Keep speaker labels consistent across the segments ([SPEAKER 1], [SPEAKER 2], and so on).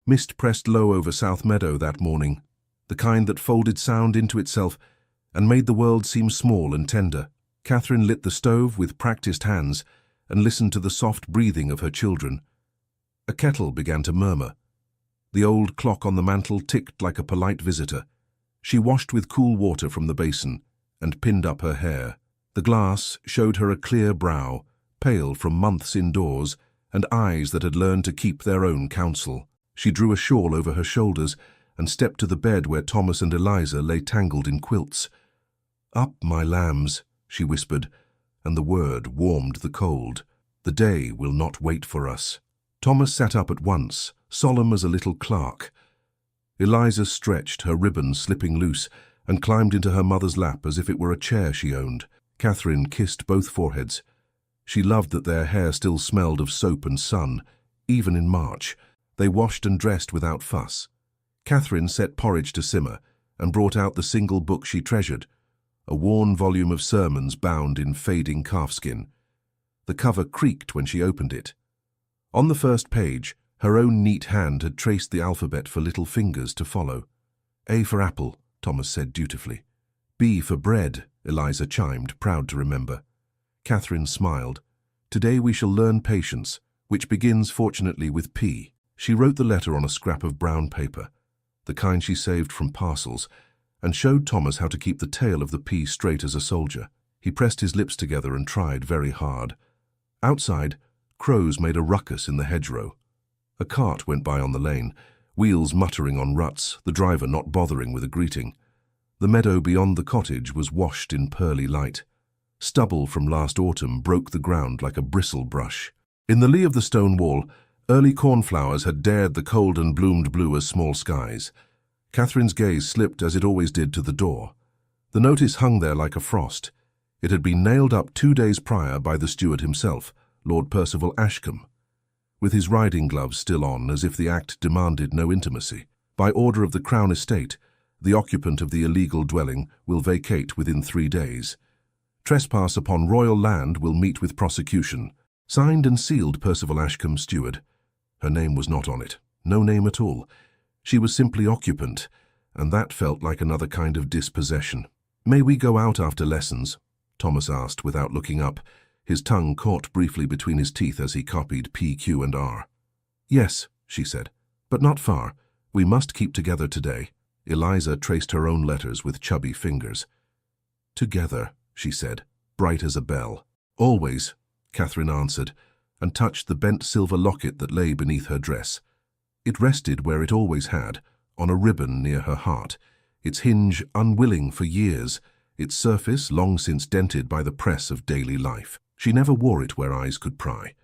[SPEAKER 1] Mist pressed low over South Meadow that morning, the kind that folded sound into itself and made the world seem small and tender. Catherine lit the stove with practiced hands and listened to the soft breathing of her children. A kettle began to murmur. The old clock on the mantel ticked like a polite visitor. She washed with cool water from the basin and pinned up her hair. The glass showed her a clear brow, pale from months indoors, and eyes that had learned to keep their own counsel. She drew a shawl over her shoulders and stepped to the bed where Thomas and Eliza lay tangled in quilts. "Up, my lambs," she whispered, and the word warmed the cold. "The day will not wait for us." Thomas sat up at once, solemn as a little clerk. Eliza stretched, her ribbons slipping loose, and climbed into her mother's lap as if it were a chair she owned. Catherine kissed both foreheads. She loved that their hair still smelled of soap and sun, even in March. They washed and dressed without fuss. Catherine set porridge to simmer and brought out the single book she treasured, a worn volume of sermons bound in fading calfskin. The cover creaked when she opened it. On the first page, her own neat hand had traced the alphabet for little fingers to follow. "A for apple," Thomas said dutifully. "B for bread," Eliza chimed, proud to remember. Catherine smiled. "Today we shall learn patience, which begins, fortunately, with P." She wrote the letter on a scrap of brown paper, the kind she saved from parcels, and showed Thomas how to keep the tail of the P straight as a soldier. He pressed his lips together and tried very hard. Outside, crows made a ruckus in the hedgerow. A cart went by on the lane, wheels muttering on ruts, the driver not bothering with a greeting. The meadow beyond the cottage was washed in pearly light. Stubble from last autumn broke the ground like a bristle brush. In the lee of the stone wall, early cornflowers had dared the cold and bloomed blue as small skies. Catherine's gaze slipped, as it always did, to the door. The notice hung there like a frost. It had been nailed up 2 days prior by the steward himself, Lord Percival Ashcombe, with his riding gloves still on, as if the act demanded no intimacy. By order of the Crown Estate, the occupant of the illegal dwelling will vacate within 3 days. Trespass upon royal land will meet with prosecution. Signed and sealed, Percival Ashcombe, steward. Her name was not on it. No name at all. She was simply occupant, and that felt like another kind of dispossession. "May we go out after lessons?" Thomas asked without looking up, his tongue caught briefly between his teeth as he copied P, Q, and R. "Yes," she said, "but not far. We must keep together today." Eliza traced her own letters with chubby fingers. "Together," she said, bright as a bell. "Always," Catherine answered, and touched the bent silver locket that lay beneath her dress. It rested where it always had, on a ribbon near her heart, its hinge unwilling for years, its surface long since dented by the press of daily life. She never wore it where eyes could pry.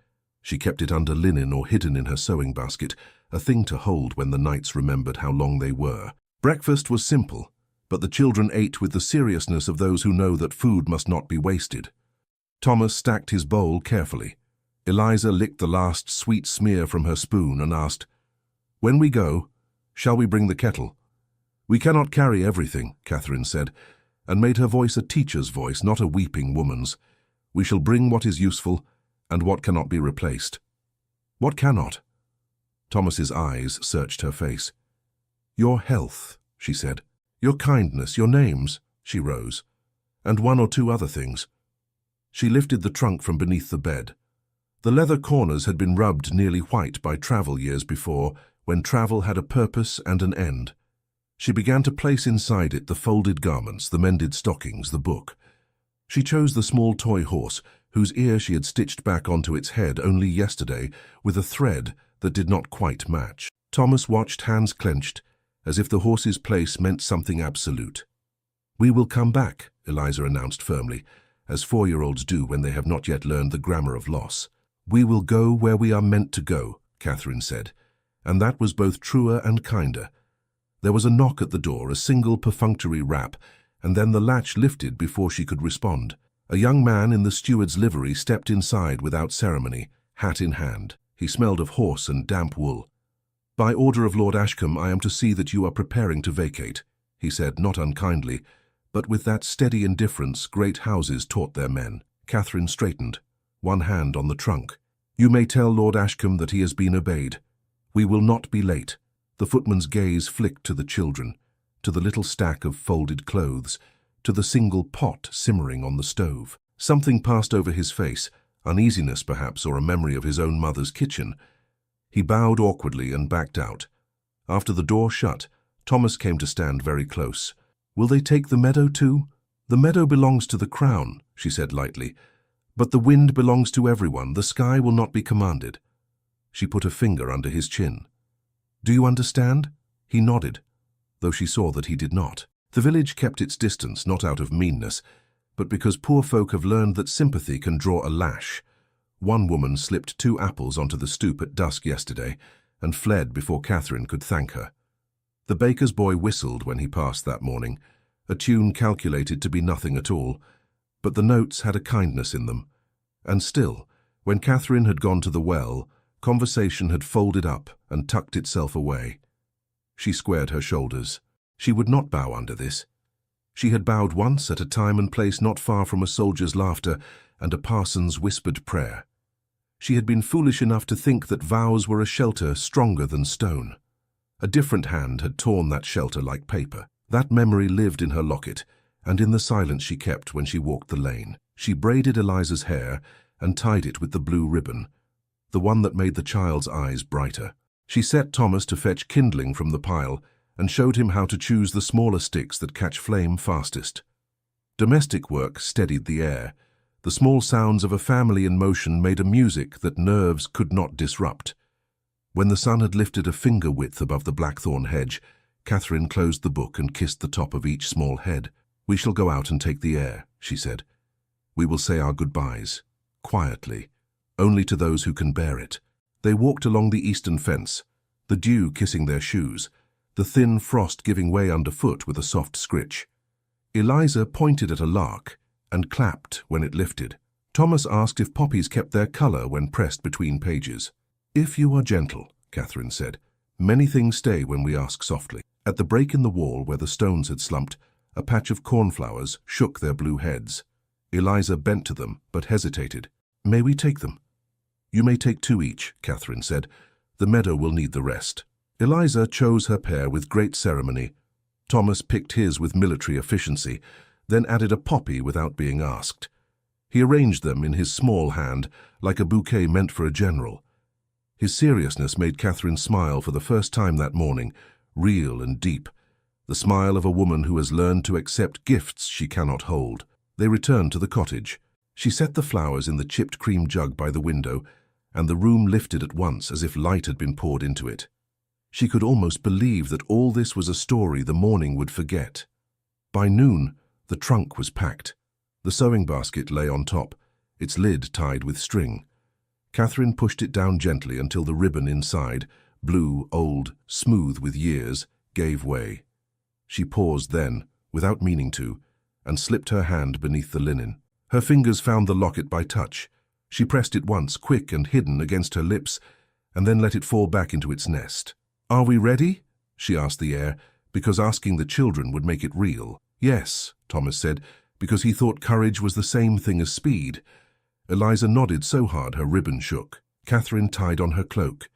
[SPEAKER 1] She kept it under linen or hidden in her sewing basket, a thing to hold when the nights remembered how long they were. Breakfast was simple, but the children ate with the seriousness of those who know that food must not be wasted. Thomas stacked his bowl carefully. Eliza licked the last sweet smear from her spoon and asked, "When we go, shall we bring the kettle?" "We cannot carry everything," Catherine said, and made her voice a teacher's voice, not a weeping woman's. "We shall bring what is useful and what cannot be replaced." "What cannot?" Thomas's eyes searched her face. "Your health," she said. "Your kindness, your names," she rose, "and 1 or 2 other things." She lifted the trunk from beneath the bed. The leather corners had been rubbed nearly white by travel years before, when travel had a purpose and an end. She began to place inside it the folded garments, the mended stockings, the book. She chose the small toy horse, whose ear she had stitched back onto its head only yesterday with a thread that did not quite match. Thomas watched, hands clenched, as if the horse's place meant something absolute. "We will come back," Eliza announced firmly, as 4-year-olds do when they have not yet learned the grammar of loss. "We will go where we are meant to go," Catherine said, and that was both truer and kinder. There was a knock at the door, a single perfunctory rap, and then the latch lifted before she could respond. A young man in the steward's livery stepped inside without ceremony, hat in hand. He smelled of horse and damp wool. "By order of Lord Ashcombe, I am to see that you are preparing to vacate," he said, not unkindly, but with that steady indifference great houses taught their men. Catherine straightened, one hand on the trunk. "You may tell Lord Ashcombe that he has been obeyed. We will not be late." The footman's gaze flicked to the children, to the little stack of folded clothes, to the single pot simmering on the stove. Something passed over his face, uneasiness perhaps, or a memory of his own mother's kitchen. He bowed awkwardly and backed out. After the door shut, Thomas came to stand very close. "Will they take the meadow too?" "The meadow belongs to the crown," she said lightly. "But the wind belongs to everyone. The sky will not be commanded." She put a finger under his chin. "Do you understand?" He nodded, though she saw that he did not. The village kept its distance, not out of meanness, but because poor folk have learned that sympathy can draw a lash. One woman slipped 2 apples onto the stoop at dusk yesterday and fled before Catherine could thank her. The baker's boy whistled when he passed that morning, a tune calculated to be nothing at all, but the notes had a kindness in them. And still, when Catherine had gone to the well, conversation had folded up and tucked itself away. She squared her shoulders. She would not bow under this. She had bowed once at a time and place not far from a soldier's laughter and a parson's whispered prayer. She had been foolish enough to think that vows were a shelter stronger than stone. A different hand had torn that shelter like paper. That memory lived in her locket and in the silence she kept when she walked the lane. She braided Eliza's hair and tied it with the blue ribbon, the one that made the child's eyes brighter. She set Thomas to fetch kindling from the pile and showed him how to choose the smaller sticks that catch flame fastest. Domestic work steadied the air. The small sounds of a family in motion made a music that nerves could not disrupt. When the sun had lifted a finger width above the blackthorn hedge, Catherine closed the book and kissed the top of each small head. "We shall go out and take the air," she said. "We will say our goodbyes, quietly, only to those who can bear it." They walked along the eastern fence, the dew kissing their shoes, the thin frost giving way underfoot with a soft scritch. Eliza pointed at a lark and clapped when it lifted. Thomas asked if poppies kept their color when pressed between pages. "If you are gentle," Catherine said. "Many things stay when we ask softly." At the break in the wall where the stones had slumped, a patch of cornflowers shook their blue heads. Eliza bent to them, but hesitated. "May we take them?" "You may take 2 each," Catherine said. "The meadow will need the rest." Eliza chose her pair with great ceremony. Thomas picked his with military efficiency, then added a poppy without being asked. He arranged them in his small hand, like a bouquet meant for a general. His seriousness made Catherine smile for the first time that morning, real and deep, the smile of a woman who has learned to accept gifts she cannot hold. They returned to the cottage. She set the flowers in the chipped cream jug by the window, and the room lifted at once as if light had been poured into it. She could almost believe that all this was a story the morning would forget. By noon, the trunk was packed. The sewing basket lay on top, its lid tied with string. Catherine pushed it down gently until the ribbon inside, blue, old, smooth with years, gave way. She paused then, without meaning to, and slipped her hand beneath the linen. Her fingers found the locket by touch. She pressed it once, quick and hidden, against her lips, and then let it fall back into its nest. "Are we ready?" she asked the air, because asking the children would make it real. "Yes," Thomas said, because he thought courage was the same thing as speed. Eliza nodded so hard her ribbon shook. Catherine tied on her cloak.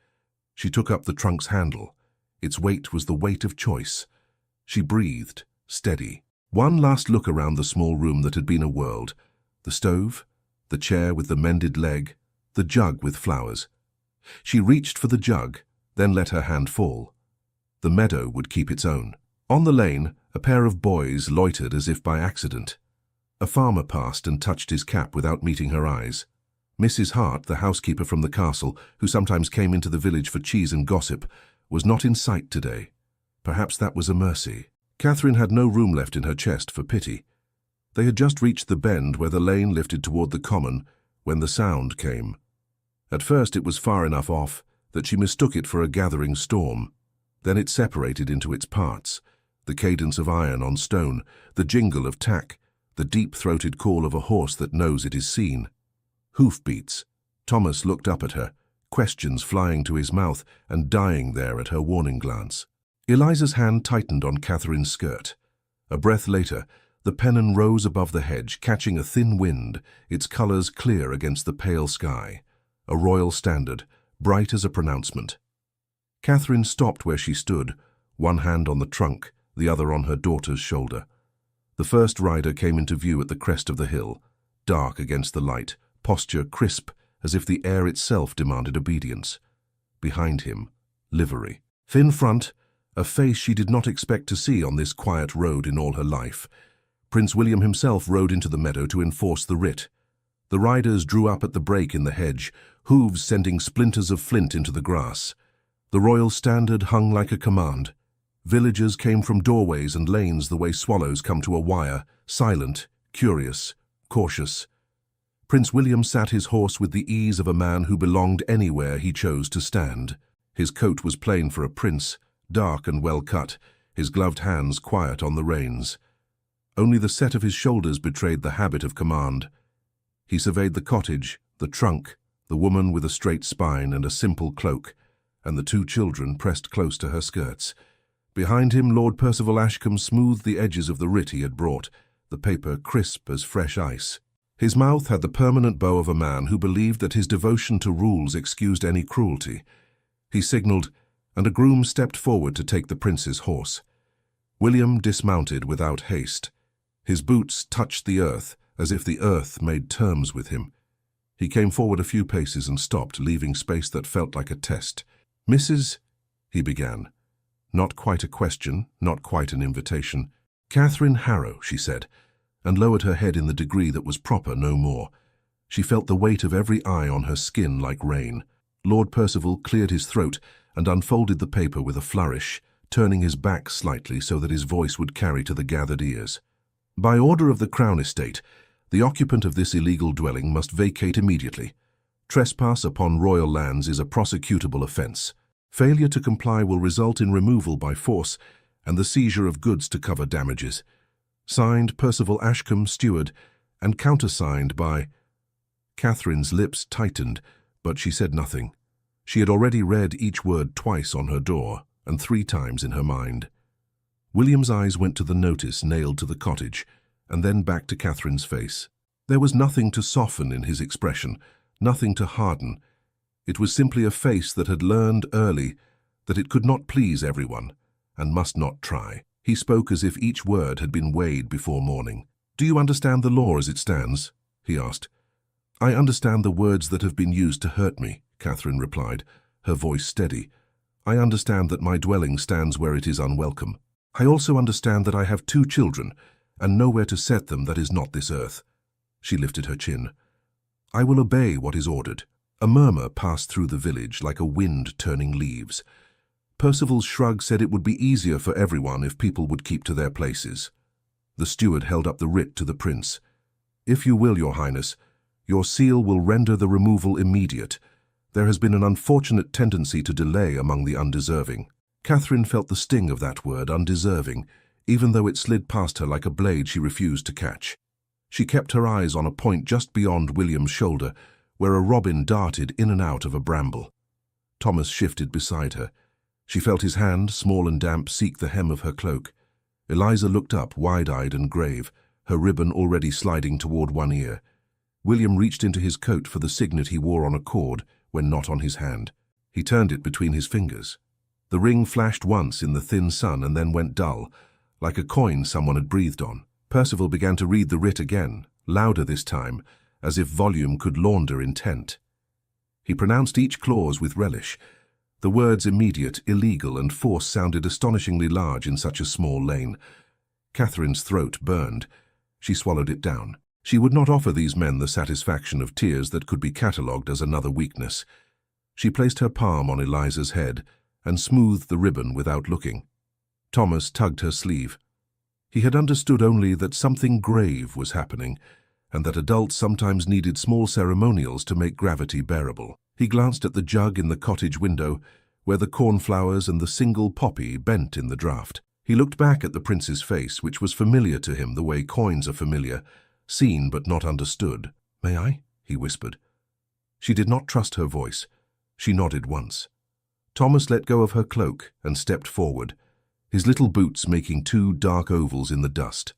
[SPEAKER 1] She took up the trunk's handle. Its weight was the weight of choice. She breathed, steady. One last look around the small room that had been a world. The stove, the chair with the mended leg, the jug with flowers. She reached for the jug, then let her hand fall. The meadow would keep its own. On the lane, a pair of boys loitered as if by accident. A farmer passed and touched his cap without meeting her eyes. Mrs. Hart, the housekeeper from the castle, who sometimes came into the village for cheese and gossip, was not in sight today. Perhaps that was a mercy. Catherine had no room left in her chest for pity. They had just reached the bend where the lane lifted toward the common when the sound came. At first it was far enough off that she mistook it for a gathering storm. Then it separated into its parts, the cadence of iron on stone, the jingle of tack, the deep-throated call of a horse that knows it is seen. Hoofbeats. Thomas looked up at her, questions flying to his mouth and dying there at her warning glance. Eliza's hand tightened on Catherine's skirt. A breath later, the pennon rose above the hedge, catching a thin wind, its colors clear against the pale sky. A royal standard, bright as a pronouncement. Catherine stopped where she stood, one hand on the trunk, the other on her daughter's shoulder. The first rider came into view at the crest of the hill, dark against the light, posture crisp as if the air itself demanded obedience. Behind him, livery. Thin front, a face she did not expect to see on this quiet road in all her life. Prince William himself rode into the meadow to enforce the writ. The riders drew up at the break in the hedge, hooves sending splinters of flint into the grass. The royal standard hung like a command. Villagers came from doorways and lanes the way swallows come to a wire, silent, curious, cautious. Prince William sat his horse with the ease of a man who belonged anywhere he chose to stand. His coat was plain for a prince, dark and well cut, his gloved hands quiet on the reins. Only the set of his shoulders betrayed the habit of command. He surveyed the cottage, the trunk, the woman with a straight spine and a simple cloak, and the two children pressed close to her skirts. Behind him, Lord Percival Ashcombe smoothed the edges of the writ he had brought, the paper crisp as fresh ice. His mouth had the permanent bow of a man who believed that his devotion to rules excused any cruelty. He signalled, and a groom stepped forward to take the prince's horse. William dismounted without haste. His boots touched the earth, as if the earth made terms with him. He came forward a few paces and stopped, leaving space that felt like a test. "Mrs.?" he began. Not quite a question, not quite an invitation. "Catherine Harrow," she said, and lowered her head in the degree that was proper, no more. She felt the weight of every eye on her skin like rain. Lord Percival cleared his throat and unfolded the paper with a flourish, turning his back slightly so that his voice would carry to the gathered ears. "By order of the Crown Estate, the occupant of this illegal dwelling must vacate immediately. Trespass upon royal lands is a prosecutable offence. Failure to comply will result in removal by force and the seizure of goods to cover damages. Signed, Percival Ashcombe, Steward, and countersigned by—" Catherine's lips tightened, but she said nothing. She had already read each word twice on her door and 3 times in her mind. William's eyes went to the notice nailed to the cottage, and then back to Catherine's face. There was nothing to soften in his expression, nothing to harden. It was simply a face that had learned early that it could not please everyone, and must not try. He spoke as if each word had been weighed before morning. "Do you understand the law as it stands?" he asked. "I understand the words that have been used to hurt me," Catherine replied, her voice steady. "I understand that my dwelling stands where it is unwelcome. I also understand that I have 2 children, and nowhere to set them that is not this earth." She lifted her chin. "I will obey what is ordered." A murmur passed through the village like a wind turning leaves. Percival's shrug said it would be easier for everyone if people would keep to their places. The steward held up the writ to the prince. "If you will, your highness, your seal will render the removal immediate. There has been an unfortunate tendency to delay among the undeserving." Catherine felt the sting of that word, undeserving, even though it slid past her like a blade she refused to catch. She kept her eyes on a point just beyond William's shoulder, where a robin darted in and out of a bramble. Thomas shifted beside her. She felt his hand, small and damp, seek the hem of her cloak. Eliza looked up, wide-eyed and grave, her ribbon already sliding toward one ear. William reached into his coat for the signet he wore on a cord when not on his hand. He turned it between his fingers. The ring flashed once in the thin sun and then went dull, like a coin someone had breathed on. Percival began to read the writ again, louder this time, as if volume could launder intent. He pronounced each clause with relish. The words immediate, illegal, and force sounded astonishingly large in such a small lane. Catherine's throat burned. She swallowed it down. She would not offer these men the satisfaction of tears that could be catalogued as another weakness. She placed her palm on Eliza's head and smoothed the ribbon without looking. Thomas tugged her sleeve. He had understood only that something grave was happening, and that adults sometimes needed small ceremonials to make gravity bearable. He glanced at the jug in the cottage window, where the cornflowers and the single poppy bent in the draught. He looked back at the prince's face, which was familiar to him the way coins are familiar, seen but not understood. "May I?" he whispered. She did not trust her voice. She nodded once. Thomas let go of her cloak and stepped forward, his little boots making 2 dark ovals in the dust.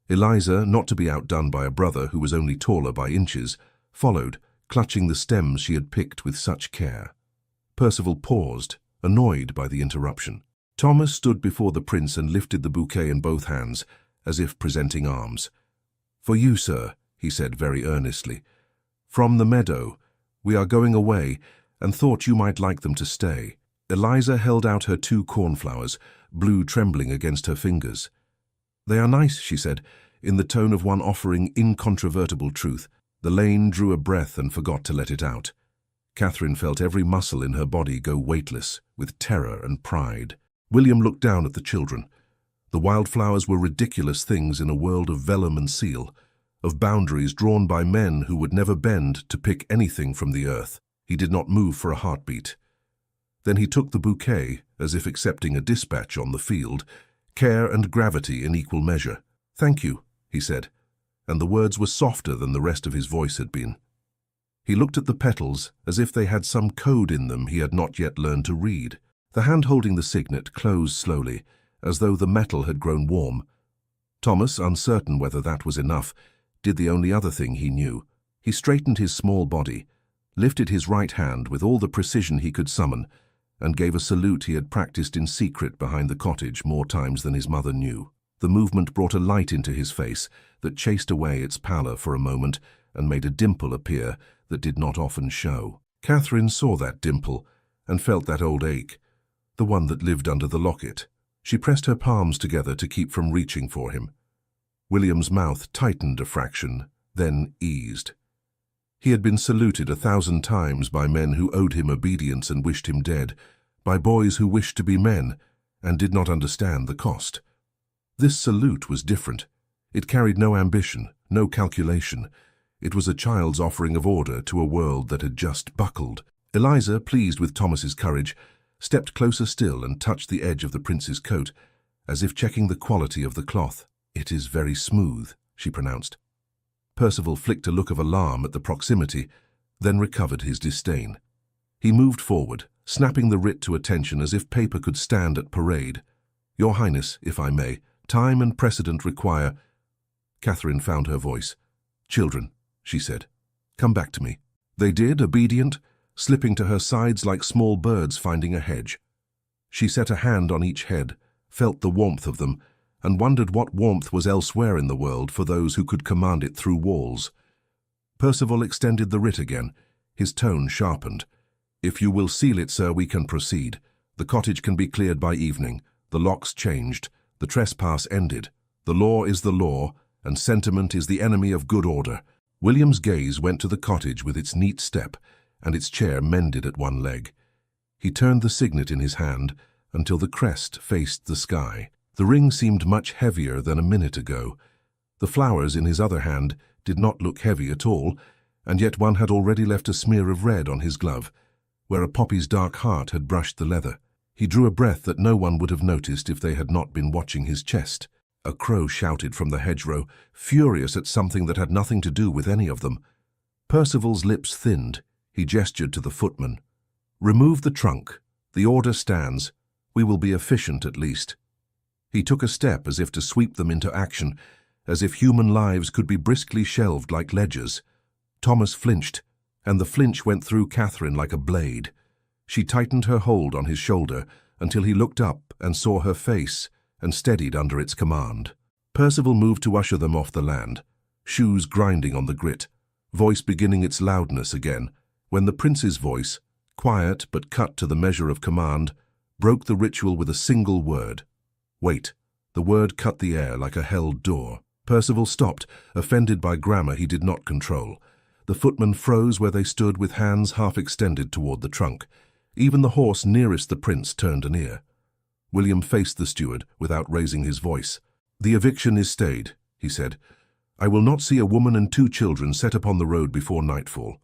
[SPEAKER 1] Eliza, not to be outdone by a brother who was only taller by inches, followed, clutching the stems she had picked with such care. Percival paused, annoyed by the interruption. Thomas stood before the prince and lifted the bouquet in both hands, as if presenting arms. "For you, sir," he said very earnestly. "From the meadow. We are going away, and thought you might like them to stay." Eliza held out her 2 cornflowers, blue trembling against her fingers. "They are nice," she said, in the tone of one offering incontrovertible truth. The Lane drew a breath and forgot to let it out. Catherine felt every muscle in her body go weightless, with terror and pride. William looked down at the children. The wildflowers were ridiculous things in a world of vellum and seal, of boundaries drawn by men who would never bend to pick anything from the earth. He did not move for a heartbeat. Then he took the bouquet, as if accepting a dispatch on the field, care and gravity in equal measure. "Thank you," he said, and the words were softer than the rest of his voice had been. He looked at the petals as if they had some code in them he had not yet learned to read. The hand holding the signet closed slowly, as though the metal had grown warm. Thomas, uncertain whether that was enough, did the only other thing he knew. He straightened his small body, lifted his right hand with all the precision he could summon, and gave a salute he had practiced in secret behind the cottage more times than his mother knew. The movement brought a light into his face that chased away its pallor for a moment and made a dimple appear that did not often show. Catherine saw that dimple and felt that old ache, the one that lived under the locket. She pressed her palms together to keep from reaching for him. William's mouth tightened a fraction, then eased. He had been saluted 1,000 times by men who owed him obedience and wished him dead, by boys who wished to be men and did not understand the cost. This salute was different. It carried no ambition, no calculation. It was a child's offering of order to a world that had just buckled. Eliza, pleased with Thomas's courage, stepped closer still and touched the edge of the prince's coat, as if checking the quality of the cloth. "It is very smooth," she pronounced. Percival flicked a look of alarm at the proximity, then recovered his disdain. He moved forward, snapping the writ to attention as if paper could stand at parade. "Your Highness, if I may, time and precedent require—" Catherine found her voice. "Children," she said, "come back to me." They did, obedient, slipping to her sides like small birds finding a hedge. She set a hand on each head, felt the warmth of them, and wondered what warmth was elsewhere in the world for those who could command it through walls. Percival extended the writ again, his tone sharpened. "If you will seal it, sir, we can proceed. The cottage can be cleared by evening, the locks changed, the trespass ended. The law is the law, and sentiment is the enemy of good order." William's gaze went to the cottage with its neat step and its chair mended at one leg. He turned the signet in his hand until the crest faced the sky. The ring seemed much heavier than a minute ago. The flowers in his other hand did not look heavy at all, and yet one had already left a smear of red on his glove, where a poppy's dark heart had brushed the leather. He drew a breath that no one would have noticed if they had not been watching his chest. A crow shouted from the hedgerow, furious at something that had nothing to do with any of them. Percival's lips thinned. He gestured to the footman. "Remove the trunk. The order stands. We will be efficient at least." He took a step as if to sweep them into action, as if human lives could be briskly shelved like ledgers. Thomas flinched, and the flinch went through Catherine like a blade. She tightened her hold on his shoulder until he looked up and saw her face and steadied under its command. Percival moved to usher them off the land, shoes grinding on the grit, voice beginning its loudness again, when the prince's voice, quiet but cut to the measure of command, broke the ritual with a single word. "Wait." The word cut the air like a held door. Percival stopped, offended by grammar he did not control. The footmen froze where they stood with hands half extended toward the trunk. Even the horse nearest the prince turned an ear. William faced the steward without raising his voice. "The eviction is stayed," he said. "I will not see a woman and 2 children set upon the road before nightfall."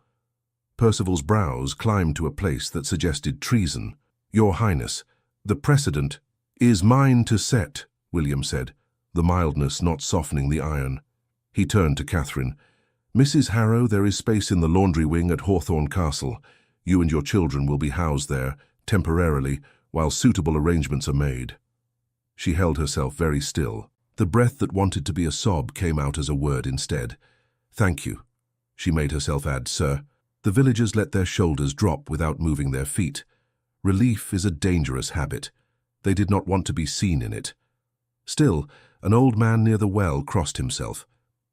[SPEAKER 1] Percival's brows climbed to a place that suggested treason. "Your Highness, the precedent—" "Is mine to set," William said, the mildness not softening the iron. He turned to Catherine. "Mrs. Harrow, there is space in the laundry wing at Hawthorne Castle. You and your children will be housed there, temporarily, while suitable arrangements are made." She held herself very still. The breath that wanted to be a sob came out as a word instead. "Thank you." She made herself add, "sir." The villagers let their shoulders drop without moving their feet. Relief is a dangerous habit. They did not want to be seen in it. Still, an old man near the well crossed himself.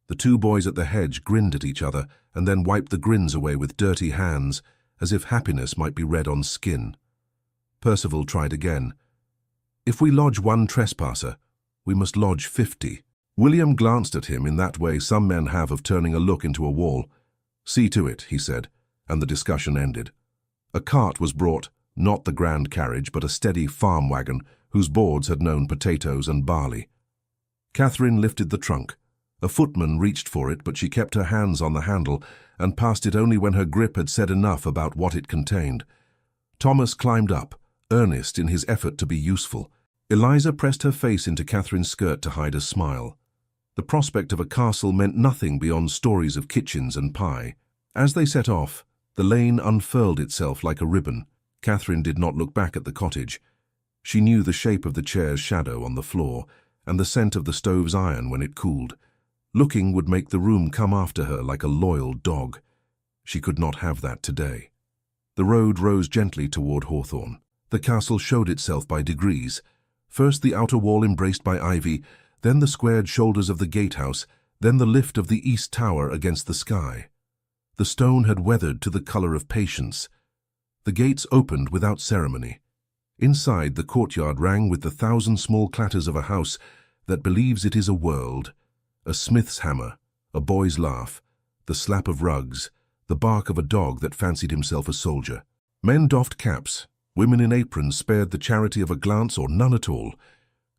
[SPEAKER 1] The two boys at the hedge grinned at each other and then wiped the grins away with dirty hands, as if happiness might be read on skin. Percival tried again. If we lodge one trespasser, we must lodge 50. William glanced at him in that way some men have of turning a look into a wall. See to it, he said, and the discussion ended. A cart was brought, not the grand carriage, but a steady farm wagon whose boards had known potatoes and barley. Catherine lifted the trunk. A footman reached for it, but she kept her hands on the handle and passed it only when her grip had said enough about what it contained. Thomas climbed up, earnest in his effort to be useful. Eliza pressed her face into Catherine's skirt to hide a smile. The prospect of a castle meant nothing beyond stories of kitchens and pie. As they set off, the lane unfurled itself like a ribbon. Catherine did not look back at the cottage. She knew the shape of the chair's shadow on the floor and the scent of the stove's iron when it cooled. Looking would make the room come after her like a loyal dog. She could not have that today. The road rose gently toward Hawthorne. The castle showed itself by degrees. First the outer wall embraced by ivy, then the squared shoulders of the gatehouse, then the lift of the east tower against the sky. The stone had weathered to the color of patience. The gates opened without ceremony. Inside, the courtyard rang with the thousand small clatters of a house that believes it is a world. A smith's hammer, a boy's laugh, the slap of rugs, the bark of a dog that fancied himself a soldier. Men doffed caps, women in aprons spared the charity of a glance or none at all.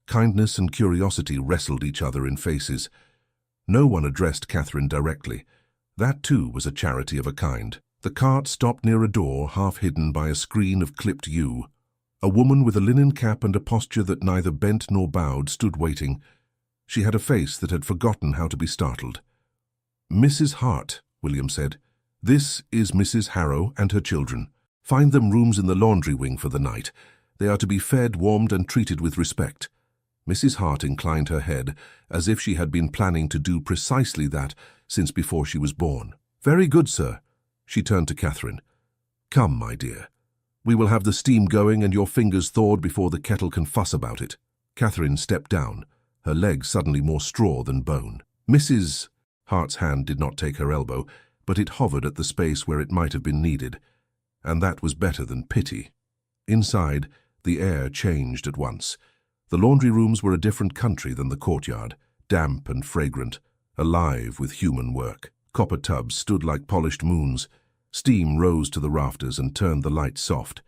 [SPEAKER 1] Kindness and curiosity wrestled each other in faces. No one addressed Catherine directly. That too was a charity of a kind. The cart stopped near a door half hidden by a screen of clipped yew. A woman with a linen cap and a posture that neither bent nor bowed stood waiting. She had a face that had forgotten how to be startled. "Mrs. Hart," William said. "This is Mrs. Harrow and her children. Find them rooms in the laundry wing for the night. They are to be fed, warmed, and treated with respect." Mrs. Hart inclined her head, as if she had been planning to do precisely that since before she was born. "Very good, sir." She turned to Catherine. "Come, my dear. We will have the steam going and your fingers thawed before the kettle can fuss about it." Catherine stepped down, her leg suddenly more straw than bone. "Mrs." Hart's hand did not take her elbow, but it hovered at the space where it might have been needed, and that was better than pity. Inside, the air changed at once. The laundry rooms were a different country than the courtyard, damp and fragrant, alive with human work. Copper tubs stood like polished moons. Steam rose to the rafters and turned the light soft.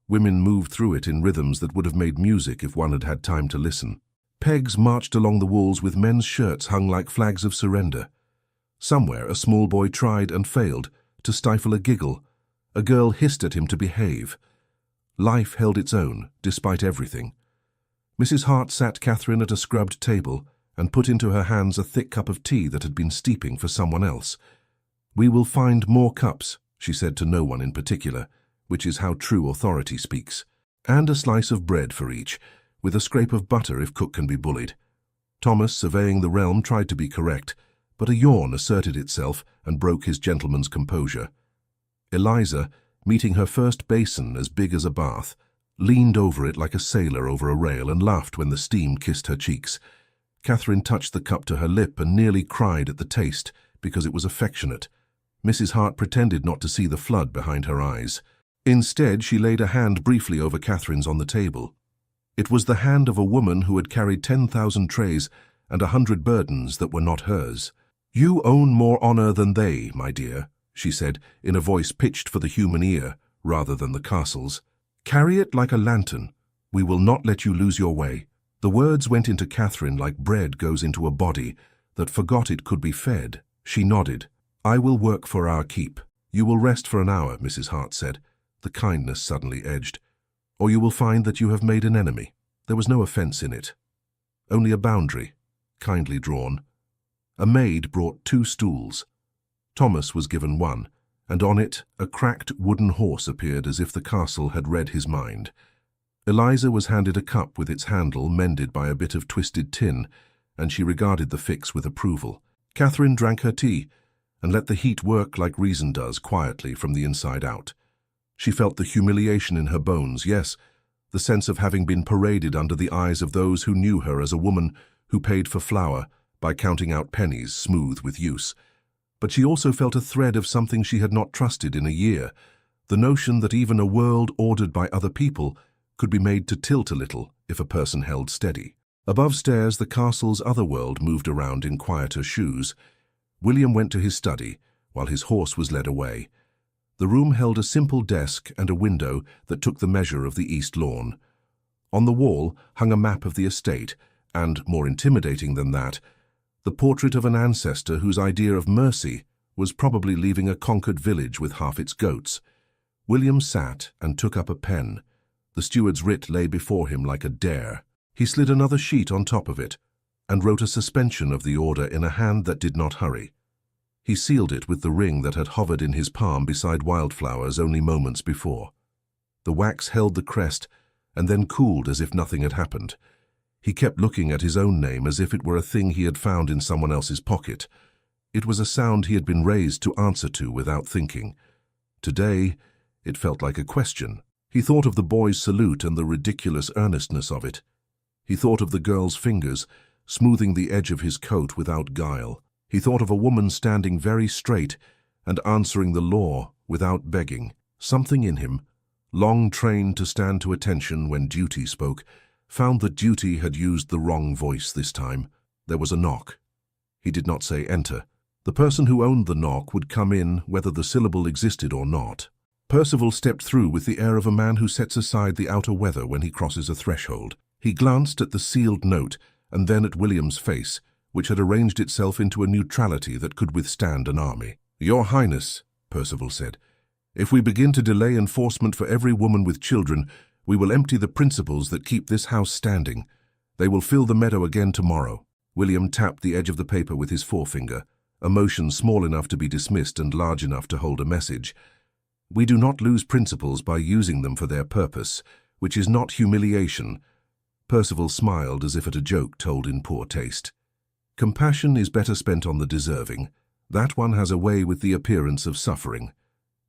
[SPEAKER 1] Women moved through it in rhythms that would have made music if one had had time to listen. Pegs marched along the walls with men's shirts hung like flags of surrender. Somewhere a small boy tried and failed to stifle a giggle. A girl hissed at him to behave. Life held its own, despite everything. Mrs. Hart sat Catherine at a scrubbed table and put into her hands a thick cup of tea that had been steeping for someone else. "We will find more cups," she said to no one in particular, which is how true authority speaks, "and a slice of bread for each, with a scrape of butter if cook can be bullied." Thomas, surveying the realm, tried to be correct, but a yawn asserted itself and broke his gentleman's composure. Eliza, meeting her first basin as big as a bath, leaned over it like a sailor over a rail and laughed when the steam kissed her cheeks. Catherine touched the cup to her lip and nearly cried at the taste because it was affectionate. Mrs. Hart pretended not to see the flood behind her eyes. Instead, she laid a hand briefly over Catherine's on the table. It was the hand of a woman who had carried 10,000 trays and 100 burdens that were not hers. "You own more honor than they, my dear," she said, in a voice pitched for the human ear rather than the castle's. "Carry it like a lantern. We will not let you lose your way." The words went into Catherine like bread goes into a body that forgot it could be fed. She nodded. "I will work for our keep." "You will rest for an hour," Mrs. Hart said. The kindness suddenly edged. "Or you will find that you have made an enemy." There was no offense in it, only a boundary, kindly drawn. A maid brought 2 stools. Thomas was given one, and on it a cracked wooden horse appeared as if the castle had read his mind. Eliza was handed a cup with its handle mended by a bit of twisted tin, and she regarded the fix with approval. Catherine drank her tea and let the heat work like reason does quietly from the inside out. She felt the humiliation in her bones, yes, the sense of having been paraded under the eyes of those who knew her as a woman who paid for flour by counting out pennies smooth with use. But she also felt a thread of something she had not trusted in a year, the notion that even a world ordered by other people could be made to tilt a little if a person held steady. Above stairs, the castle's other world moved around in quieter shoes. William went to his study, while his horse was led away. The room held a simple desk and a window that took the measure of the east lawn. On the wall hung a map of the estate, and, more intimidating than that, the portrait of an ancestor whose idea of mercy was probably leaving a conquered village with half its goats. William sat and took up a pen. The steward's writ lay before him like a dare. He slid another sheet on top of it and wrote a suspension of the order in a hand that did not hurry. He sealed it with the ring that had hovered in his palm beside wildflowers only moments before. The wax held the crest and then cooled as if nothing had happened. He kept looking at his own name as if it were a thing he had found in someone else's pocket. It was a sound he had been raised to answer to without thinking. Today, it felt like a question. He thought of the boy's salute and the ridiculous earnestness of it. He thought of the girl's fingers, smoothing the edge of his coat without guile. He thought of a woman standing very straight and answering the law without begging. Something in him, long trained to stand to attention when duty spoke, found that duty had used the wrong voice this time. There was a knock. He did not say enter. The person who owned the knock would come in whether the syllable existed or not. Percival stepped through with the air of a man who sets aside the outer weather when he crosses a threshold. He glanced at the sealed note and then at William's face, which had arranged itself into a neutrality that could withstand an army. "Your Highness," Percival said, "if we begin to delay enforcement for every woman with children, we will empty the principles that keep this house standing. They will fill the meadow again tomorrow." William tapped the edge of the paper with his forefinger, a motion small enough to be dismissed and large enough to hold a message. "We do not lose principles by using them for their purpose, which is not humiliation." Percival smiled as if at a joke told in poor taste. "Compassion is better spent on the deserving. That one has a way with the appearance of suffering.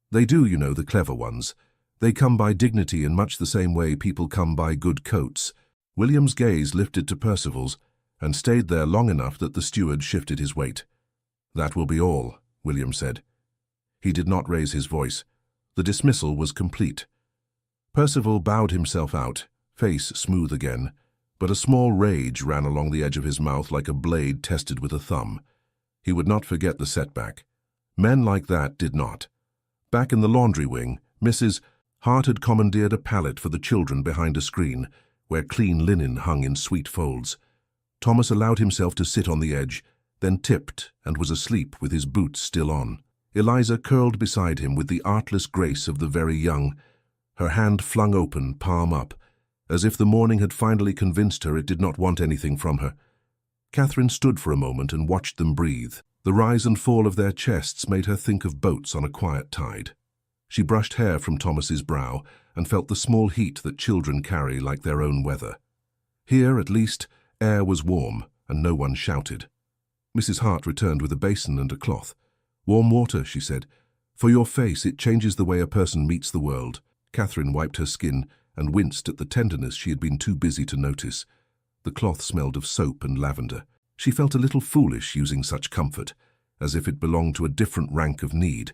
[SPEAKER 1] They do, you know, the clever ones. They come by dignity in much the same way people come by good coats." William's gaze lifted to Percival's and stayed there long enough that the steward shifted his weight. "That will be all," William said. He did not raise his voice. The dismissal was complete. Percival bowed himself out, face smooth again, but a small rage ran along the edge of his mouth like a blade tested with a thumb. He would not forget the setback. Men like that did not. Back in the laundry wing, Mrs. Hart had commandeered a pallet for the children behind a screen, where clean linen hung in sweet folds. Thomas allowed himself to sit on the edge, then tipped and was asleep with his boots still on. Eliza curled beside him with the artless grace of the very young, her hand flung open, palm up, as if the morning had finally convinced her it did not want anything from her. Catherine stood for a moment and watched them breathe. The rise and fall of their chests made her think of boats on a quiet tide. She brushed hair from Thomas's brow and felt the small heat that children carry like their own weather. Here, at least, air was warm and no one shouted. Mrs. Hart returned with a basin and a cloth. "Warm water," she said. "For your face, it changes the way a person meets the world." Catherine wiped her skin and winced at the tenderness she had been too busy to notice. The cloth smelled of soap and lavender. She felt a little foolish using such comfort, as if it belonged to a different rank of need.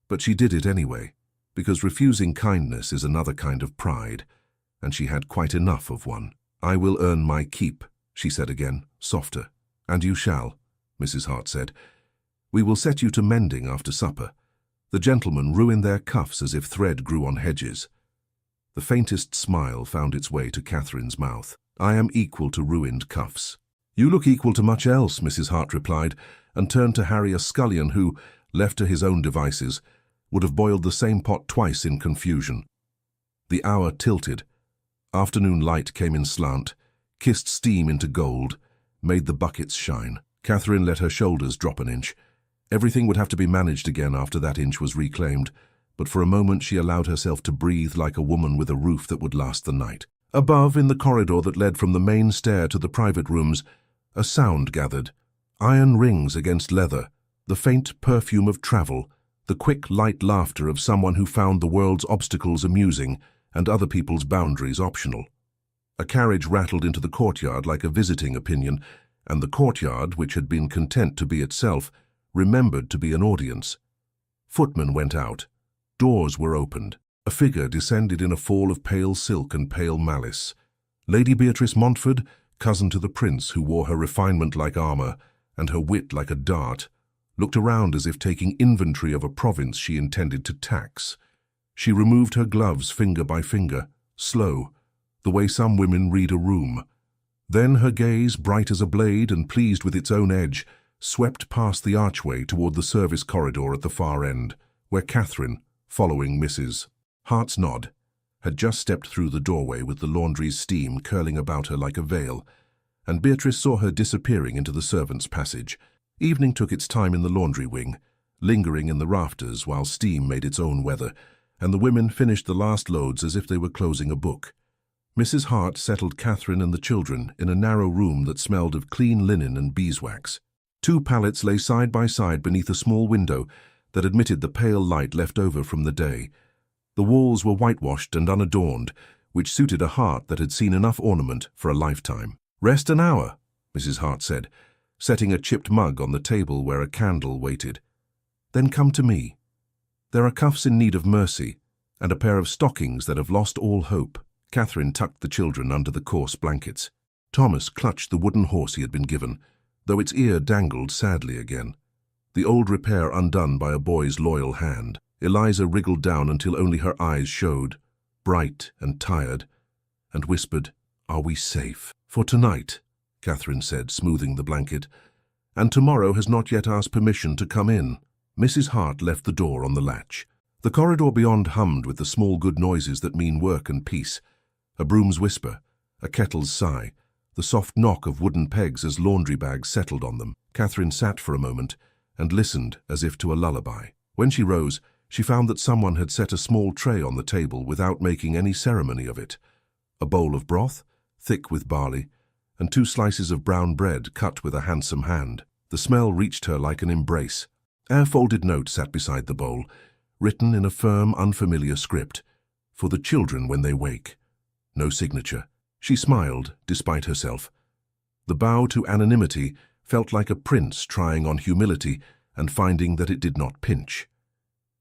[SPEAKER 1] But she did it anyway, because refusing kindness is another kind of pride, and she had quite enough of one. "I will earn my keep," she said again, softer. "And you shall," Mrs. Hart said. "We will set you to mending after supper." The gentlemen ruined their cuffs as if thread grew on hedges. The faintest smile found its way to Catherine's mouth. "I am equal to ruined cuffs." "You look equal to much else," Mrs. Hart replied, and turned to Harry, a scullion who, left to his own devices, would have boiled the same pot twice in confusion. The hour tilted. Afternoon light came in slant, kissed steam into gold, made the buckets shine. Catherine let her shoulders drop an inch. Everything would have to be managed again after that inch was reclaimed, but for a moment she allowed herself to breathe like a woman with a roof that would last the night. Above, in the corridor that led from the main stair to the private rooms, a sound gathered. Iron rings against leather, the faint perfume of travel, the quick, light laughter of someone who found the world's obstacles amusing and other people's boundaries optional. A carriage rattled into the courtyard like a visiting opinion, and the courtyard, which had been content to be itself, remembered to be an audience. Footmen went out. Doors were opened. A figure descended in a fall of pale silk and pale malice. Lady Beatrice Montford, cousin to the prince who wore her refinement like armour and her wit like a dart, looked around as if taking inventory of a province she intended to tax. She removed her gloves finger by finger, slow, the way some women read a room. Then her gaze, bright as a blade and pleased with its own edge, swept past the archway toward the service corridor at the far end, where Catherine, following Mrs. Hart's nod, had just stepped through the doorway with the laundry's steam curling about her like a veil, and Beatrice saw her disappearing into the servants' passage. Evening took its time in the laundry wing, lingering in the rafters while steam made its own weather, and the women finished the last loads as if they were closing a book. Mrs. Hart settled Catherine and the children in a narrow room that smelled of clean linen and beeswax. 2 pallets lay side by side beneath a small window that admitted the pale light left over from the day. The walls were whitewashed and unadorned, which suited a heart that had seen enough ornament for a lifetime. "Rest an hour," Mrs. Hart said, setting a chipped mug on the table where a candle waited. "Then come to me. There are cuffs in need of mercy, and a pair of stockings that have lost all hope." Catherine tucked the children under the coarse blankets. Thomas clutched the wooden horse he had been given, though its ear dangled sadly again. The old repair undone by a boy's loyal hand. Eliza wriggled down until only her eyes showed, bright and tired, and whispered, "Are we safe?" "For tonight," Catherine said, smoothing the blanket, "and tomorrow has not yet asked permission to come in." Mrs. Hart left the door on the latch. The corridor beyond hummed with the small good noises that mean work and peace. A broom's whisper, a kettle's sigh, the soft knock of wooden pegs as laundry bags settled on them. Catherine sat for a moment and listened as if to a lullaby. When she rose, she found that someone had set a small tray on the table without making any ceremony of it. A bowl of broth, thick with barley, and 2 slices of brown bread cut with a handsome hand. The smell reached her like an embrace. A folded note sat beside the bowl, written in a firm, unfamiliar script, "For the children when they wake." No signature. She smiled, despite herself. The bow to anonymity felt like a prince trying on humility and finding that it did not pinch.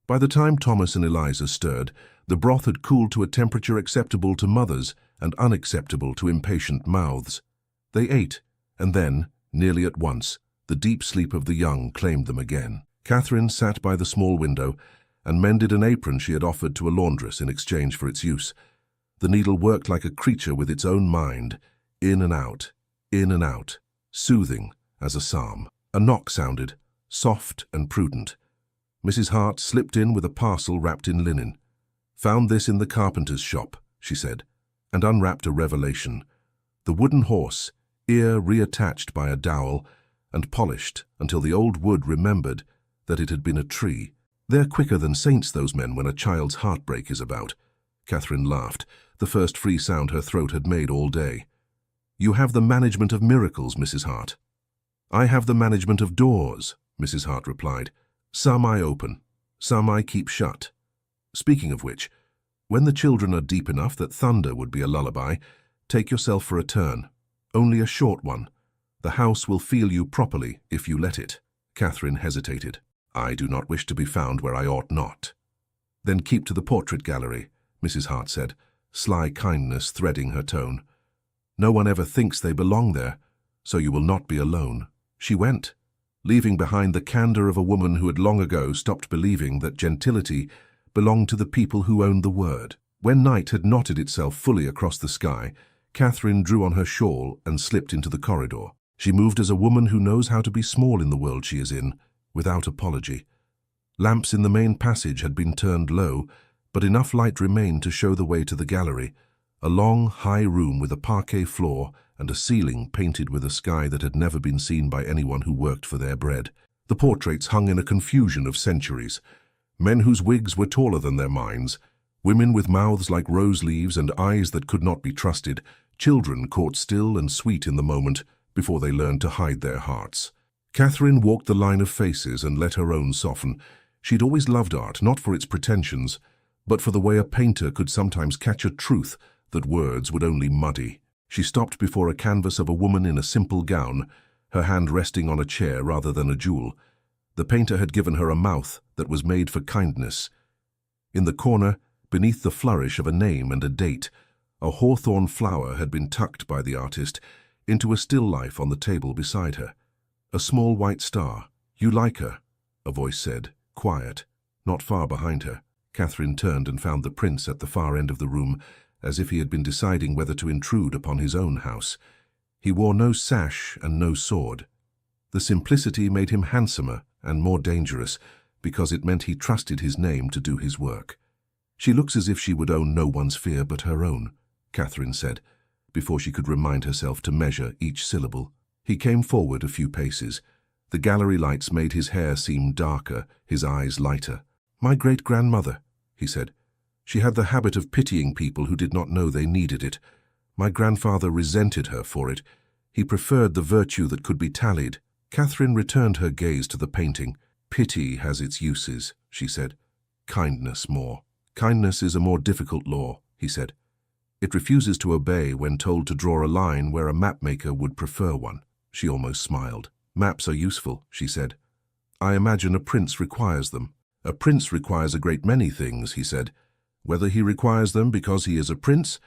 [SPEAKER 1] By the time Thomas and Eliza stirred, the broth had cooled to a temperature acceptable to mothers and unacceptable to impatient mouths. They ate, and then, nearly at once, the deep sleep of the young claimed them again. Catherine sat by the small window and mended an apron she had offered to a laundress in exchange for its use. The needle worked like a creature with its own mind, in and out, soothing as a psalm. A knock sounded, soft and prudent. Mrs. Hart slipped in with a parcel wrapped in linen. "Found this in the carpenter's shop," she said, and unwrapped a revelation. The wooden horse, ear reattached by a dowel, and polished until the old wood remembered that it had been a tree. "They're quicker than saints, those men, when a child's heartbreak is about." Catherine laughed, the first free sound her throat had made all day. "You have the management of miracles, Mrs. Hart." "I have the management of doors," Mrs. Hart replied. "Some I open, some I keep shut. Speaking of which, when the children are deep enough that thunder would be a lullaby, take yourself for a turn. Only a short one. The house will feel you properly if you let it." Catherine hesitated. "I do not wish to be found where I ought not." "Then keep to the portrait gallery," Mrs. Hart said, sly kindness threading her tone. "No one ever thinks they belong there, so you will not be alone." She went, leaving behind the candor of a woman who had long ago stopped believing that gentility belonged to the people who owned the word. When night had knotted itself fully across the sky, Catherine drew on her shawl and slipped into the corridor. She moved as a woman who knows how to be small in the world she is in, without apology. Lamps in the main passage had been turned low, but enough light remained to show the way to the gallery, a long, high room with a parquet floor and a ceiling painted with a sky that had never been seen by anyone who worked for their bread. The portraits hung in a confusion of centuries. Men whose wigs were taller than their minds, women with mouths like rose leaves and eyes that could not be trusted, children caught still and sweet in the moment before they learned to hide their hearts. Catherine walked the line of faces and let her own soften. She'd always loved art, not for its pretensions, but for the way a painter could sometimes catch a truth that words would only muddy. She stopped before a canvas of a woman in a simple gown, her hand resting on a chair rather than a jewel. The painter had given her a mouth that was made for kindness. In the corner, beneath the flourish of a name and a date, a hawthorn flower had been tucked by the artist into a still life on the table beside her. A small white star. "You like her," a voice said, quiet, not far behind her. Catherine turned and found the prince at the far end of the room, as if he had been deciding whether to intrude upon his own house. He wore no sash and no sword. The simplicity made him handsomer and more dangerous, because it meant he trusted his name to do his work. "She looks as if she would own no one's fear but her own," Catherine said, before she could remind herself to measure each syllable. He came forward a few paces. The gallery lights made his hair seem darker, his eyes lighter. "My great-grandmother," he said. "She had the habit of pitying people who did not know they needed it. My grandfather resented her for it. He preferred the virtue that could be tallied." Catherine returned her gaze to the painting. "Pity has its uses," she said. "Kindness more. Kindness is a more difficult law," he said. "It refuses to obey when told to draw a line where a mapmaker would prefer one." She almost smiled. "Maps are useful," she said. "I imagine a prince requires them." "A prince requires a great many things," he said. "Whether he requires them because he is a prince,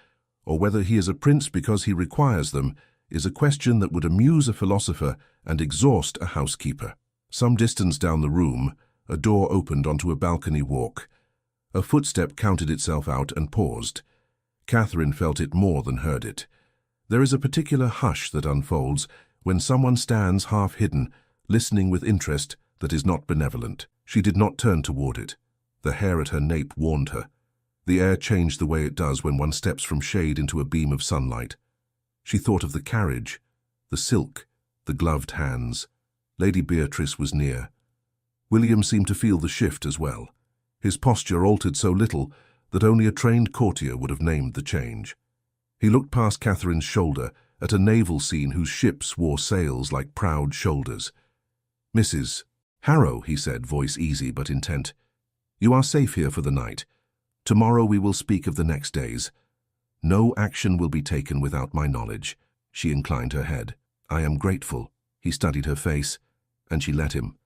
[SPEAKER 1] or whether he is a prince because he requires them, is a question that would amuse a philosopher and exhaust a housekeeper." Some distance down the room, a door opened onto a balcony walk. A footstep counted itself out and paused. Catherine felt it more than heard it. There is a particular hush that unfolds when someone stands half-hidden, listening with interest that is not benevolent. She did not turn toward it. The hair at her nape warned her. The air changed the way it does when one steps from shade into a beam of sunlight. She thought of the carriage, the silk, the gloved hands. Lady Beatrice was near. William seemed to feel the shift as well. His posture altered so little that only a trained courtier would have named the change. He looked past Catherine's shoulder at a naval scene whose ships wore sails like proud shoulders. "Mrs. Harrow," he said, voice easy but intent, "you are safe here for the night. Tomorrow we will speak of the next days. No action will be taken without my knowledge." She inclined her head. "I am grateful." He studied her face, and she let him.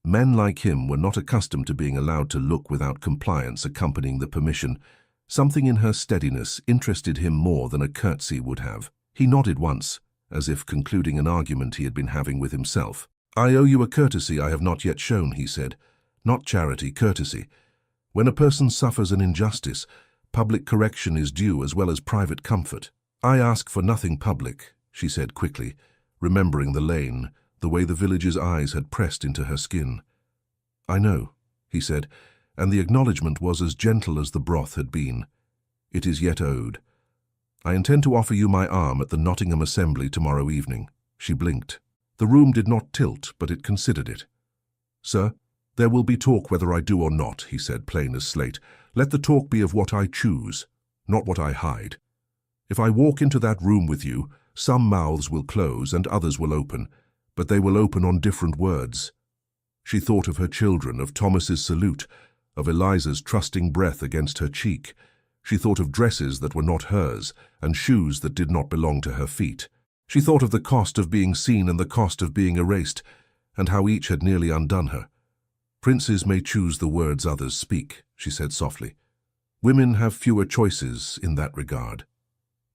[SPEAKER 1] Men like him were not accustomed to being allowed to look without compliance accompanying the permission. Something in her steadiness interested him more than a curtsy would have. He nodded once, as if concluding an argument he had been having with himself. "I owe you a courtesy I have not yet shown," he said. "Not charity, courtesy. When a person suffers an injustice, public correction is due as well as private comfort." "I ask for nothing public," she said quickly, remembering the lane, the way the village's eyes had pressed into her skin. "I know," he said, and the acknowledgement was as gentle as the broth had been. "It is yet owed. I intend to offer you my arm at the Nottingham Assembly tomorrow evening." She blinked. The room did not tilt, but it considered it. "Sir, there will be talk whether I do or not," he said, plain as slate. "Let the talk be of what I choose, not what I hide. If I walk into that room with you, some mouths will close and others will open, but they will open on different words." She thought of her children, of Thomas's salute, of Eliza's trusting breath against her cheek. She thought of dresses that were not hers and shoes that did not belong to her feet. She thought of the cost of being seen and the cost of being erased, and how each had nearly undone her. "Princes may choose the words others speak," she said softly. "Women have fewer choices in that regard."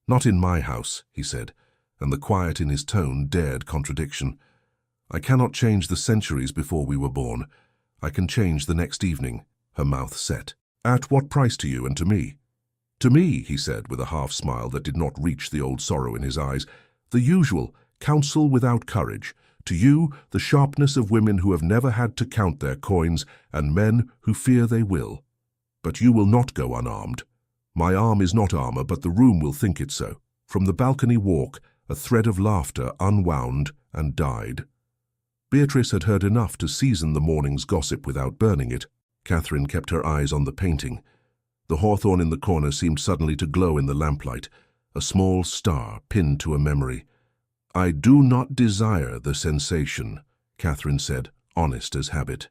[SPEAKER 1] "Not in my house," he said, and the quiet in his tone dared contradiction. "I cannot change the centuries before we were born. I can change the next evening." Her mouth set. "At what price to you and to me?" "To me," he said with a half-smile that did not reach the old sorrow in his eyes, "the usual, counsel without courage. To you, the sharpness of women who have never had to count their coins and men who fear they will. But you will not go unarmed. My arm is not armor, but the room will think it so." From the balcony walk, a thread of laughter unwound and died. Beatrice had heard enough to season the morning's gossip without burning it. Catherine kept her eyes on the painting. The hawthorn in the corner seemed suddenly to glow in the lamplight, a small star pinned to a memory. "I do not desire the sensation," Catherine said, honest as habit.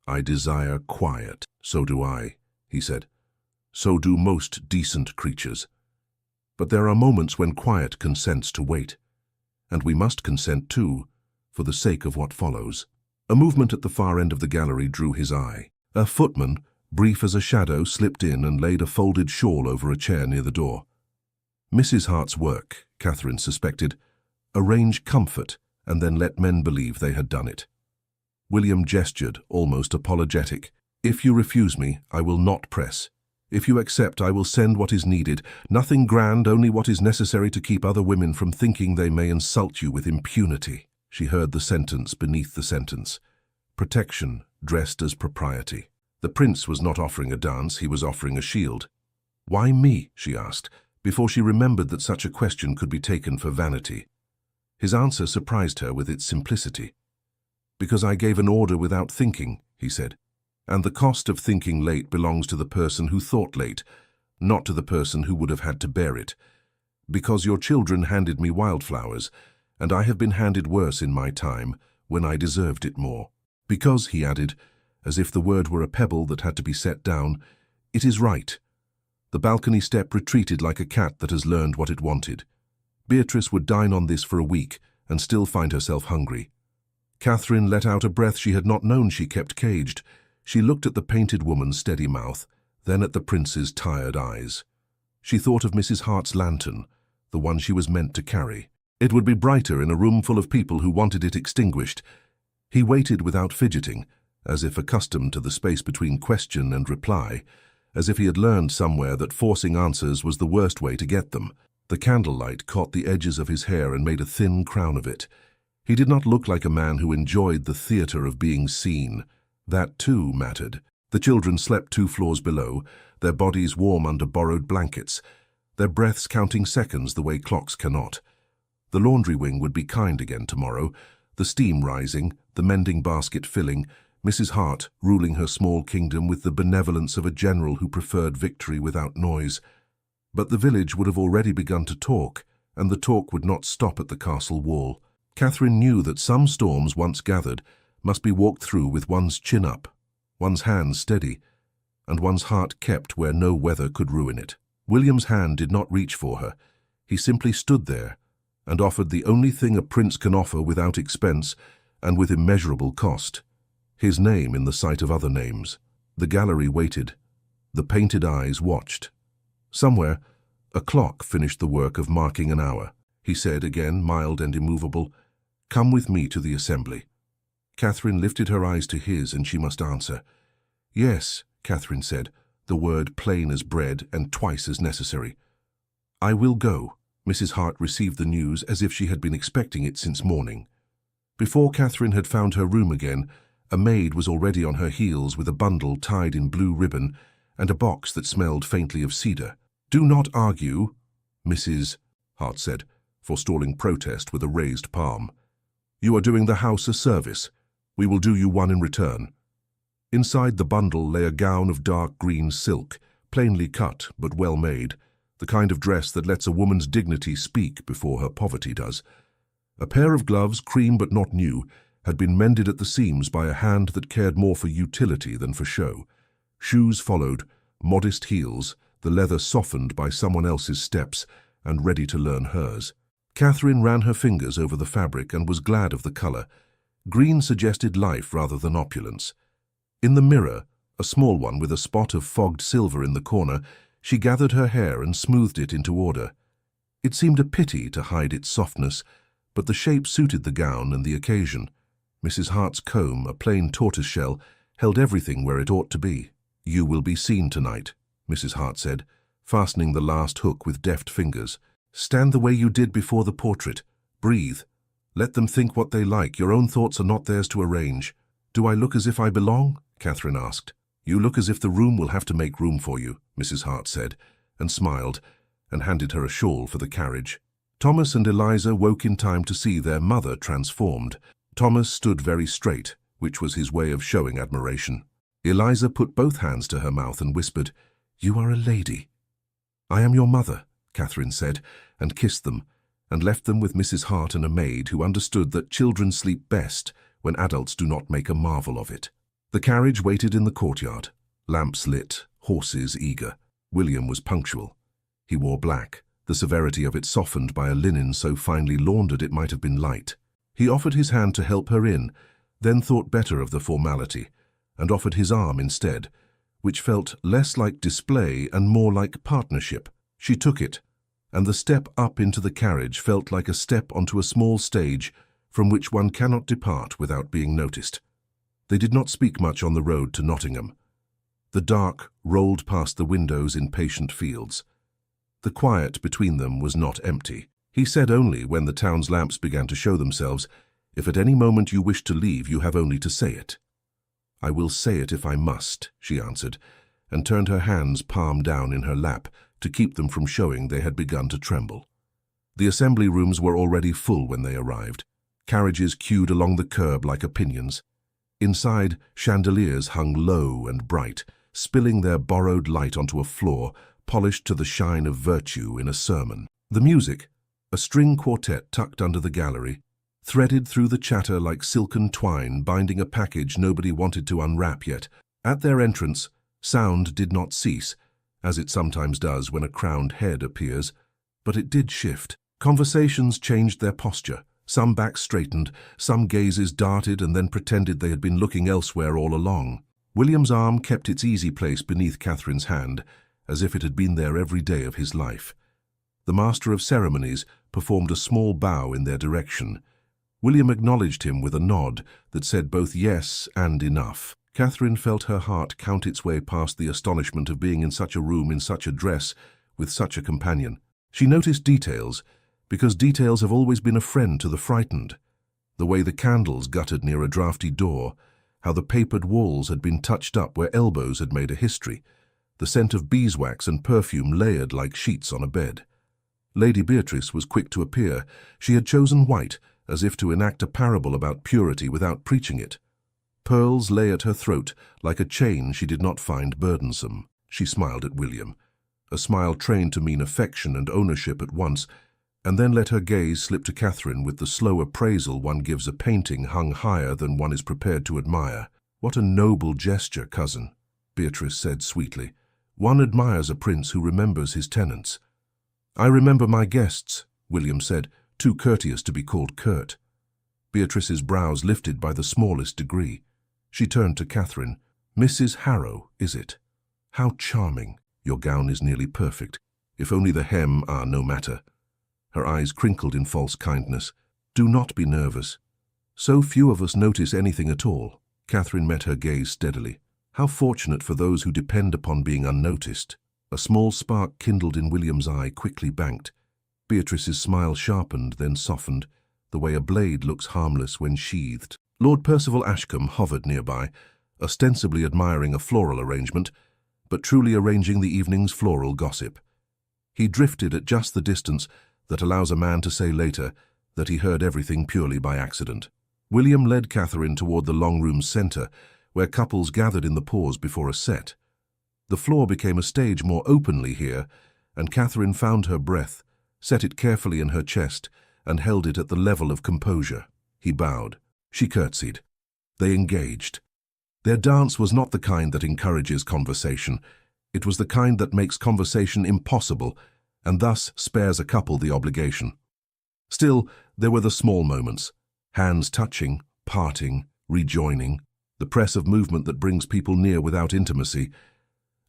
[SPEAKER 1] I desire quiet. So do I, he said. So do most decent creatures. But there are moments when quiet consents to wait. And we must consent too, for the sake of what follows. A movement at the far end of the gallery drew his eye. A footman, brief as a shadow, slipped in and laid a folded shawl over a chair near the door. Mrs. Hart's work, Catherine suspected, arrange comfort and then let men believe they had done it. William gestured, almost apologetic. If you refuse me, I will not press. If you accept, I will send what is needed. Nothing grand, only what is necessary to keep other women from thinking they may insult you with impunity. She heard the sentence beneath the sentence. Protection, dressed as propriety. The prince was not offering a dance, he was offering a shield. Why me? She asked, before she remembered that such a question could be taken for vanity. His answer surprised her with its simplicity. Because I gave an order without thinking, he said. And the cost of thinking late belongs to the person who thought late, not to the person who would have had to bear it. Because your children handed me wildflowers, and I have been handed worse in my time, when I deserved it more. Because, he added, as if the word were a pebble that had to be set down, it is right. The balcony step retreated like a cat that has learned what it wanted. Beatrice would dine on this for a week and still find herself hungry. Catherine let out a breath she had not known she kept caged. She looked at the painted woman's steady mouth, then at the prince's tired eyes. She thought of Mrs. Hart's lantern, the one she was meant to carry. It would be brighter in a room full of people who wanted it extinguished. He waited without fidgeting, as if accustomed to the space between question and reply, as if he had learned somewhere that forcing answers was the worst way to get them. The candlelight caught the edges of his hair and made a thin crown of it. He did not look like a man who enjoyed the theater of being seen. That, too, mattered. The children slept 2 floors below, their bodies warm under borrowed blankets, their breaths counting seconds the way clocks cannot. The laundry wing would be kind again tomorrow, the steam rising, the mending basket filling, Mrs. Hart ruling her small kingdom with the benevolence of a general who preferred victory without noise. But the village would have already begun to talk, and the talk would not stop at the castle wall. Catherine knew that some storms once gathered must be walked through with one's chin up, one's hands steady, and one's heart kept where no weather could ruin it. William's hand did not reach for her. He simply stood there and offered the only thing a prince can offer without expense and with immeasurable cost. His name in the sight of other names. The gallery waited. The painted eyes watched. Somewhere, a clock finished the work of marking an hour. He said, again mild and immovable, "Come with me to the assembly." Catherine lifted her eyes to his, and she must answer. "Yes," Catherine said, the word plain as bread and twice as necessary. "I will go." Mrs. Hart received the news as if she had been expecting it since morning. Before Catherine had found her room again, a maid was already on her heels with a bundle tied in blue ribbon and a box that smelled faintly of cedar. "Do not argue," Mrs. Hart said, forestalling protest with a raised palm. "You are doing the house a service. We will do you one in return." Inside the bundle lay a gown of dark green silk, plainly cut but well made, the kind of dress that lets a woman's dignity speak before her poverty does. A pair of gloves, cream but not new, had been mended at the seams by a hand that cared more for utility than for show. Shoes followed, modest heels, the leather softened by someone else's steps and ready to learn hers. Catherine ran her fingers over the fabric and was glad of the color. Green suggested life rather than opulence. In the mirror, a small one with a spot of fogged silver in the corner, she gathered her hair and smoothed it into order. It seemed a pity to hide its softness, but the shape suited the gown and the occasion. Mrs. Hart's comb, a plain tortoiseshell, held everything where it ought to be. "You will be seen tonight," Mrs. Hart said, fastening the last hook with deft fingers. "Stand the way you did before the portrait. Breathe. Let them think what they like. Your own thoughts are not theirs to arrange." "Do I look as if I belong?" Catherine asked. "You look as if the room will have to make room for you," Mrs. Hart said, and smiled, and handed her a shawl for the carriage. Thomas and Eliza woke in time to see their mother transformed. Thomas stood very straight, which was his way of showing admiration. Eliza put both hands to her mouth and whispered, "You are a lady." "I am your mother," Catherine said, and kissed them, and left them with Mrs. Hart and a maid who understood that children sleep best when adults do not make a marvel of it. The carriage waited in the courtyard, lamps lit, horses eager. William was punctual. He wore black, the severity of it softened by a linen so finely laundered it might have been light. He offered his hand to help her in, then thought better of the formality, and offered his arm instead, which felt less like display and more like partnership. She took it, and the step up into the carriage felt like a step onto a small stage from which one cannot depart without being noticed. They did not speak much on the road to Nottingham. The dark rolled past the windows in patient fields. The quiet between them was not empty. He said only when the town's lamps began to show themselves, "If at any moment you wish to leave, you have only to say it." "I will say it if I must," she answered, and turned her hands palm down in her lap to keep them from showing they had begun to tremble. The assembly rooms were already full when they arrived. Carriages queued along the curb like opinions. Inside, chandeliers hung low and bright, spilling their borrowed light onto a floor polished to the shine of virtue in a sermon. The music, a string quartet tucked under the gallery, threaded through the chatter like silken twine binding a package nobody wanted to unwrap yet. At their entrance, sound did not cease, as it sometimes does when a crowned head appears, but it did shift. Conversations changed their posture. Some backs straightened, some gazes darted and then pretended they had been looking elsewhere all along. William's arm kept its easy place beneath Catherine's hand, as if it had been there every day of his life. The master of ceremonies performed a small bow in their direction. William acknowledged him with a nod that said both yes and enough. Catherine felt her heart count its way past the astonishment of being in such a room in such a dress, with such a companion. She noticed details, because details have always been a friend to the frightened. The way the candles guttered near a draughty door, how the papered walls had been touched up where elbows had made a history, the scent of beeswax and perfume layered like sheets on a bed. Lady Beatrice was quick to appear. She had chosen white, as if to enact a parable about purity without preaching it. Pearls lay at her throat like a chain she did not find burdensome. She smiled at William, a smile trained to mean affection and ownership at once, and then let her gaze slip to Catherine with the slow appraisal one gives a painting hung higher than one is prepared to admire. "What a noble gesture, cousin," Beatrice said sweetly. "One admires a prince who remembers his tenants." "I remember my guests," William said, too courteous to be called curt. Beatrice's brows lifted by the smallest degree. She turned to Catherine. "Mrs. Harrow, is it? How charming. Your gown is nearly perfect. If only the hem no matter." Her eyes crinkled in false kindness. "Do not be nervous. So few of us notice anything at all." Catherine met her gaze steadily. "How fortunate for those who depend upon being unnoticed." A small spark kindled in William's eye, quickly banked. Beatrice's smile sharpened, then softened, the way a blade looks harmless when sheathed. Lord Percival Ashcombe hovered nearby, ostensibly admiring a floral arrangement, but truly arranging the evening's floral gossip. He drifted at just the distance that allows a man to say later that he heard everything purely by accident. William led Catherine toward the long room's center, where couples gathered in the pause before a set. The floor became a stage more openly here, and Catherine found her breath, set it carefully in her chest, and held it at the level of composure. He bowed. She curtsied. They engaged. Their dance was not the kind that encourages conversation. It was the kind that makes conversation impossible, and thus spares a couple the obligation. Still, there were the small moments, hands touching, parting, rejoining, the press of movement that brings people near without intimacy,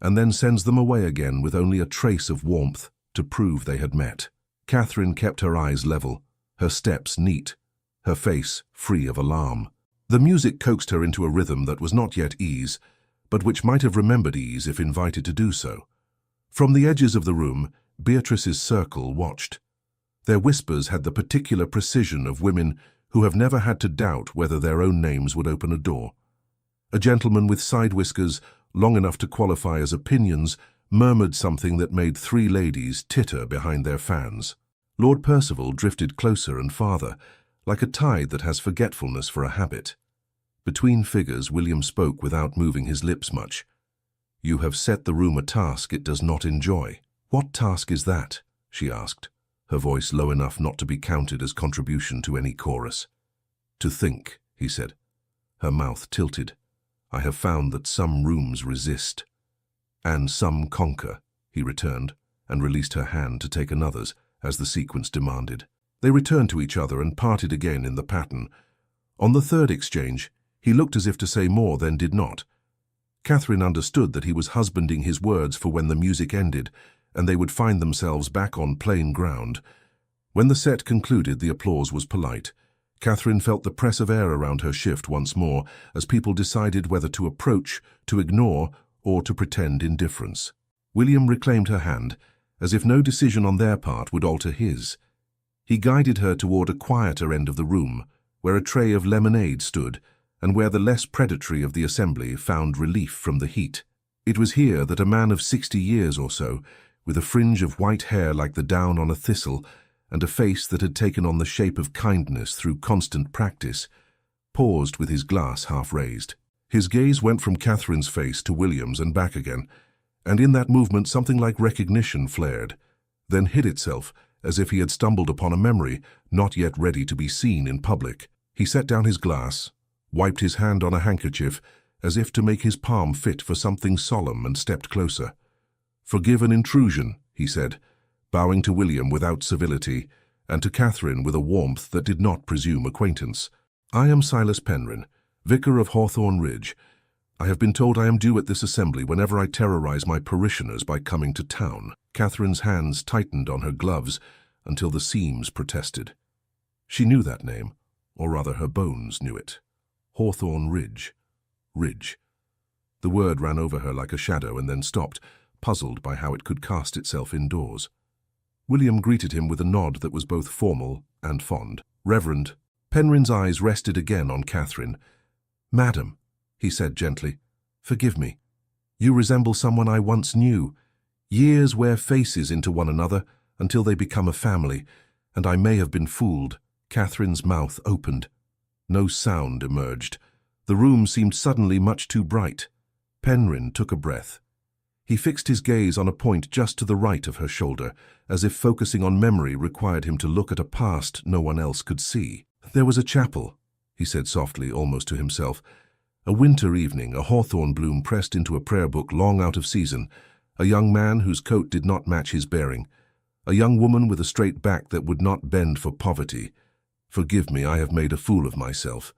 [SPEAKER 1] and then sends them away again with only a trace of warmth to prove they had met. Catherine kept her eyes level, her steps neat, her face free of alarm. The music coaxed her into a rhythm that was not yet ease, but which might have remembered ease if invited to do so. From the edges of the room, Beatrice's circle watched. Their whispers had the particular precision of women who have never had to doubt whether their own names would open a door. A gentleman with side whiskers, long enough to qualify as opinions, murmured something that made three ladies titter behind their fans. Lord Percival drifted closer and farther, like a tide that has forgetfulness for a habit. Between figures, William spoke without moving his lips much. "You have set the room a task it does not enjoy." "What task is that?" she asked, her voice low enough not to be counted as contribution to any chorus. "To think," he said. Her mouth tilted. I have found that some rooms resist, and some conquer, he returned, and released her hand to take another's, as the sequence demanded. They returned to each other and parted again in the pattern. On the third exchange, he looked as if to say more, then did not. Catherine understood that he was husbanding his words for when the music ended, and they would find themselves back on plain ground. When the set concluded, the applause was polite. Catherine felt the press of air around her shift once more, as people decided whether to approach, to ignore, or to pretend indifference. William reclaimed her hand, as if no decision on their part would alter his. He guided her toward a quieter end of the room, where a tray of lemonade stood, and where the less predatory of the assembly found relief from the heat. It was here that a man of 60 years or so, with a fringe of white hair like the down on a thistle, and a face that had taken on the shape of kindness through constant practice, paused with his glass half raised. His gaze went from Catherine's face to William's and back again, and in that movement something like recognition flared, then hid itself as if he had stumbled upon a memory not yet ready to be seen in public. He set down his glass, wiped his hand on a handkerchief as if to make his palm fit for something solemn, and stepped closer. "Forgive an intrusion," he said, bowing to William without civility, and to Catherine with a warmth that did not presume acquaintance. "I am Silas Penryn, vicar of Hawthorne Ridge. I have been told I am due at this assembly whenever I terrorize my parishioners by coming to town." Catherine's hands tightened on her gloves until the seams protested. She knew that name, or rather her bones knew it. Hawthorne Ridge. Ridge. The word ran over her like a shadow and then stopped, puzzled by how it could cast itself indoors. William greeted him with a nod that was both formal and fond. "Reverend." Penryn's eyes rested again on Catherine. "Madam," he said gently, "forgive me. You resemble someone I once knew. Years wear faces into one another until they become a family, and I may have been fooled." Catherine's mouth opened. No sound emerged. The room seemed suddenly much too bright. Penryn took a breath. He fixed his gaze on a point just to the right of her shoulder, as if focusing on memory required him to look at a past no one else could see. "There was a chapel," he said softly, almost to himself. "A winter evening, a hawthorn bloom pressed into a prayer book long out of season, a young man whose coat did not match his bearing, a young woman with a straight back that would not bend for poverty. Forgive me, I have made a fool of myself."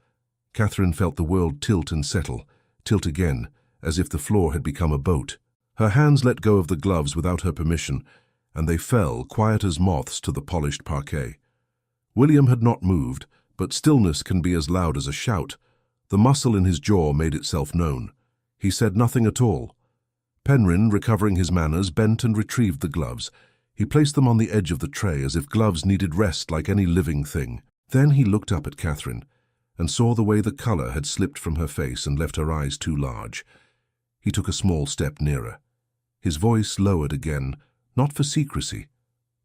[SPEAKER 1] Catherine felt the world tilt and settle, tilt again, as if the floor had become a boat. Her hands let go of the gloves without her permission, and they fell, quiet as moths, to the polished parquet. William had not moved, but stillness can be as loud as a shout. The muscle in his jaw made itself known. He said nothing at all. Penryn, recovering his manners, bent and retrieved the gloves. He placed them on the edge of the tray as if gloves needed rest like any living thing. Then he looked up at Catherine and saw the way the color had slipped from her face and left her eyes too large. He took a small step nearer. His voice lowered again, not for secrecy,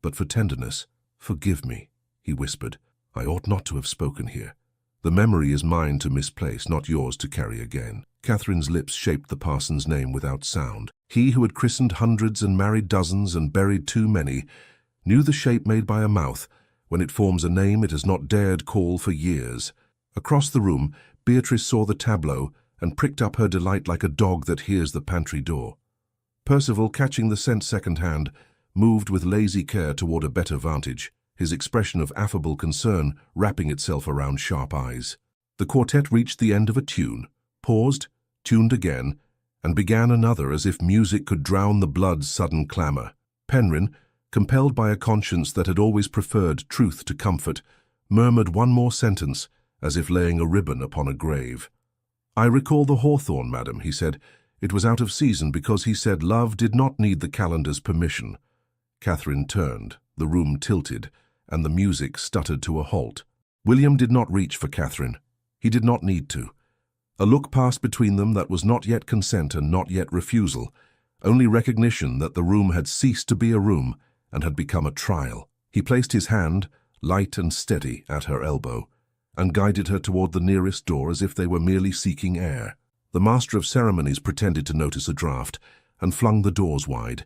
[SPEAKER 1] but for tenderness. "Forgive me," he whispered. "I ought not to have spoken here. The memory is mine to misplace, not yours to carry again." Catherine's lips shaped the parson's name without sound. He who had christened hundreds and married dozens and buried too many knew the shape made by a mouth when it forms a name it has not dared call for years. Across the room, Beatrice saw the tableau and pricked up her delight like a dog that hears the pantry door. Percival, catching the scent second-hand, moved with lazy care toward a better vantage, his expression of affable concern wrapping itself around sharp eyes. The quartet reached the end of a tune, paused, tuned again, and began another as if music could drown the blood's sudden clamor. Penryn, compelled by a conscience that had always preferred truth to comfort, murmured one more sentence, as if laying a ribbon upon a grave. "I recall the hawthorn, madam," he said. "It was out of season because he said love did not need the calendar's permission." Catherine turned, the room tilted, and the music stuttered to a halt. William did not reach for Catherine. He did not need to. A look passed between them that was not yet consent and not yet refusal, only recognition that the room had ceased to be a room and had become a trial. He placed his hand, light and steady, at her elbow, and guided her toward the nearest door as if they were merely seeking air. The master of ceremonies pretended to notice a draught and flung the doors wide,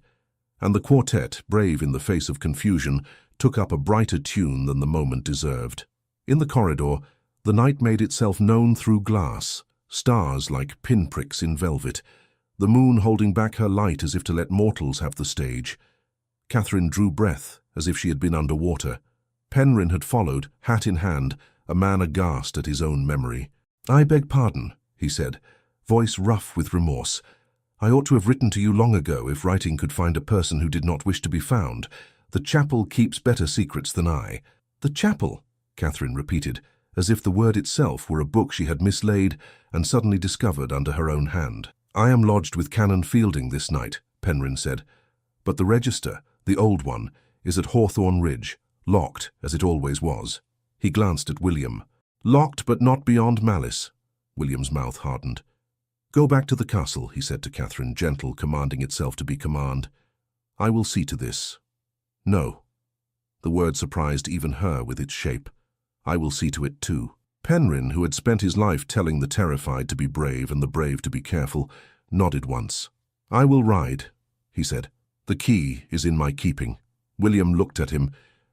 [SPEAKER 1] and the quartet, brave in the face of confusion, took up a brighter tune than the moment deserved. In the corridor, the night made itself known through glass, stars like pinpricks in velvet, the moon holding back her light as if to let mortals have the stage. Catherine drew breath as if she had been underwater. Penryn had followed, hat in hand, a man aghast at his own memory. "I beg pardon," he said, voice rough with remorse. "I ought to have written to you long ago if writing could find a person who did not wish to be found. The chapel keeps better secrets than I." "The chapel," Catherine repeated, as if the word itself were a book she had mislaid and suddenly discovered under her own hand. "I am lodged with Canon Fielding this night," Penryn said, "but the register, the old one, is at Hawthorne Ridge, locked as it always was." He glanced at William. "Locked but not beyond malice." William's mouth hardened. "Go back to the castle," he said to Catherine, gentle, commanding itself to be command. "I will see to this." "No." The word surprised even her with its shape. "I will see to it too." Penryn, who had spent his life telling the terrified to be brave and the brave to be careful, nodded once. "I will ride," he said. "The key is in my keeping." William looked at him,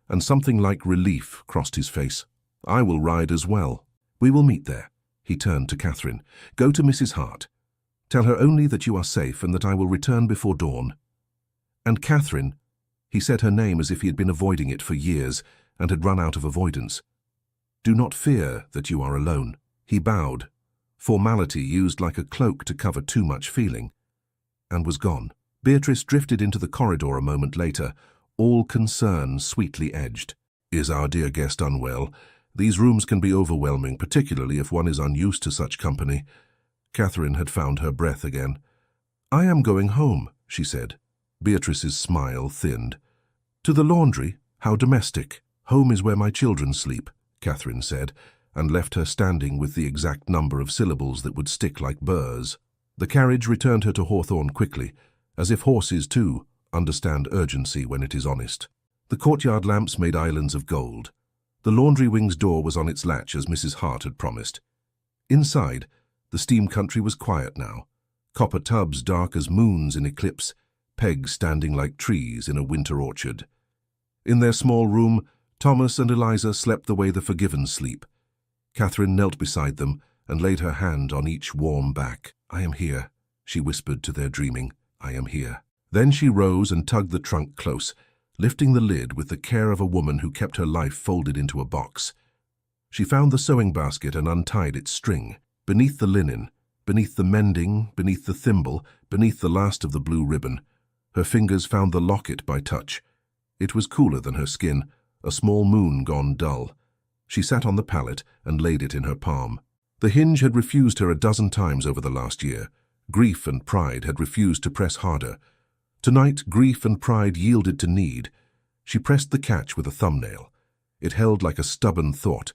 [SPEAKER 1] and something like relief crossed his face. "I will ride as well." "We will meet there." He turned to Catherine. "Go to Mrs. Hart. Tell her only that you are safe and that I will return before dawn." "And Catherine," he said her name as if he had been avoiding it for years and had run out of avoidance, "do not fear that you are alone." He bowed, formality used like a cloak to cover too much feeling, and was gone. Beatrice drifted into the corridor a moment later, all concern sweetly edged. "Is our dear guest unwell? These rooms can be overwhelming, particularly if one is unused to such company." Catherine had found her breath again. "I am going home," she said. Beatrice's smile thinned. "To the laundry? How domestic." "Home is where my children sleep," Catherine said, and left her standing with the exact number of syllables that would stick like burrs. The carriage returned her to Hawthorne quickly, as if horses, too, understand urgency when it is honest. The courtyard lamps made islands of gold. The laundry wing's door was on its latch as Mrs. Hart had promised. Inside, the steam country was quiet now. Copper tubs dark as moons in eclipse, pegs standing like trees in a winter orchard. In their small room, Thomas and Eliza slept the way the forgiven sleep. Catherine knelt beside them and laid her hand on each warm back. "I am here," she whispered to their dreaming. "I am here." Then she rose and tugged the trunk close, lifting the lid with the care of a woman who kept her life folded into a box. She found the sewing basket and untied its string. Beneath the linen, beneath the mending, beneath the thimble, beneath the last of the blue ribbon, her fingers found the locket by touch. It was cooler than her skin, a small moon gone dull. She sat on the pallet and laid it in her palm. The hinge had refused her a dozen times over the last year. Grief and pride had refused to press harder. Tonight, grief and pride yielded to need. She pressed the catch with a thumbnail. It held like a stubborn thought.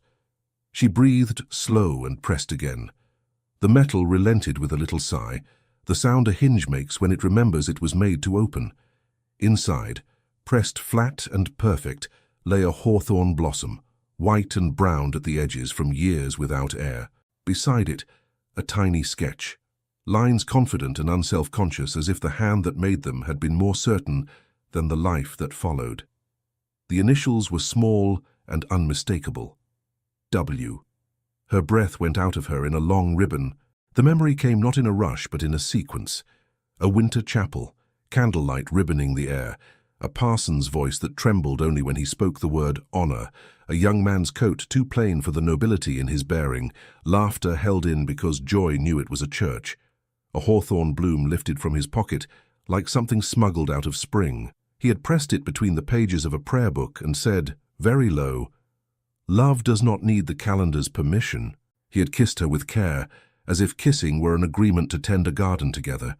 [SPEAKER 1] She breathed slow and pressed again. The metal relented with a little sigh, the sound a hinge makes when it remembers it was made to open. Inside, pressed flat and perfect, lay a hawthorn blossom, white and browned at the edges from years without air. Beside it, a tiny sketch. Lines confident and unself-conscious, as if the hand that made them had been more certain than the life that followed. The initials were small and unmistakable. W. Her breath went out of her in a long ribbon. The memory came not in a rush but in a sequence. A winter chapel, candlelight ribboning the air, a parson's voice that trembled only when he spoke the word honor, a young man's coat too plain for the nobility in his bearing, laughter held in because joy knew it was a church. A hawthorn bloom lifted from his pocket, like something smuggled out of spring. He had pressed it between the pages of a prayer book and said, very low, "Love does not need the calendar's permission." He had kissed her with care, as if kissing were an agreement to tend a garden together.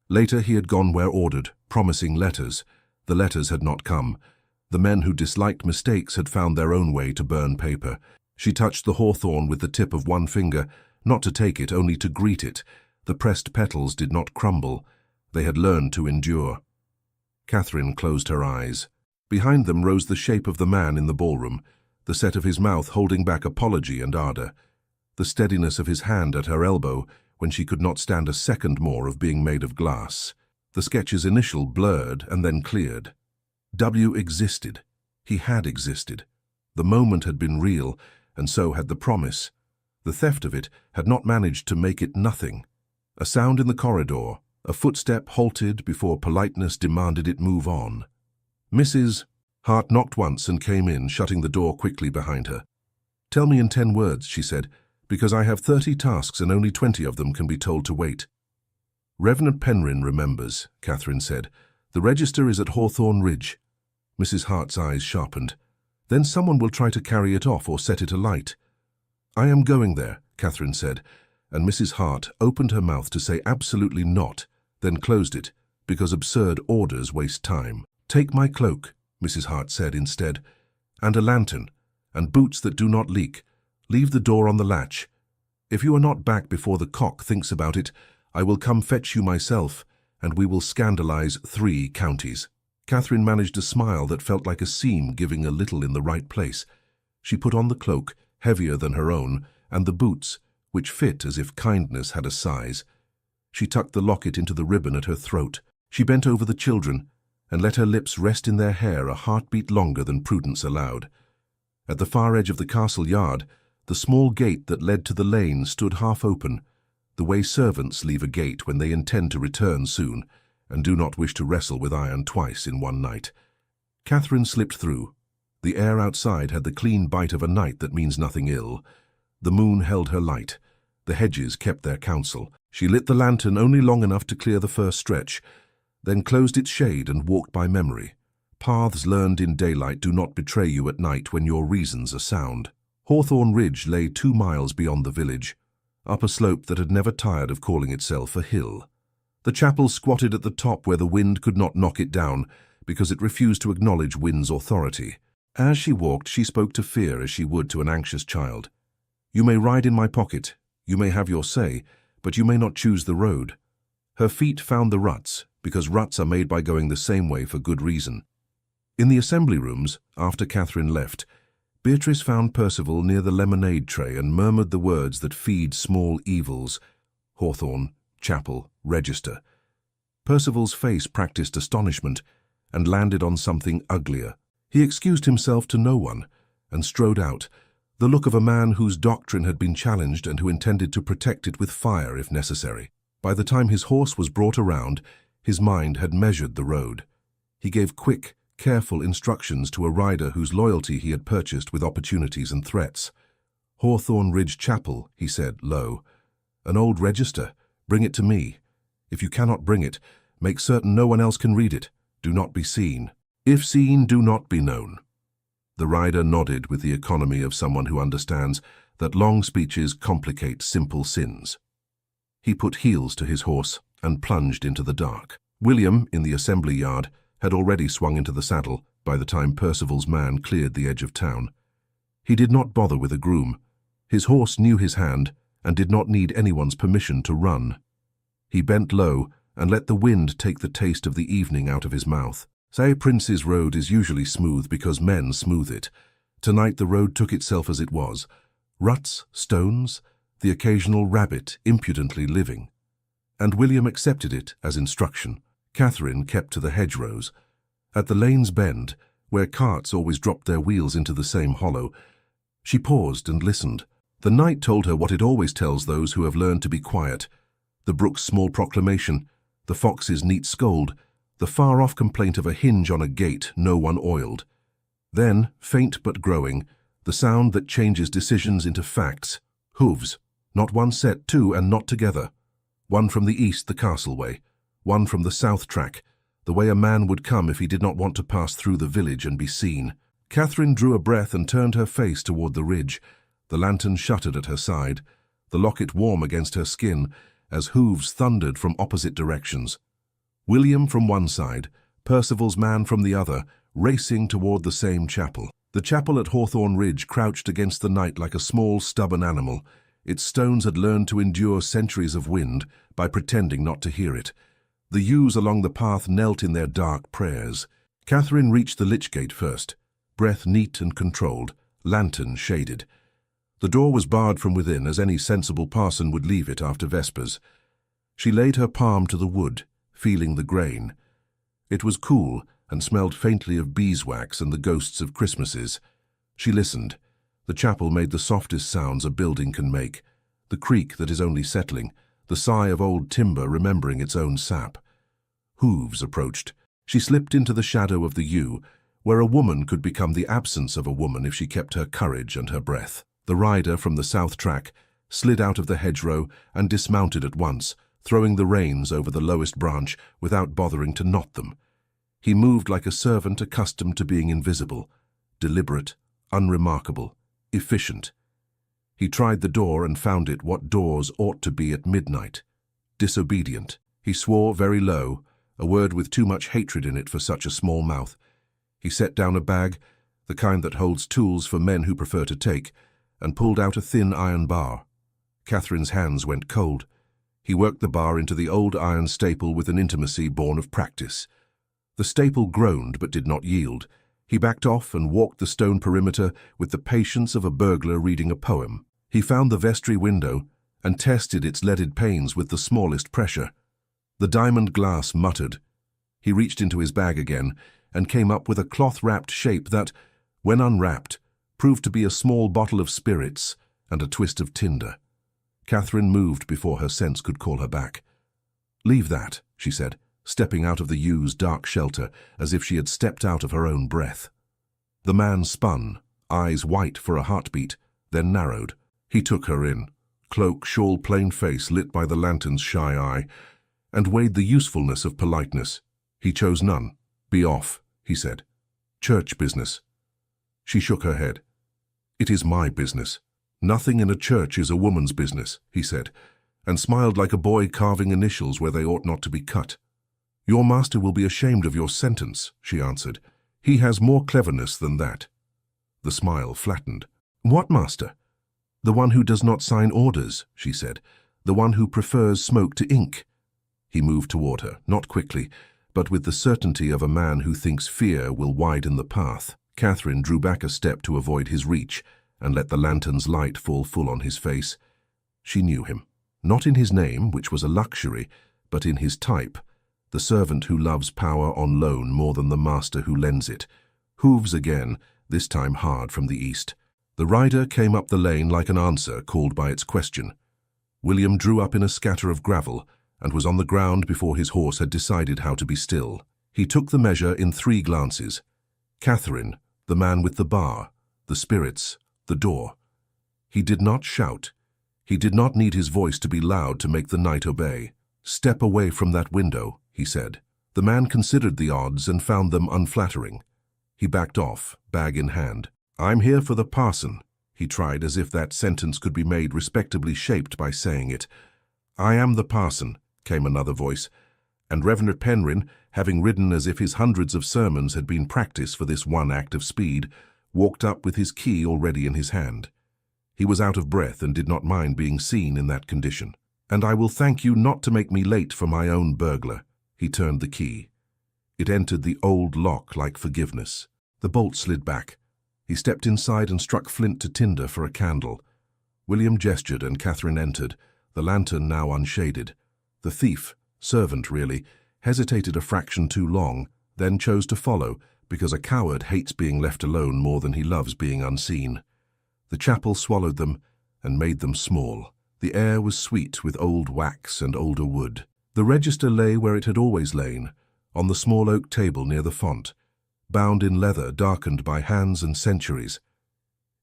[SPEAKER 1] Later he had gone where ordered, promising letters. The letters had not come. The men who disliked mistakes had found their own way to burn paper. She touched the hawthorn with the tip of one finger, not to take it, only to greet it. The pressed petals did not crumble. They had learned to endure. Catherine closed her eyes. Behind them rose the shape of the man in the ballroom, the set of his mouth holding back apology and ardor, the steadiness of his hand at her elbow when she could not stand a second more of being made of glass. The sketch's initial blurred and then cleared. W existed. He had existed. The moment had been real, and so had the promise. The theft of it had not managed to make it nothing. A sound in the corridor, a footstep halted before politeness demanded it move on. Mrs. Hart knocked once and came in, shutting the door quickly behind her. "Tell me in 10 words," she said, "because I have 30 tasks and only 20 of them can be told to wait." "Reverend Penryn remembers," Catherine said. "The register is at Hawthorne Ridge." Mrs. Hart's eyes sharpened. "Then someone will try to carry it off or set it alight." "I am going there," Catherine said, and Mrs. Hart opened her mouth to say absolutely not, then closed it, because absurd orders waste time. "Take my cloak," Mrs. Hart said instead, "and a lantern, and boots that do not leak. Leave the door on the latch. If you are not back before the cock thinks about it, I will come fetch you myself, and we will scandalize 3 counties." Catherine managed a smile that felt like a seam giving a little in the right place. She put on the cloak, heavier than her own, and the boots, which fit as if kindness had a size. She tucked the locket into the ribbon at her throat. She bent over the children and let her lips rest in their hair a heartbeat longer than prudence allowed. At the far edge of the castle yard, the small gate that led to the lane stood half open, the way servants leave a gate when they intend to return soon and do not wish to wrestle with iron twice in one night. Catherine slipped through. The air outside had the clean bite of a night that means nothing ill. The moon held her light. The hedges kept their counsel. She lit the lantern only long enough to clear the first stretch, then closed its shade and walked by memory. Paths learned in daylight do not betray you at night when your reasons are sound. Hawthorne Ridge lay 2 miles beyond the village, up a slope that had never tired of calling itself a hill. The chapel squatted at the top where the wind could not knock it down because it refused to acknowledge wind's authority. As she walked, she spoke to fear as she would to an anxious child. "You may ride in my pocket, you may have your say, but you may not choose the road." Her feet found the ruts, because ruts are made by going the same way for good reason. In the assembly rooms, after Catherine left, Beatrice found Percival near the lemonade tray and murmured the words that feed small evils: Hawthorne, chapel, register. Percival's face practiced astonishment and landed on something uglier. He excused himself to no one and strode out, the look of a man whose doctrine had been challenged and who intended to protect it with fire if necessary. By the time his horse was brought around, his mind had measured the road. He gave quick, careful instructions to a rider whose loyalty he had purchased with opportunities and threats. "Hawthorne Ridge Chapel," he said, low. "An old register. Bring it to me. If you cannot bring it, make certain no one else can read it. Do not be seen. If seen, do not be known." The rider nodded with the economy of someone who understands that long speeches complicate simple sins. He put heels to his horse and plunged into the dark. William, in the assembly yard, had already swung into the saddle by the time Percival's man cleared the edge of town. He did not bother with a groom. His horse knew his hand and did not need anyone's permission to run. He bent low and let the wind take the taste of the evening out of his mouth. Say Prince's road is usually smooth because men smooth it. Tonight the road took itself as it was. Ruts, stones, the occasional rabbit impudently living. And William accepted it as instruction. Catherine kept to the hedgerows. At the lane's bend, where carts always dropped their wheels into the same hollow, she paused and listened. The night told her what it always tells those who have learned to be quiet. The brook's small proclamation, the fox's neat scold, the far-off complaint of a hinge on a gate no one oiled. Then, faint but growing, the sound that changes decisions into facts. Hooves, not one set, 2, and not together. One from the east, the castle way. One from the south track, the way a man would come if he did not want to pass through the village and be seen. Catherine drew a breath and turned her face toward the ridge. The lantern shuttered at her side, the locket warm against her skin, as hooves thundered from opposite directions. William from one side, Percival's man from the other, racing toward the same chapel. The chapel at Hawthorne Ridge crouched against the night like a small, stubborn animal. Its stones had learned to endure centuries of wind by pretending not to hear it. The yews along the path knelt in their dark prayers. Catherine reached the lich gate first, breath neat and controlled, lantern shaded. The door was barred from within, as any sensible parson would leave it after vespers. She laid her palm to the wood, feeling the grain. It was cool and smelled faintly of beeswax and the ghosts of Christmases. She listened. The chapel made the softest sounds a building can make, the creak that is only settling, the sigh of old timber remembering its own sap. Hooves approached. She slipped into the shadow of the yew, where a woman could become the absence of a woman if she kept her courage and her breath. The rider from the south track slid out of the hedgerow and dismounted at once, throwing the reins over the lowest branch without bothering to knot them. He moved like a servant accustomed to being invisible, deliberate, unremarkable, efficient. He tried the door and found it what doors ought to be at midnight. Disobedient. He swore very low, a word with too much hatred in it for such a small mouth. He set down a bag, the kind that holds tools for men who prefer to take, and pulled out a thin iron bar. Catherine's hands went cold. He worked the bar into the old iron staple with an intimacy born of practice. The staple groaned but did not yield. He backed off and walked the stone perimeter with the patience of a burglar reading a poem. He found the vestry window and tested its leaded panes with the smallest pressure. The diamond glass muttered. He reached into his bag again and came up with a cloth-wrapped shape that, when unwrapped, proved to be a small bottle of spirits and a twist of tinder. Catherine moved before her sense could call her back. "Leave that," she said, stepping out of the yew's dark shelter as if she had stepped out of her own breath. The man spun, eyes white for a heartbeat, then narrowed. He took her in, cloak, shawl, plain face lit by the lantern's shy eye, and weighed the usefulness of politeness. He chose none. "Be off," he said. "Church business." She shook her head. "It is my business. Nothing in a church is a woman's business," he said, and smiled like a boy carving initials where they ought not to be cut. "Your master will be ashamed of your sentence," she answered. "He has more cleverness than that." The smile flattened. "What master?" "The one who does not sign orders," she said. "The one who prefers smoke to ink." He moved toward her, not quickly, but with the certainty of a man who thinks fear will widen the path. Catherine drew back a step to avoid his reach and let the lantern's light fall full on his face. She knew him, not in his name, which was a luxury, but in his type, the servant who loves power on loan more than the master who lends it. Hooves again, this time hard from the east. The rider came up the lane like an answer called by its question. William drew up in a scatter of gravel and was on the ground before his horse had decided how to be still. He took the measure in 3 glances. Catherine, the man with the bar, the spirits, the door. He did not shout. He did not need his voice to be loud to make the night obey. "Step away from that window," he said. The man considered the odds and found them unflattering. He backed off, bag in hand. "I'm here for the parson," he tried, as if that sentence could be made respectably shaped by saying it. "I am the parson," came another voice, and Reverend Penryn, having ridden as if his hundreds of sermons had been practice for this one act of speed, walked up with his key already in his hand. He was out of breath and did not mind being seen in that condition. "And I will thank you not to make me late for my own burglar." He turned the key. It entered the old lock like forgiveness. The bolt slid back. He stepped inside and struck flint to tinder for a candle. William gestured and Catherine entered, the lantern now unshaded. The thief, servant really, hesitated a fraction too long, then chose to follow, because a coward hates being left alone more than he loves being unseen. The chapel swallowed them and made them small. The air was sweet with old wax and older wood. The register lay where it had always lain, on the small oak table near the font, bound in leather darkened by hands and centuries.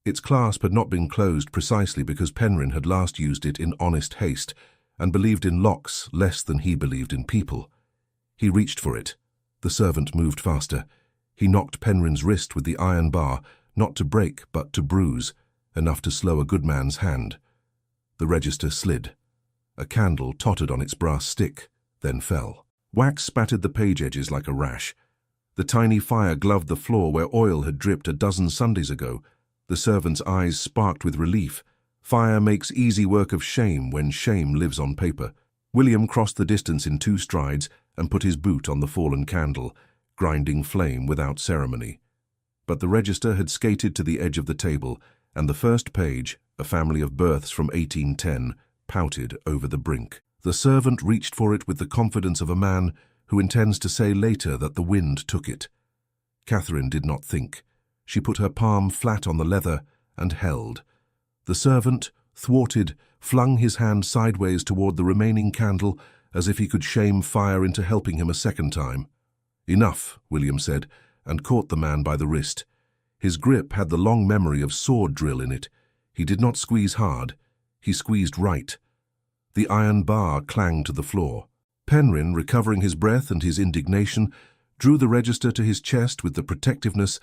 [SPEAKER 1] Its clasp had not been closed precisely because Penryn had last used it in honest haste and believed in locks less than he believed in people. He reached for it. The servant moved faster. He knocked Penryn's wrist with the iron bar, not to break but to bruise, enough to slow a good man's hand. The register slid. A candle tottered on its brass stick, then fell. Wax spattered the page edges like a rash. The tiny fire gloved the floor where oil had dripped a dozen Sundays ago. The servant's eyes sparked with relief. Fire makes easy work of shame when shame lives on paper. William crossed the distance in 2 strides and put his boot on the fallen candle, grinding flame without ceremony. But the register had skated to the edge of the table, and the first page, a family of births from 1810, pouted over the brink. The servant reached for it with the confidence of a man who intends to say later that the wind took it. Catherine did not think. She put her palm flat on the leather and held. The servant, thwarted, flung his hand sideways toward the remaining candle as if he could shame fire into helping him a second time. "Enough," William said, and caught the man by the wrist. His grip had the long memory of sword drill in it. He did not squeeze hard. He squeezed right. The iron bar clanged to the floor. Penryn, recovering his breath and his indignation, drew the register to his chest with the protectiveness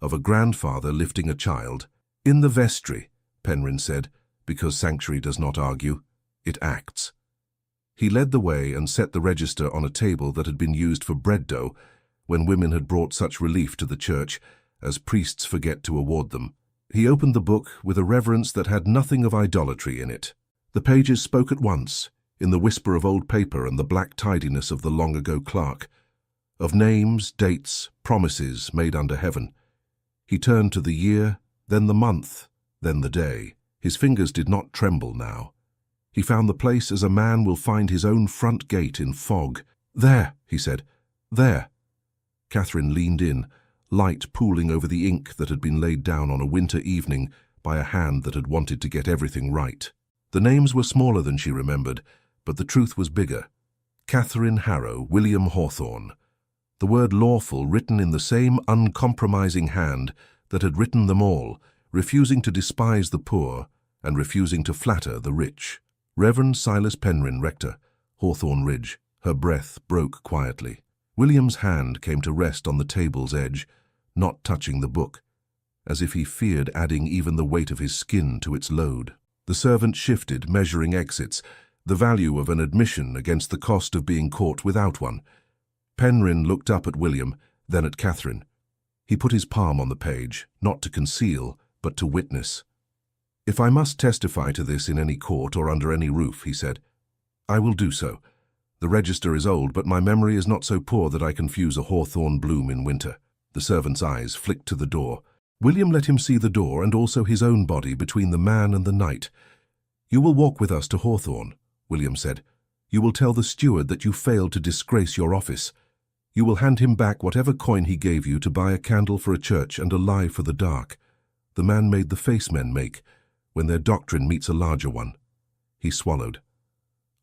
[SPEAKER 1] of a grandfather lifting a child. "In the vestry," Penryn said, because sanctuary does not argue, it acts. He led the way and set the register on a table that had been used for bread dough when women had brought such relief to the church as priests forget to award them. He opened the book with a reverence that had nothing of idolatry in it. The pages spoke at once, in the whisper of old paper and the black tidiness of the long-ago clerk, of names, dates, promises made under heaven. He turned to the year, then the month, then the day. His fingers did not tremble now. He found the place as a man will find his own front gate in fog. "There," he said, "there." Catherine leaned in, light pooling over the ink that had been laid down on a winter evening by a hand that had wanted to get everything right. The names were smaller than she remembered, but the truth was bigger. Catherine Harrow, William Hawthorne. The word lawful written in the same uncompromising hand that had written them all, refusing to despise the poor and refusing to flatter the rich. Reverend Silas Penryn, rector, Hawthorne Ridge. Her breath broke quietly. William's hand came to rest on the table's edge, not touching the book, as if he feared adding even the weight of his skin to its load. The servant shifted, measuring exits, the value of an admission against the cost of being caught without one. Penryn looked up at William, then at Catherine. He put his palm on the page, not to conceal, but to witness. "If I must testify to this in any court or under any roof," he said, "I will do so. The register is old, but my memory is not so poor that I confuse a hawthorn bloom in winter." The servant's eyes flicked to the door. William let him see the door and also his own body between the man and the night. "You will walk with us to Hawthorne," William said. "You will tell the steward that you failed to disgrace your office. You will hand him back whatever coin he gave you to buy a candle for a church and a lie for the dark. The man made the face men make, when their doctrine meets a larger one." He swallowed.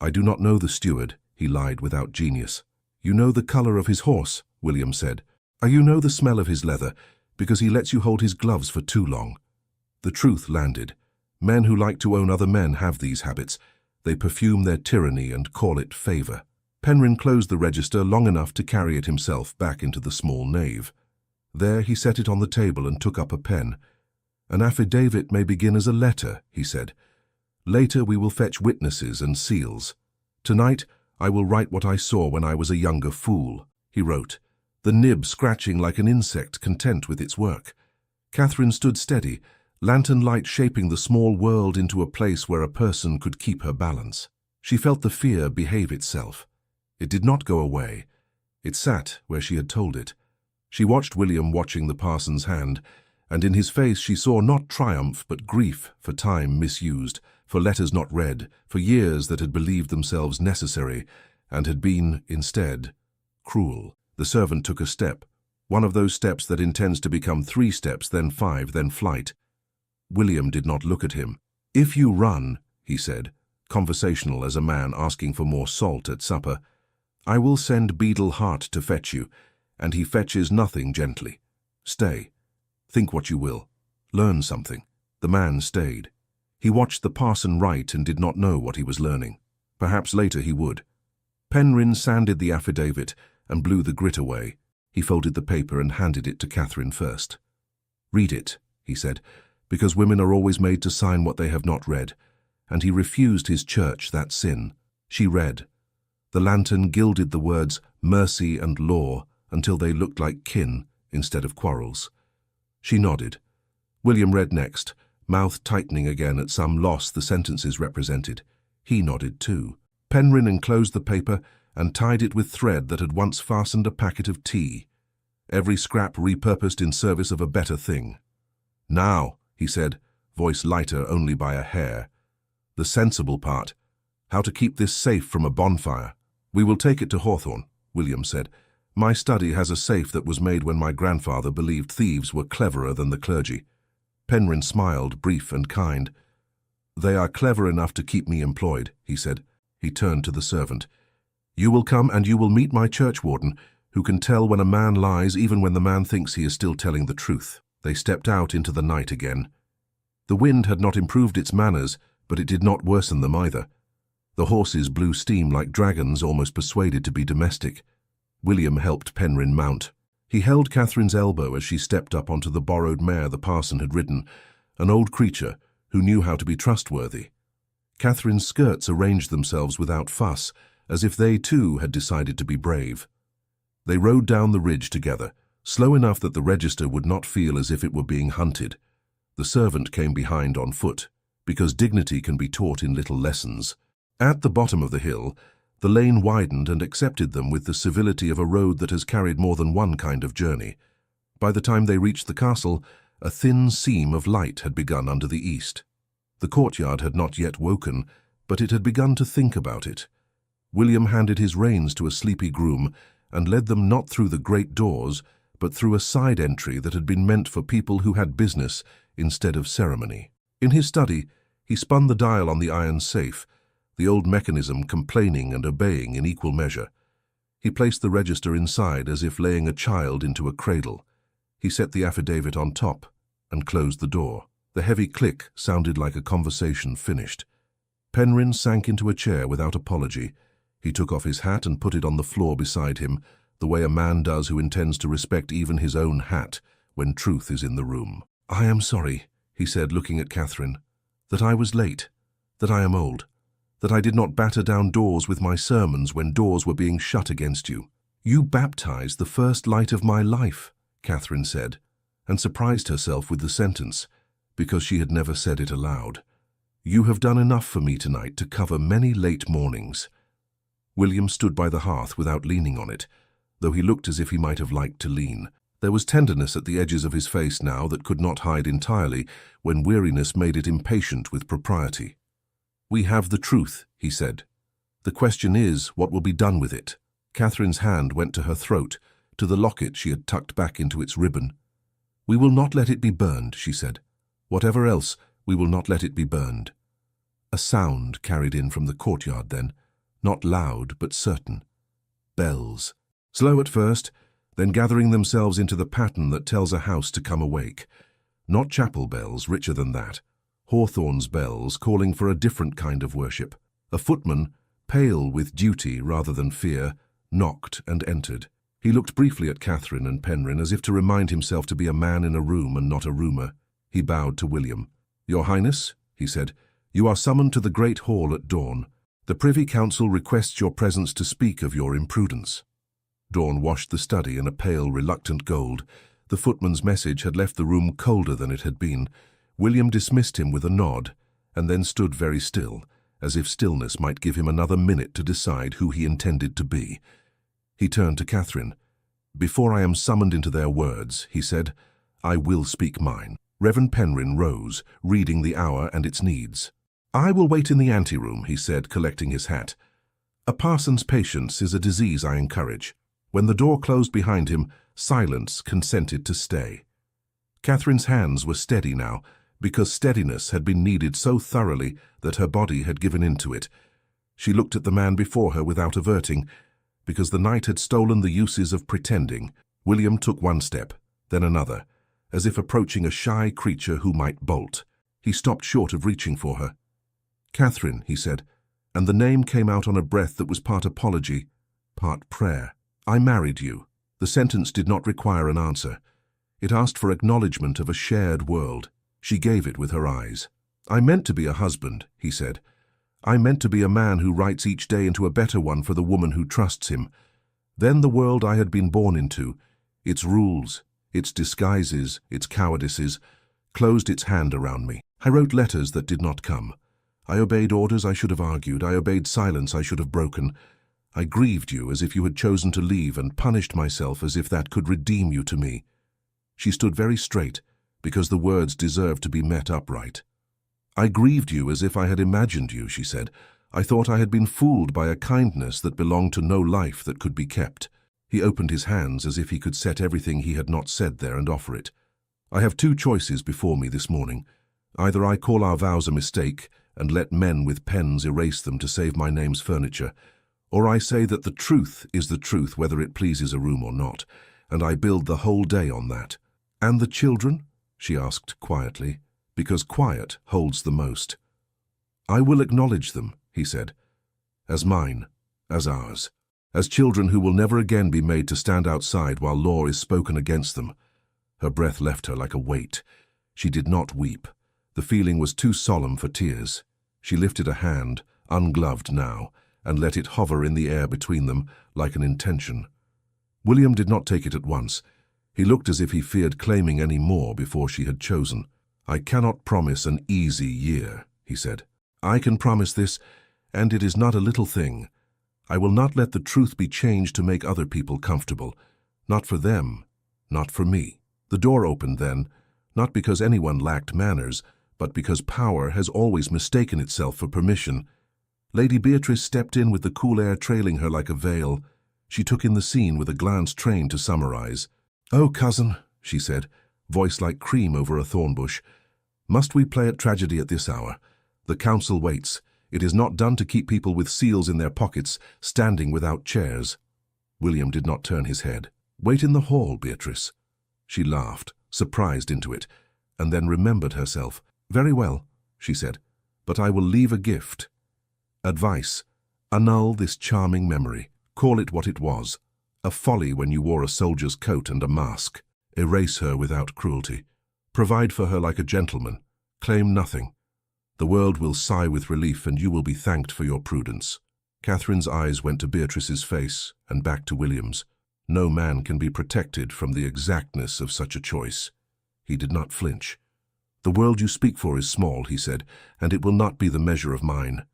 [SPEAKER 1] "I do not know the steward," he lied without genius. "You know the color of his horse," William said. "You know the smell of his leather, because he lets you hold his gloves for too long." The truth landed. Men who like to own other men have these habits. They perfume their tyranny and call it favor. Penryn closed the register long enough to carry it himself back into the small nave. There he set it on the table and took up a pen. "An affidavit may begin as a letter," he said. "Later we will fetch witnesses and seals. Tonight I will write what I saw when I was a younger fool." He wrote, the nib scratching like an insect content with its work. Catherine stood steady, lantern light shaping the small world into a place where a person could keep her balance. She felt the fear behave itself. It did not go away. It sat where she had told it. She watched William watching the parson's hand, and in his face she saw not triumph but grief for time misused, for letters not read, for years that had believed themselves necessary and had been, instead, cruel. The servant took a step, one of those steps that intends to become 3 steps, then 5, then flight. William did not look at him. "If you run," he said, conversational as a man asking for more salt at supper, "I will send Beadle Hart to fetch you, and he fetches nothing gently. Stay. Think what you will. Learn something." The man stayed. He watched the parson write and did not know what he was learning. Perhaps later he would. Penryn sanded the affidavit and blew the grit away. He folded the paper and handed it to Catherine first. "Read it," he said, "because women are always made to sign what they have not read." And he refused his church that sin. She read. The lantern gilded the words mercy and law until they looked like kin instead of quarrels. She nodded. William read next, mouth tightening again at some loss the sentences represented. He nodded too. Penryn enclosed the paper and tied it with thread that had once fastened a packet of tea. Every scrap repurposed in service of a better thing. "Now," he said, voice lighter only by a hair. "The sensible part. How to keep this safe from a bonfire." "We will take it to Hawthorne," William said. "My study has a safe that was made when my grandfather believed thieves were cleverer than the clergy." Penryn smiled, brief and kind. "They are clever enough to keep me employed," he said. He turned to the servant. "You will come and you will meet my churchwarden, who can tell when a man lies even when the man thinks he is still telling the truth." They stepped out into the night again. The wind had not improved its manners, but it did not worsen them either. The horses blew steam like dragons almost persuaded to be domestic. William helped Penryn mount. He held Catherine's elbow as she stepped up onto the borrowed mare the parson had ridden, an old creature who knew how to be trustworthy. Catherine's skirts arranged themselves without fuss, as if they too had decided to be brave. They rode down the ridge together, slow enough that the register would not feel as if it were being hunted. The servant came behind on foot, because dignity can be taught in little lessons. At the bottom of the hill, the lane widened and accepted them with the civility of a road that has carried more than one kind of journey. By the time they reached the castle, a thin seam of light had begun under the east. The courtyard had not yet woken, but it had begun to think about it. William handed his reins to a sleepy groom and led them not through the great doors, but through a side entry that had been meant for people who had business instead of ceremony. In his study, he spun the dial on the iron safe, the old mechanism complaining and obeying in equal measure. He placed the register inside as if laying a child into a cradle. He set the affidavit on top and closed the door. The heavy click sounded like a conversation finished. Penryn sank into a chair without apology. He took off his hat and put it on the floor beside him, the way a man does who intends to respect even his own hat when truth is in the room. "I am sorry," he said, looking at Catherine, "that I was late, that I am old, that I did not batter down doors with my sermons when doors were being shut against you." "You baptized the first light of my life," Catherine said, and surprised herself with the sentence, because she had never said it aloud. "You have done enough for me tonight to cover many late mornings." William stood by the hearth without leaning on it, though he looked as if he might have liked to lean. There was tenderness at the edges of his face now that could not hide entirely when weariness made it impatient with propriety. "We have the truth," he said. "The question is, what will be done with it?" Catherine's hand went to her throat, to the locket she had tucked back into its ribbon. "We will not let it be burned," she said. "Whatever else, we will not let it be burned." A sound carried in from the courtyard then, not loud but certain. Bells. Slow at first, then gathering themselves into the pattern that tells a house to come awake. Not chapel bells, richer than that. Hawthorne's bells calling for a different kind of worship. A footman, pale with duty rather than fear, knocked and entered. He looked briefly at Catherine and Penryn as if to remind himself to be a man in a room and not a rumour. He bowed to William. "Your Highness," he said, "you are summoned to the great hall at dawn. The Privy Council requests your presence to speak of your imprudence." Dawn washed the study in a pale, reluctant gold. The footman's message had left the room colder than it had been. William dismissed him with a nod, and then stood very still, as if stillness might give him another minute to decide who he intended to be. He turned to Catherine. "Before I am summoned into their words," he said, "I will speak mine." Reverend Penryn rose, reading the hour and its needs. "I will wait in the anteroom," he said, collecting his hat. "A parson's patience is a disease I encourage." When the door closed behind him, silence consented to stay. Catherine's hands were steady now, because steadiness had been needed so thoroughly that her body had given in to it. She looked at the man before her without averting, because the night had stolen the uses of pretending. William took one step, then another, as if approaching a shy creature who might bolt. He stopped short of reaching for her. "Catherine," he said, and the name came out on a breath that was part apology, part prayer. "I married you." The sentence did not require an answer. It asked for acknowledgement of a shared world. She gave it with her eyes. "I meant to be a husband," he said. "I meant to be a man who writes each day into a better one for the woman who trusts him. Then the world I had been born into, its rules, its disguises, its cowardices, closed its hand around me. I wrote letters that did not come. I obeyed orders I should have argued. I obeyed silence I should have broken. I grieved you as if you had chosen to leave and punished myself as if that could redeem you to me." She stood very straight, because the words deserved to be met upright. "I grieved you as if I had imagined you," she said. "I thought I had been fooled by a kindness that belonged to no life that could be kept." He opened his hands as if he could set everything he had not said there and offer it. I have two choices before me this morning. Either I call our vows a mistake and let men with pens erase them to save my name's furniture, or I say that the truth is the truth whether it pleases a room or not, and I build the whole day on that. And the children? She asked quietly, because quiet holds the most. I will acknowledge them, he said, as mine, as ours, as children who will never again be made to stand outside while law is spoken against them. Her breath left her like a weight. She did not weep. The feeling was too solemn for tears. She lifted a hand, ungloved now, and let it hover in the air between them like an intention. William did not take it at once. He looked as if he feared claiming any more before she had chosen. I cannot promise an easy year, he said. I can promise this, and it is not a little thing. I will not let the truth be changed to make other people comfortable. Not for them, not for me. The door opened then, not because anyone lacked manners, but because power has always mistaken itself for permission. Lady Beatrice stepped in with the cool air trailing her like a veil. She took in the scene with a glance trained to summarize. "Oh, cousin," she said, voice like cream over a thorn bush, "must we play at tragedy at this hour? The council waits. It is not done to keep people with seals in their pockets, standing without chairs." William did not turn his head. "Wait in the hall, Beatrice." She laughed, surprised into it, and then remembered herself. "Very well," she said, "but I will leave a gift. Advice: annul this charming memory. Call it what it was. A folly when you wore a soldier's coat and a mask. Erase her without cruelty. Provide for her like a gentleman. Claim nothing. The world will sigh with relief, and you will be thanked for your prudence." Catherine's eyes went to Beatrice's face and back to William's. No man can be protected from the exactness of such a choice. He did not flinch. "The world you speak for is small," he said, "and it will not be the measure of mine."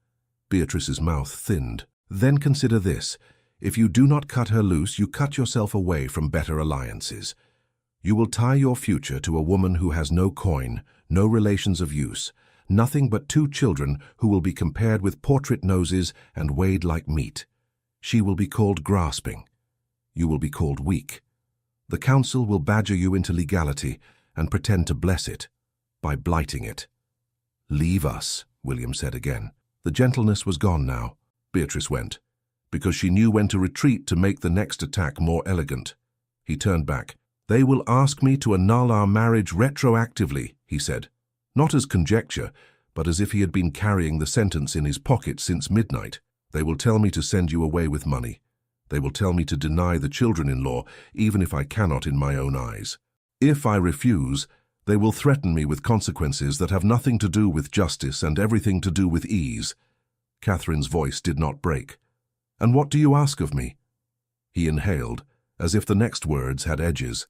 [SPEAKER 1] Beatrice's mouth thinned. "Then consider this. If you do not cut her loose, you cut yourself away from better alliances. You will tie your future to a woman who has no coin, no relations of use, nothing but two children who will be compared with portrait noses and weighed like meat. She will be called grasping. You will be called weak. The council will badger you into legality and pretend to bless it by blighting it." "Leave us," William said again. The gentleness was gone now. Beatrice went, because she knew when to retreat to make the next attack more elegant. He turned back. "They will ask me to annul our marriage retroactively," he said, not as conjecture, but as if he had been carrying the sentence in his pocket since midnight. "They will tell me to send you away with money. They will tell me to deny the children-in-law, even if I cannot in my own eyes. If I refuse, they will threaten me with consequences that have nothing to do with justice and everything to do with ease." Catherine's voice did not break. "And what do you ask of me?" He inhaled, as if the next words had edges.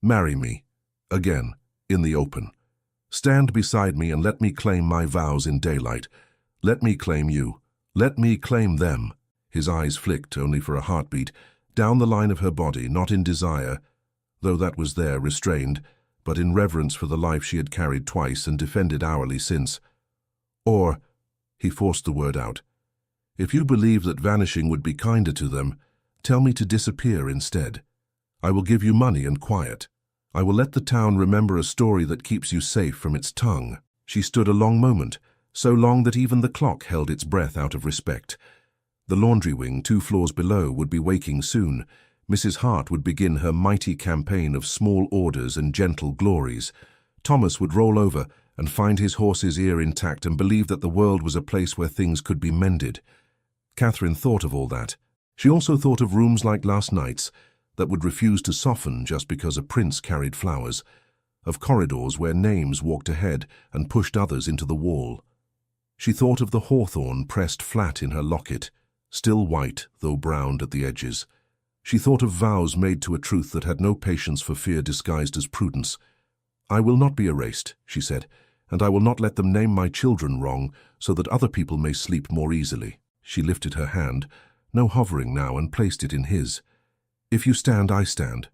[SPEAKER 1] "Marry me, again, in the open. Stand beside me and let me claim my vows in daylight. Let me claim you. Let me claim them." His eyes flicked, only for a heartbeat, down the line of her body, not in desire, though that was there, restrained, but in reverence for the life she had carried twice and defended hourly since. "Or," he forced the word out, "if you believe that vanishing would be kinder to them, tell me to disappear instead. I will give you money and quiet. I will let the town remember a story that keeps you safe from its tongue." She stood a long moment, so long that even the clock held its breath out of respect. The laundry wing, 2 floors below, would be waking soon. Mrs. Hart would begin her mighty campaign of small orders and gentle glories. Thomas would roll over and find his horse's ear intact and believe that the world was a place where things could be mended. Catherine thought of all that. She also thought of rooms like last night's that would refuse to soften just because a prince carried flowers, of corridors where names walked ahead and pushed others into the wall. She thought of the hawthorn pressed flat in her locket, still white though browned at the edges. She thought of vows made to a truth that had no patience for fear disguised as prudence. "I will not be erased," she said, "and I will not let them name my children wrong so that other people may sleep more easily." She lifted her hand, no hovering now, and placed it in his. "If you stand, I stand."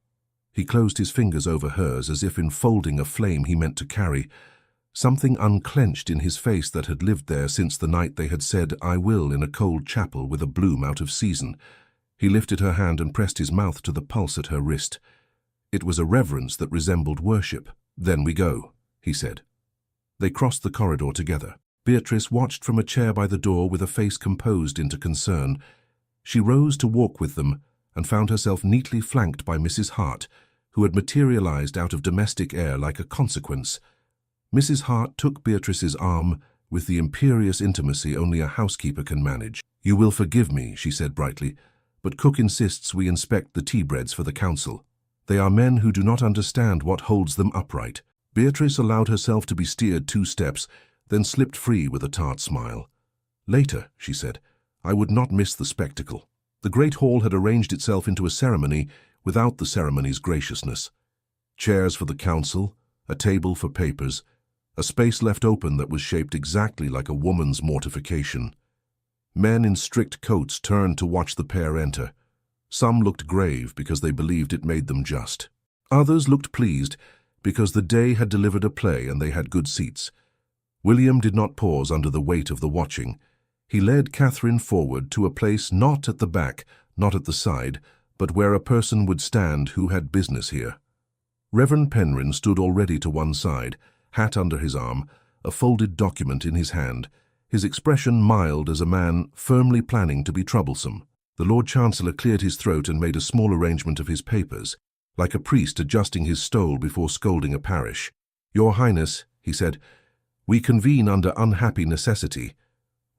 [SPEAKER 1] He closed his fingers over hers as if enfolding a flame he meant to carry. Something unclenched in his face that had lived there since the night they had said, "I will," in a cold chapel with a bloom out of season. He lifted her hand and pressed his mouth to the pulse at her wrist. It was a reverence that resembled worship. "Then we go," he said. They crossed the corridor together. Beatrice watched from a chair by the door with a face composed into concern. She rose to walk with them and found herself neatly flanked by Mrs. Hart, who had materialized out of domestic air like a consequence. Mrs. Hart took Beatrice's arm with the imperious intimacy only a housekeeper can manage. "You will forgive me," she said brightly, "but Cook insists we inspect the tea breads for the council. They are men who do not understand what holds them upright." Beatrice allowed herself to be steered 2 steps, then slipped free with a tart smile. "Later," she said, "I would not miss the spectacle." The great hall had arranged itself into a ceremony without the ceremony's graciousness. Chairs for the council, a table for papers, a space left open that was shaped exactly like a woman's mortification. Men in strict coats turned to watch the pair enter. Some looked grave because they believed it made them just. Others looked pleased because the day had delivered a play and they had good seats. William did not pause under the weight of the watching. He led Catherine forward to a place not at the back, not at the side, but where a person would stand who had business here. Reverend Penryn stood already to one side, hat under his arm, a folded document in his hand, his expression mild as a man firmly planning to be troublesome. The Lord Chancellor cleared his throat and made a small arrangement of his papers, like a priest adjusting his stole before scolding a parish. "Your Highness," he said, "we convene under unhappy necessity.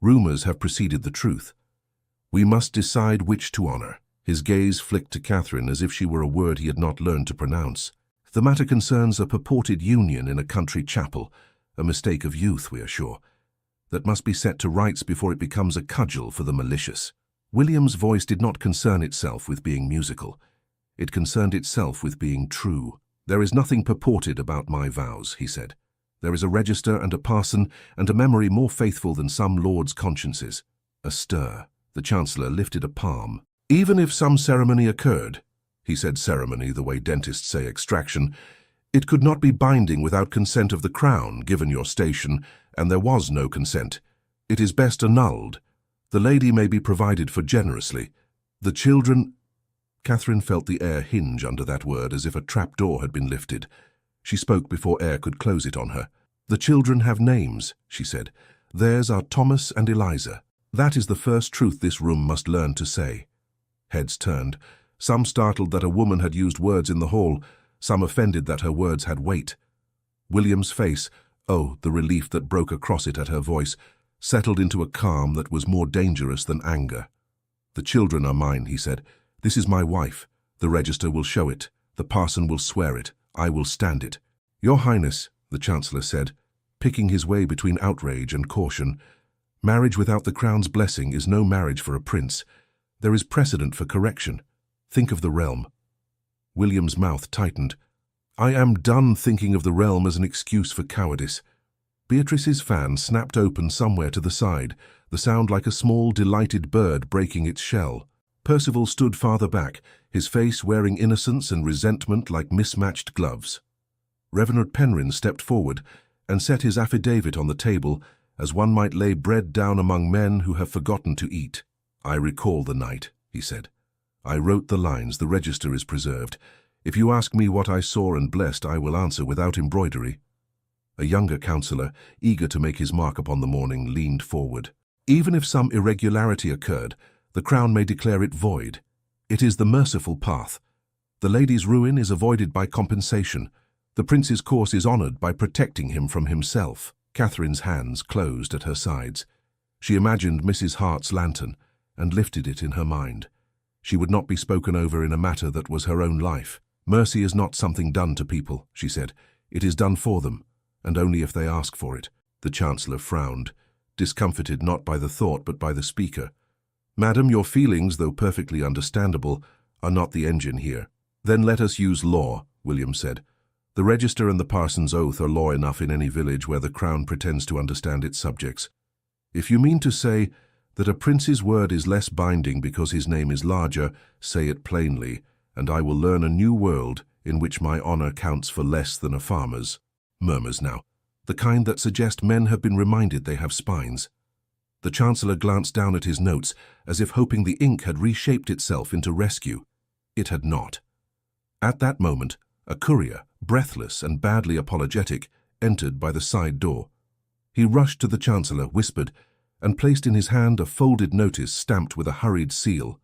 [SPEAKER 1] Rumors have preceded the truth. We must decide which to honor." His gaze flicked to Catherine as if she were a word he had not learned to pronounce. "The matter concerns a purported union in a country chapel, a mistake of youth, we are sure, that must be set to rights before it becomes a cudgel for the malicious." William's voice did not concern itself with being musical. It concerned itself with being true. "There is nothing purported about my vows," he said. "There is a register and a parson and a memory more faithful than some lords' consciences." A stir. The Chancellor lifted a palm. "Even if some ceremony occurred," he said ceremony the way dentists say extraction, "it could not be binding without consent of the Crown, given your station, and there was no consent. It is best annulled. The lady may be provided for generously. The children—" Catherine felt the air hinge under that word as if a trapdoor had been lifted. She spoke before air could close it on her. "The children have names," she said. "Theirs are Thomas and Eliza. That is the first truth this room must learn to say." Heads turned, some startled that a woman had used words in the hall, some offended that her words had weight. William's face, oh, the relief that broke across it at her voice, settled into a calm that was more dangerous than anger. "The children are mine," he said. "This is my wife. The register will show it. The parson will swear it. I will stand it." "Your Highness," the Chancellor said, picking his way between outrage and caution, "marriage without the Crown's blessing is no marriage for a prince. There is precedent for correction. Think of the realm." William's mouth tightened. "I am done thinking of the realm as an excuse for cowardice." Beatrice's fan snapped open somewhere to the side, the sound like a small, delighted bird breaking its shell. Percival stood farther back, his face wearing innocence and resentment like mismatched gloves. Reverend Penryn stepped forward and set his affidavit on the table as one might lay bread down among men who have forgotten to eat. "I recall the night," he said. "I wrote the lines, the register is preserved. If you ask me what I saw and blessed, I will answer without embroidery." A younger councillor, eager to make his mark upon the morning, leaned forward. "Even if some irregularity occurred, the Crown may declare it void. It is the merciful path. The lady's ruin is avoided by compensation. The prince's course is honoured by protecting him from himself." Catherine's hands closed at her sides. She imagined Mrs. Hart's lantern and lifted it in her mind. She would not be spoken over in a matter that was her own life. "Mercy is not something done to people," she said. "It is done for them, and only if they ask for it." The Chancellor frowned, discomfited not by the thought but by the speaker. "Madam, your feelings, though perfectly understandable, are not the engine here." "Then let us use law," William said. "The register and the parson's oath are law enough in any village where the Crown pretends to understand its subjects. If you mean to say that a prince's word is less binding because his name is larger, say it plainly, and I will learn a new world in which my honour counts for less than a farmer's." Murmurs now, the kind that suggest men have been reminded they have spines. The Chancellor glanced down at his notes, as if hoping the ink had reshaped itself into rescue. It had not. At that moment, A courier, breathless and badly apologetic, entered by the side door. He rushed to the Chancellor, whispered, and placed in his hand a folded notice stamped with a hurried seal.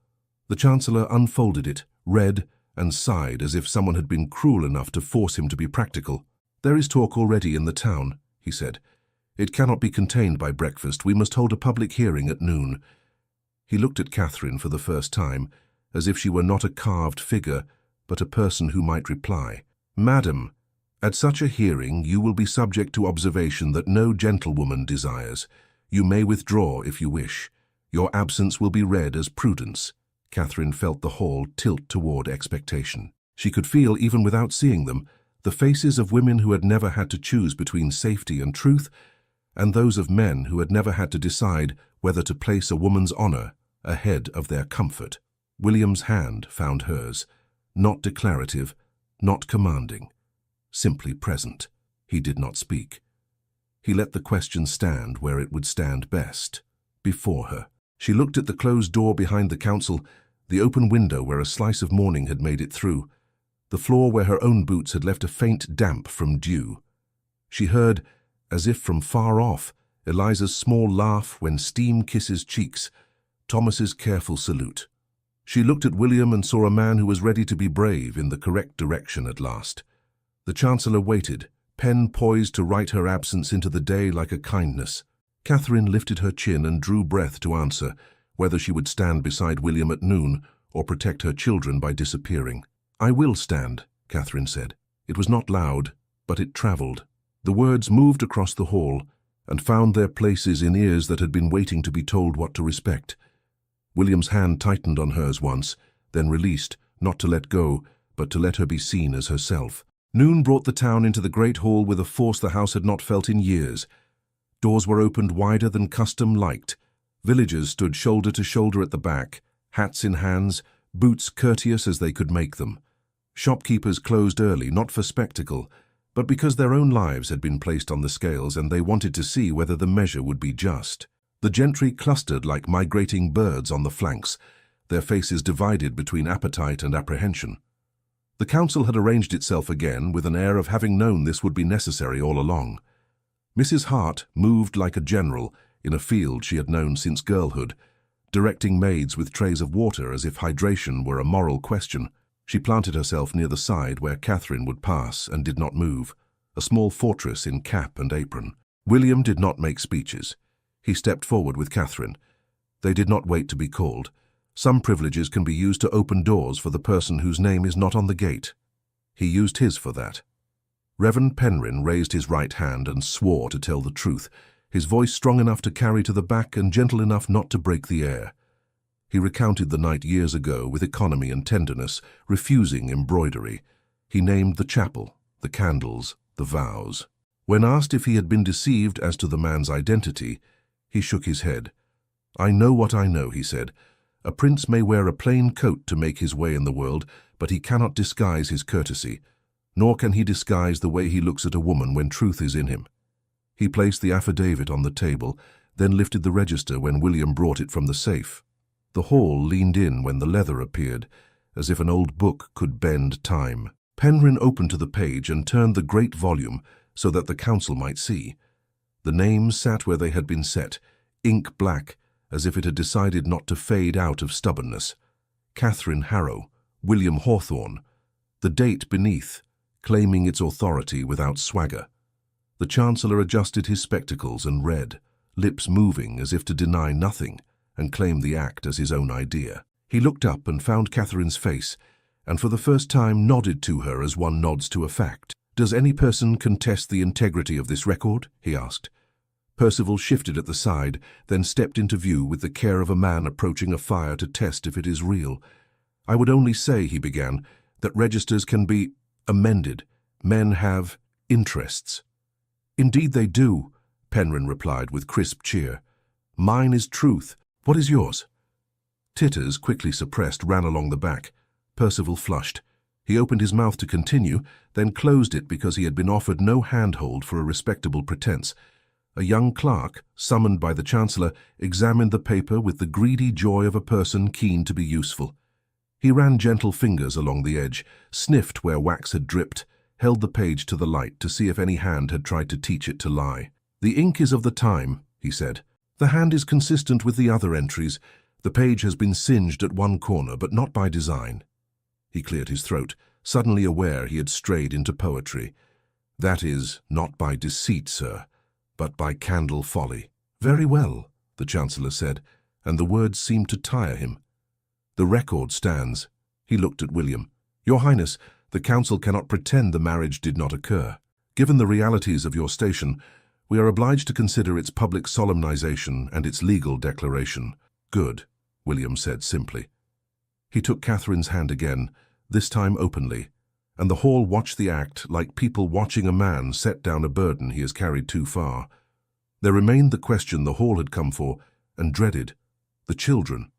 [SPEAKER 1] The Chancellor unfolded it, read, and sighed as if someone had been cruel enough to force him to be practical. "There is talk already in the town," he said. "It cannot be contained by breakfast. We must hold a public hearing at noon." He looked at Catherine for the first time, as if she were not a carved figure, but a person who might reply. "Madam, at such a hearing you will be subject to observation that no gentlewoman desires. You may withdraw if you wish. Your absence will be read as prudence." Catherine felt the hall tilt toward expectation. She could feel, even without seeing them, the faces of women who had never had to choose between safety and truth, and those of men who had never had to decide whether to place a woman's honor ahead of their comfort. William's hand found hers, not declarative, not commanding, simply present. He did not speak. He let the question stand where it would stand best, before her. She looked at the closed door behind the council, the open window where a slice of morning had made it through, the floor where her own boots had left a faint damp from dew. She heard, as if from far off, Eliza's small laugh when steam kisses cheeks, Thomas's careful salute. She looked at William and saw a man who was ready to be brave in the correct direction at last. The Chancellor waited, pen poised to write her absence into the day like a kindness. Catherine lifted her chin and drew breath to answer whether she would stand beside William at noon or protect her children by disappearing. "I will stand," Catherine said. It was not loud, but it traveled. The words moved across the hall and found their places in ears that had been waiting to be told what to respect. William's hand tightened on hers once, then released, not to let go, but to let her be seen as herself. Noon brought the town into the great hall with a force the house had not felt in years. Doors were opened wider than custom liked. Villagers stood shoulder to shoulder at the back, hats in hands, boots courteous as they could make them. Shopkeepers closed early, not for spectacle, but because their own lives had been placed on the scales and they wanted to see whether the measure would be just. The gentry clustered like migrating birds on the flanks, their faces divided between appetite and apprehension. The council had arranged itself again with an air of having known this would be necessary all along. Mrs. Hart moved like a general in a field she had known since girlhood, directing maids with trays of water as if hydration were a moral question. She planted herself near the side where Catherine would pass and did not move, a small fortress in cap and apron. William did not make speeches. He stepped forward with Catherine. They did not wait to be called. Some privileges can be used to open doors for the person whose name is not on the gate. He used his for that. Reverend Penryn raised his right hand and swore to tell the truth, his voice strong enough to carry to the back and gentle enough not to break the air. He recounted the night years ago with economy and tenderness, refusing embroidery. He named the chapel, the candles, the vows. When asked if he had been deceived as to the man's identity, he shook his head. "I know what I know," he said. "A prince may wear a plain coat to make his way in the world, but he cannot disguise his courtesy, nor can he disguise the way he looks at a woman when truth is in him." He placed the affidavit on the table, then lifted the register when William brought it from the safe. The hall leaned in when the leather appeared, as if an old book could bend time. Penryn opened to the page and turned the great volume so that the council might see. The names sat where they had been set, ink black, as if it had decided not to fade out of stubbornness. Catherine Harrow, William Hawthorne, the date beneath, claiming its authority without swagger. The Chancellor adjusted his spectacles and read, lips moving as if to deny nothing, and claim the act as his own idea. He looked up and found Catherine's face, and for the first time nodded to her as one nods to a fact. "Does any person contest the integrity of this record?" he asked. Percival shifted at the side, then stepped into view with the care of a man approaching a fire to test if it is real. "I would only say," he began, "that registers can be amended. Men have interests." "Indeed they do," Penryn replied with crisp cheer. "Mine is truth. What is yours?" Titters, quickly suppressed, ran along the back. Percival flushed. He opened his mouth to continue, then closed it because he had been offered no handhold for a respectable pretense. A young clerk, summoned by the Chancellor, examined the paper with the greedy joy of a person keen to be useful. He ran gentle fingers along the edge, sniffed where wax had dripped, held the page to the light to see if any hand had tried to teach it to lie. "The ink is of the time," he said. "The hand is consistent with the other entries. The page has been singed at one corner, but not by design." He cleared his throat, suddenly aware he had strayed into poetry. "That is, not by deceit, sir, but by candle folly." "Very well," the Chancellor said, and the words seemed to tire him. "The record stands." He looked at William. "Your Highness, the Council cannot pretend the marriage did not occur. Given the realities of your station, we are obliged to consider its public solemnization and its legal declaration." "Good," William said simply. He took Catherine's hand again, this time openly, and the hall watched the act like people watching a man set down a burden he has carried too far. There remained the question the hall had come for and dreaded: the children.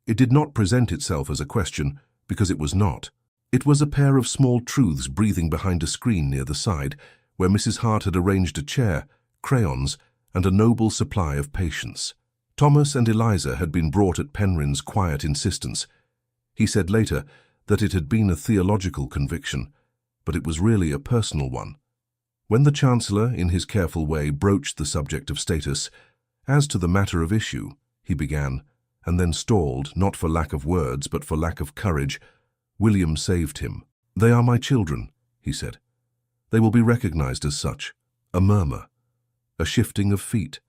[SPEAKER 1] It did not present itself as a question, because it was not. It was a pair of small truths breathing behind a screen near the side, where Mrs. Hart had arranged a chair, crayons, and a noble supply of patience. Thomas and Eliza had been brought at Penryn's quiet insistence. He said later that it had been a theological conviction, but it was really a personal one. When the Chancellor, in his careful way, broached the subject of status, "As to the matter of issue," he began, and then stalled, not for lack of words, but for lack of courage. William saved him. "They are my children," he said. "They will be recognized as such." A murmur, a shifting of feet,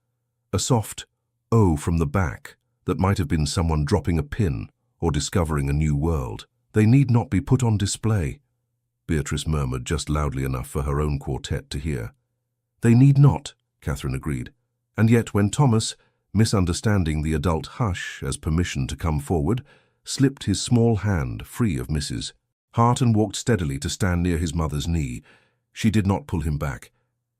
[SPEAKER 1] a soft "oh" from the back that might have been someone dropping a pin or discovering a new world. "They need not be put on display," Beatrice murmured just loudly enough for her own quartet to hear. "They need not," Catherine agreed. And yet when Thomas, misunderstanding the adult hush as permission to come forward, slipped his small hand free of Mrs. Hart and walked steadily to stand near his mother's knee, she did not pull him back.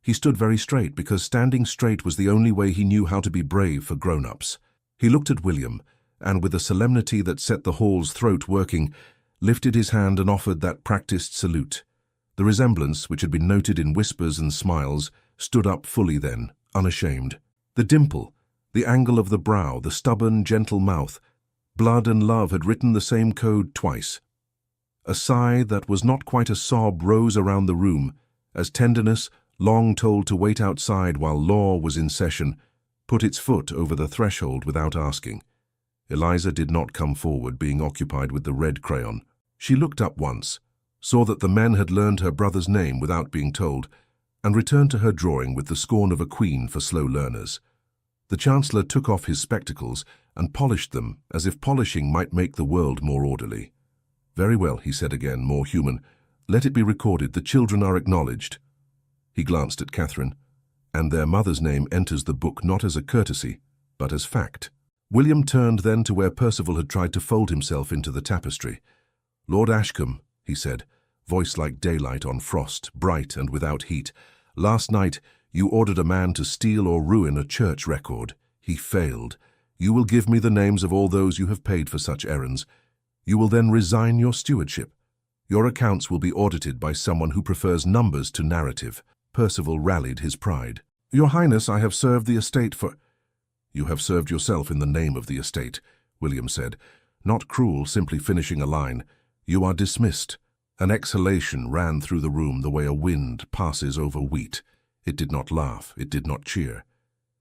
[SPEAKER 1] He stood very straight because standing straight was the only way he knew how to be brave for grown-ups. He looked at William, and with a solemnity that set the hall's throat working, lifted his hand and offered that practiced salute. The resemblance, which had been noted in whispers and smiles, stood up fully then, unashamed. The dimple, the angle of the brow, the stubborn, gentle mouth, blood and love had written the same code twice. A sigh that was not quite a sob rose around the room, as tenderness, long told to wait outside while law was in session, put its foot over the threshold without asking. Eliza did not come forward, being occupied with the red crayon. She looked up once, saw that the men had learned her brother's name without being told, and returned to her drawing with the scorn of a queen for slow learners. The Chancellor took off his spectacles and polished them as if polishing might make the world more orderly. "Very well," he said again, more human. "Let it be recorded the children are acknowledged." He glanced at Catherine. "And their mother's name enters the book not as a courtesy, but as fact." William turned then to where Percival had tried to fold himself into the tapestry. "Lord Ashcombe," he said, voice like daylight on frost, bright and without heat, "last night you ordered a man to steal or ruin a church record. He failed. You will give me the names of all those you have paid for such errands. You will then resign your stewardship. Your accounts will be audited by someone who prefers numbers to narrative." Percival rallied his pride. "Your Highness, I have served the estate for—" "You have served yourself in the name of the estate," William said, not cruel, simply finishing a line. "You are dismissed." An exhalation ran through the room the way a wind passes over wheat. It did not laugh, it did not cheer.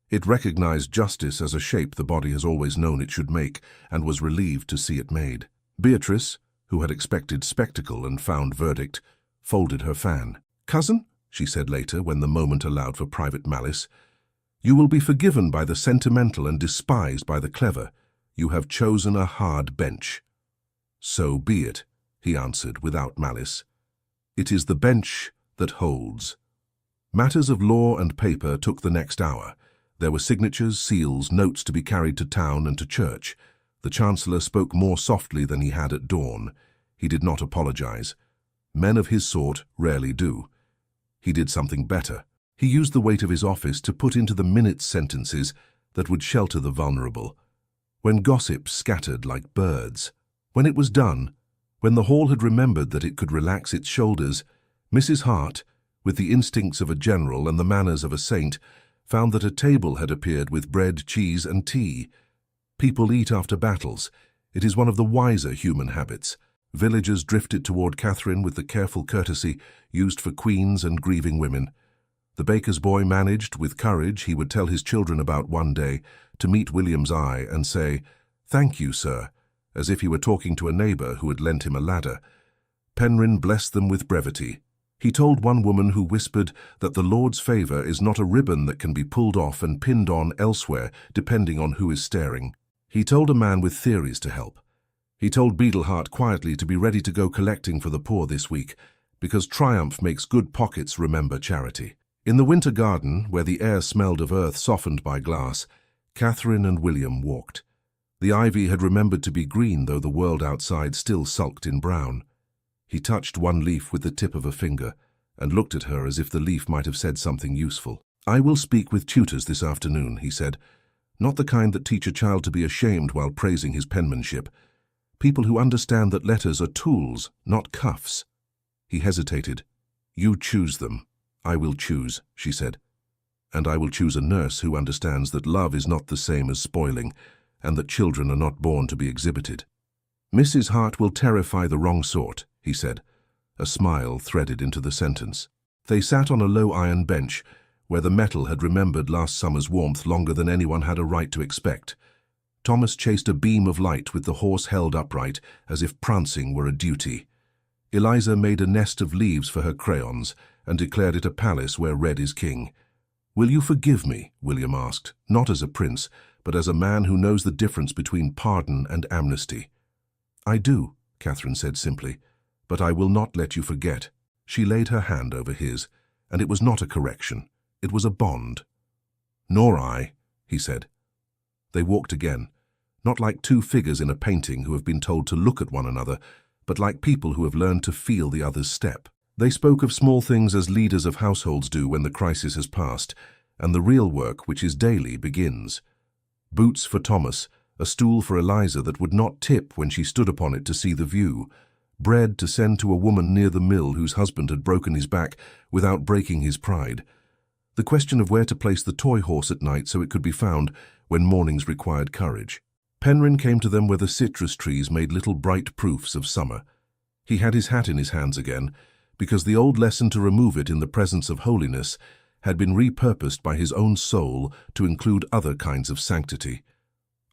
[SPEAKER 1] It recognized justice as a shape the body has always known it should make, and was relieved to see it made. Beatrice, who had expected spectacle and found verdict, folded her fan. "Cousin," she said later, when the moment allowed for private malice, "you will be forgiven by the sentimental and despised by the clever. You have chosen a hard bench." "So be it," he answered without malice. "It is the bench that holds." Matters of law and paper took the next hour. There were signatures, seals, notes to be carried to town and to church. The Chancellor spoke more softly than he had at dawn. He did not apologize. Men of his sort rarely do. He did something better. He used the weight of his office to put into the minutes sentences that would shelter the vulnerable. When gossip scattered like birds. When it was done, when the hall had remembered that it could relax its shoulders, Mrs. Hart, with the instincts of a general and the manners of a saint, found that a table had appeared with bread, cheese, and tea. People eat after battles. It is one of the wiser human habits. Villagers drifted toward Catherine with the careful courtesy used for queens and grieving women. The baker's boy managed, with courage he would tell his children about one day, to meet William's eye and say, "Thank you, sir," as if he were talking to a neighbor who had lent him a ladder. Penryn blessed them with brevity. He told one woman who whispered that the Lord's favor is not a ribbon that can be pulled off and pinned on elsewhere, depending on who is staring. He told a man with theories to help. He told Beetleheart quietly to be ready to go collecting for the poor this week, because triumph makes good pockets remember charity. In the winter garden, where the air smelled of earth softened by glass, Catherine and William walked. The ivy had remembered to be green, though the world outside still sulked in brown. He touched one leaf with the tip of a finger and looked at her as if the leaf might have said something useful. "I will speak with tutors this afternoon," he said. "Not the kind that teach a child to be ashamed while praising his penmanship. People who understand that letters are tools, not cuffs." He hesitated. "You choose them." "I will choose," she said. "And I will choose a nurse who understands that love is not the same as spoiling, and that children are not born to be exhibited." "Mrs. Hart will terrify the wrong sort," he said. A smile threaded into the sentence. They sat on a low iron bench, where the metal had remembered last summer's warmth longer than anyone had a right to expect. Thomas chased a beam of light with the horse held upright, as if prancing were a duty. Eliza made a nest of leaves for her crayons, and declared it a palace where red is king. "Will you forgive me?" William asked, not as a prince, but as a man who knows the difference between pardon and amnesty. "I do," Catherine said simply, "but I will not let you forget." She laid her hand over his, and it was not a correction. It was a bond. "Nor I," he said. They walked again, not like two figures in a painting who have been told to look at one another, but like people who have learned to feel the other's step. They spoke of small things as leaders of households do when the crisis has passed, and the real work, which is daily, begins. Boots for Thomas, a stool for Eliza that would not tip when she stood upon it to see the view, bread to send to a woman near the mill whose husband had broken his back without breaking his pride. The question of where to place the toy horse at night so it could be found when mornings required courage. Penryn came to them where the citrus trees made little bright proofs of summer. He had his hat in his hands again, because the old lesson to remove it in the presence of holiness had been repurposed by his own soul to include other kinds of sanctity.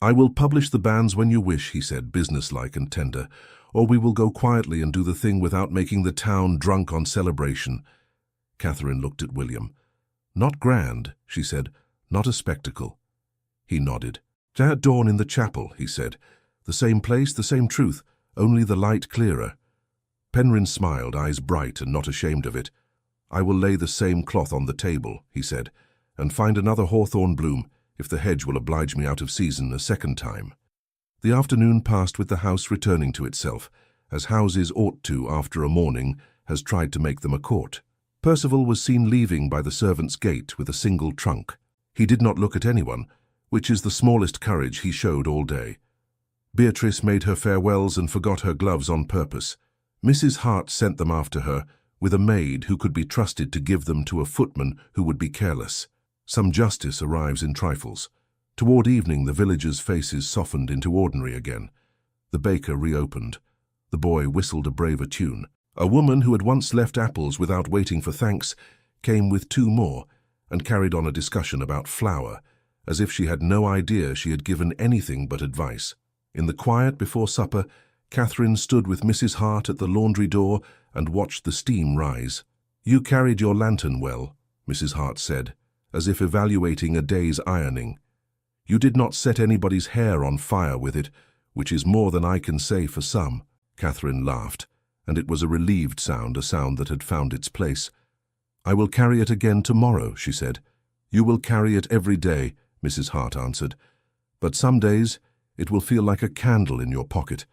[SPEAKER 1] "I will publish the bans when you wish," he said, businesslike and tender, "or we will go quietly and do the thing without making the town drunk on celebration." Catherine looked at William. "Not grand," she said, "not a spectacle." He nodded. "At dawn in the chapel," he said. "The same place, the same truth, only the light clearer." Penryn smiled, eyes bright and not ashamed of it. "I will lay the same cloth on the table," he said, "and find another hawthorn bloom, if the hedge will oblige me out of season a second time." The afternoon passed with the house returning to itself, as houses ought to after a morning has tried to make them a court. Percival was seen leaving by the servants' gate with a single trunk. He did not look at anyone, which is the smallest courage he showed all day. Beatrice made her farewells and forgot her gloves on purpose. Mrs. Hart sent them after her, with a maid who could be trusted to give them to a footman who would be careless. Some justice arrives in trifles. Toward evening the villagers' faces softened into ordinary again. The baker reopened. The boy whistled a braver tune. A woman who had once left apples without waiting for thanks came with 2 more and carried on a discussion about flour, as if she had no idea she had given anything but advice. In the quiet before supper, Catherine stood with Mrs. Hart at the laundry door and watched the steam rise. "You carried your lantern well," Mrs. Hart said, as if evaluating a day's ironing. "You did not set anybody's hair on fire with it, which is more than I can say for some." Catherine laughed, and it was a relieved sound, a sound that had found its place. "I will carry it again tomorrow," she said. "You will carry it every day," Mrs. Hart answered. "But some days it will feel like a candle in your pocket.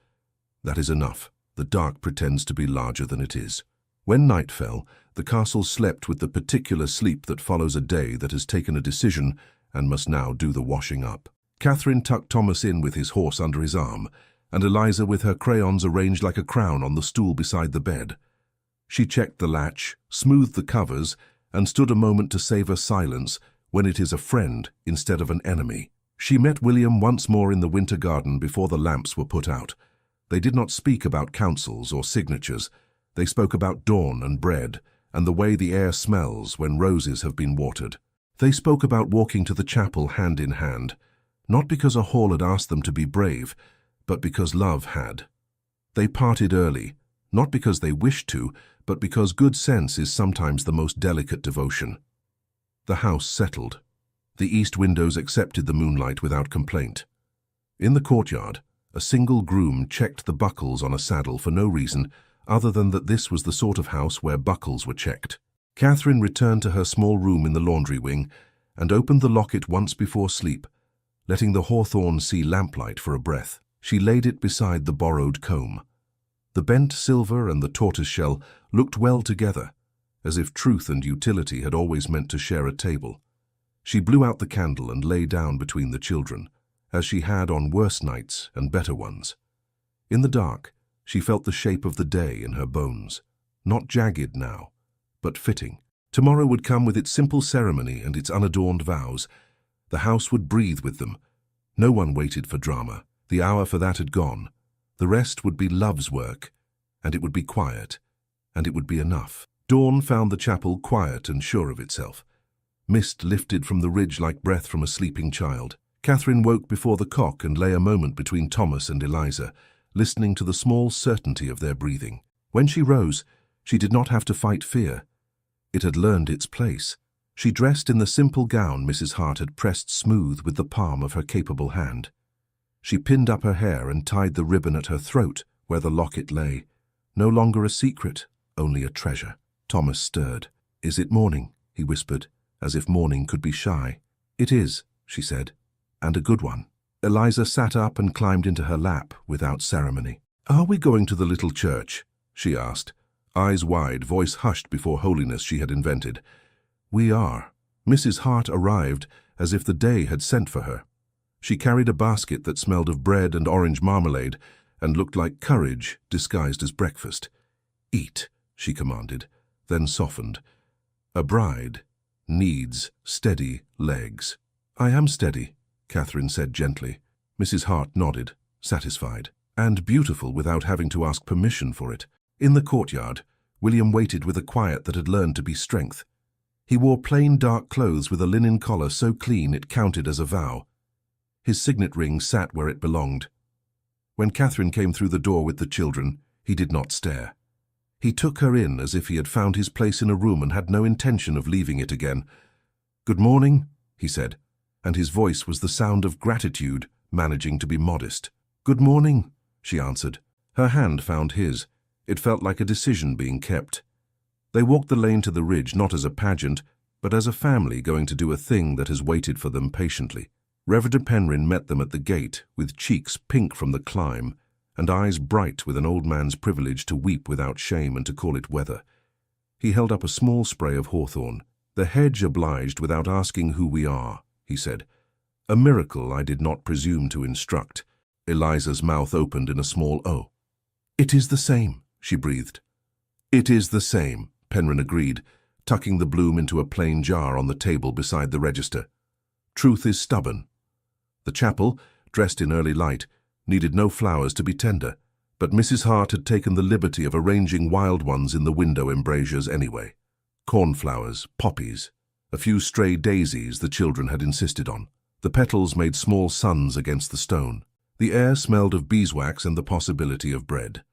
[SPEAKER 1] That is enough. The dark pretends to be larger than it is." When night fell, the castle slept with the particular sleep that follows a day that has taken a decision and must now do the washing up. Catherine tucked Thomas in with his horse under his arm, and Eliza with her crayons arranged like a crown on the stool beside the bed. She checked the latch, smoothed the covers, and stood a moment to savor silence when it is a friend instead of an enemy. She met William once more in the winter garden before the lamps were put out. They did not speak about councils or signatures. They spoke about dawn and bread, and the way the air smells when roses have been watered. They spoke about walking to the chapel hand in hand, not because a hall had asked them to be brave, but because love had. They parted early, not because they wished to, but because good sense is sometimes the most delicate devotion. The house settled. The east windows accepted the moonlight without complaint. In the courtyard, a single groom checked the buckles on a saddle for no reason other than that this was the sort of house where buckles were checked. Catherine returned to her small room in the laundry wing and opened the locket once before sleep, letting the hawthorn see lamplight for a breath. She laid it beside the borrowed comb. The bent silver and the tortoiseshell looked well together, as if truth and utility had always meant to share a table. She blew out the candle and lay down between the children, as she had on worse nights and better ones. In the dark, she felt the shape of the day in her bones, not jagged now, but fitting. Tomorrow would come with its simple ceremony and its unadorned vows. The house would breathe with them. No one waited for drama. The hour for that had gone. The rest would be love's work, and it would be quiet, and it would be enough. Dawn found the chapel quiet and sure of itself. Mist lifted from the ridge like breath from a sleeping child. Catherine woke before the cock and lay a moment between Thomas and Eliza, listening to the small certainty of their breathing. When she rose, she did not have to fight fear. It had learned its place. She dressed in the simple gown Mrs. Hart had pressed smooth with the palm of her capable hand. She pinned up her hair and tied the ribbon at her throat where the locket lay. No longer a secret, only a treasure. Thomas stirred. "Is it morning?" he whispered, as if morning could be shy. "It is," she said, "and a good one." Eliza sat up and climbed into her lap without ceremony. "Are we going to the little church?" she asked, eyes wide, voice hushed before holiness she had invented. "We are." Mrs. Hart arrived as if the day had sent for her. She carried a basket that smelled of bread and orange marmalade and looked like courage disguised as breakfast. "Eat," she commanded, then softened. "A bride needs steady legs." "I am steady," Catherine said gently. Mrs. Hart nodded, satisfied, and beautiful without having to ask permission for it. In the courtyard, William waited with a quiet that had learned to be strength. He wore plain dark clothes with a linen collar so clean it counted as a vow. His signet ring sat where it belonged. When Catherine came through the door with the children, he did not stare. He took her in as if he had found his place in a room and had no intention of leaving it again. "Good morning," he said, and his voice was the sound of gratitude managing to be modest. "Good morning," she answered. Her hand found his. It felt like a decision being kept. They walked the lane to the ridge not as a pageant, but as a family going to do a thing that has waited for them patiently. Reverend Penryn met them at the gate, with cheeks pink from the climb, and eyes bright with an old man's privilege to weep without shame and to call it weather. He held up a small spray of hawthorn. "The hedge obliged without asking who we are," he said. "A miracle I did not presume to instruct." Eliza's mouth opened in a small O. "It is the same," she breathed. "It is the same," Penryn agreed, tucking the bloom into a plain jar on the table beside the register. "Truth is stubborn." The chapel, dressed in early light, needed no flowers to be tender, but Mrs. Hart had taken the liberty of arranging wild ones in the window embrasures anyway. Cornflowers, poppies, a few stray daisies the children had insisted on. The petals made small suns against the stone. The air smelled of beeswax and the possibility of bread.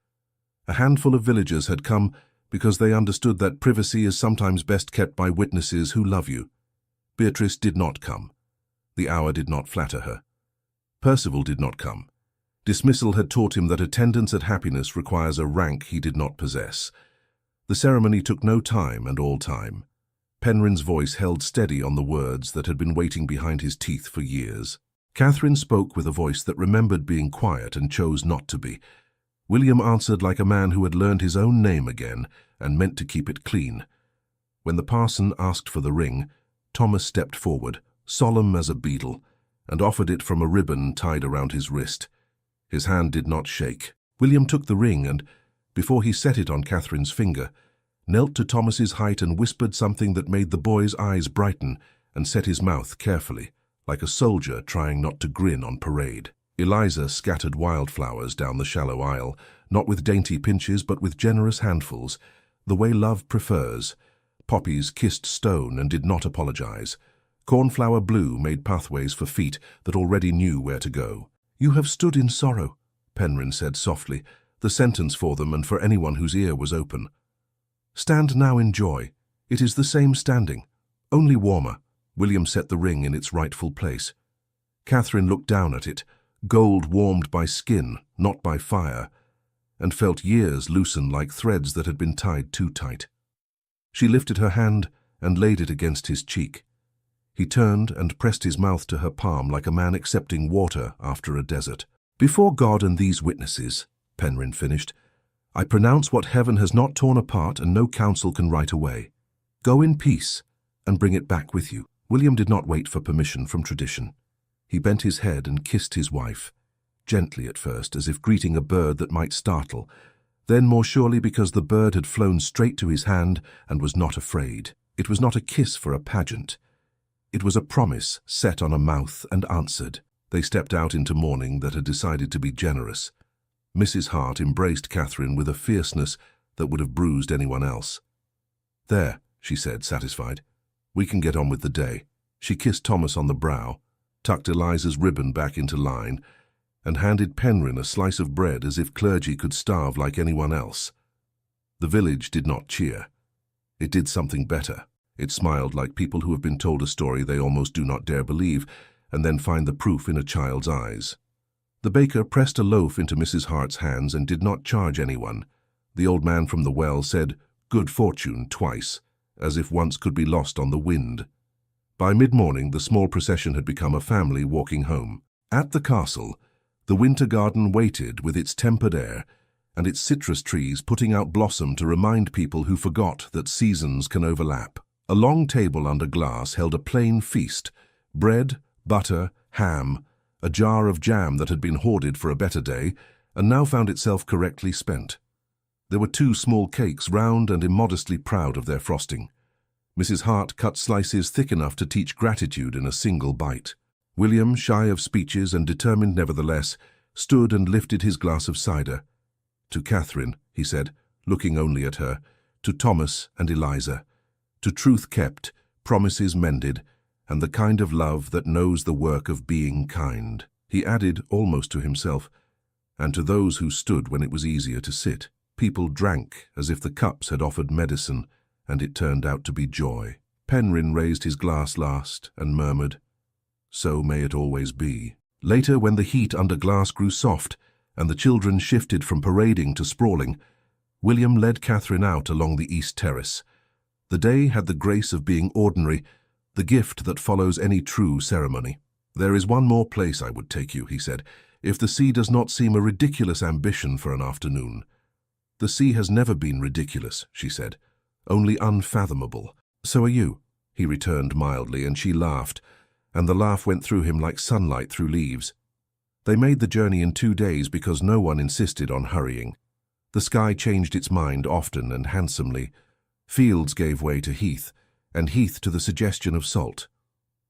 [SPEAKER 1] A handful of villagers had come because they understood that privacy is sometimes best kept by witnesses who love you. Beatrice did not come. The hour did not flatter her. Percival did not come. Dismissal had taught him that attendance at happiness requires a rank he did not possess. The ceremony took no time and all time. Penryn's voice held steady on the words that had been waiting behind his teeth for years. Catherine spoke with a voice that remembered being quiet and chose not to be. William answered like a man who had learned his own name again and meant to keep it clean. When the parson asked for the ring, Thomas stepped forward, solemn as a beadle, and offered it from a ribbon tied around his wrist. His hand did not shake. William took the ring and, before he set it on Catherine's finger, knelt to Thomas's height and whispered something that made the boy's eyes brighten and set his mouth carefully, like a soldier trying not to grin on parade. Eliza scattered wildflowers down the shallow aisle, not with dainty pinches but with generous handfuls, the way love prefers. Poppies kissed stone and did not apologize. Cornflower blue made pathways for feet that already knew where to go. "You have stood in sorrow," Penryn said softly, the sentence for them and for anyone whose ear was open. "Stand now in joy. It is the same standing, only warmer." William set the ring in its rightful place. Catherine looked down at it, gold warmed by skin, not by fire, and felt years loosen like threads that had been tied too tight. She lifted her hand and laid it against his cheek. He turned and pressed his mouth to her palm like a man accepting water after a desert. "Before God and these witnesses," Penryn finished, "I pronounce what heaven has not torn apart and no council can right away. Go in peace and bring it back with you." William did not wait for permission from tradition. He bent his head and kissed his wife, gently at first, as if greeting a bird that might startle, then more surely because the bird had flown straight to his hand and was not afraid. It was not a kiss for a pageant. It was a promise set on a mouth and answered. They stepped out into morning that had decided to be generous. Mrs. Hart embraced Catherine with a fierceness that would have bruised anyone else. "There," she said, satisfied. "We can get on with the day." She kissed Thomas on the brow, tucked Eliza's ribbon back into line, and handed Penryn a slice of bread as if clergy could starve like anyone else. The village did not cheer. It did something better. It smiled like people who have been told a story they almost do not dare believe, and then find the proof in a child's eyes. The baker pressed a loaf into Mrs. Hart's hands and did not charge anyone. The old man from the well said, "Good fortune," twice, as if once could be lost on the wind. By mid-morning, the small procession had become a family walking home. At the castle, the winter garden waited with its tempered air and its citrus trees putting out blossom to remind people who forgot that seasons can overlap. A long table under glass held a plain feast: bread, butter, ham, a jar of jam that had been hoarded for a better day and now found itself correctly spent. There were 2 small cakes, round and immodestly proud of their frosting. Mrs. Hart cut slices thick enough to teach gratitude in a single bite. William, shy of speeches and determined nevertheless, stood and lifted his glass of cider. "To Catherine," he said, looking only at her, "to Thomas and Eliza, to truth kept, promises mended, and the kind of love that knows the work of being kind." He added, almost to himself, "and to those who stood when it was easier to sit." People drank as if the cups had offered medicine, and it turned out to be joy. Penryn raised his glass last and murmured, "So may it always be." Later, when the heat under glass grew soft and the children shifted from parading to sprawling, William led Catherine out along the east terrace. The day had the grace of being ordinary, the gift that follows any true ceremony. "There is one more place I would take you," he said, "if the sea does not seem a ridiculous ambition for an afternoon." "The sea has never been ridiculous," she said, "only unfathomable." "So are you," he returned mildly, and she laughed, and the laugh went through him like sunlight through leaves. They made the journey in 2 days because no one insisted on hurrying. The sky changed its mind often and handsomely. Fields gave way to heath, and heath to the suggestion of salt.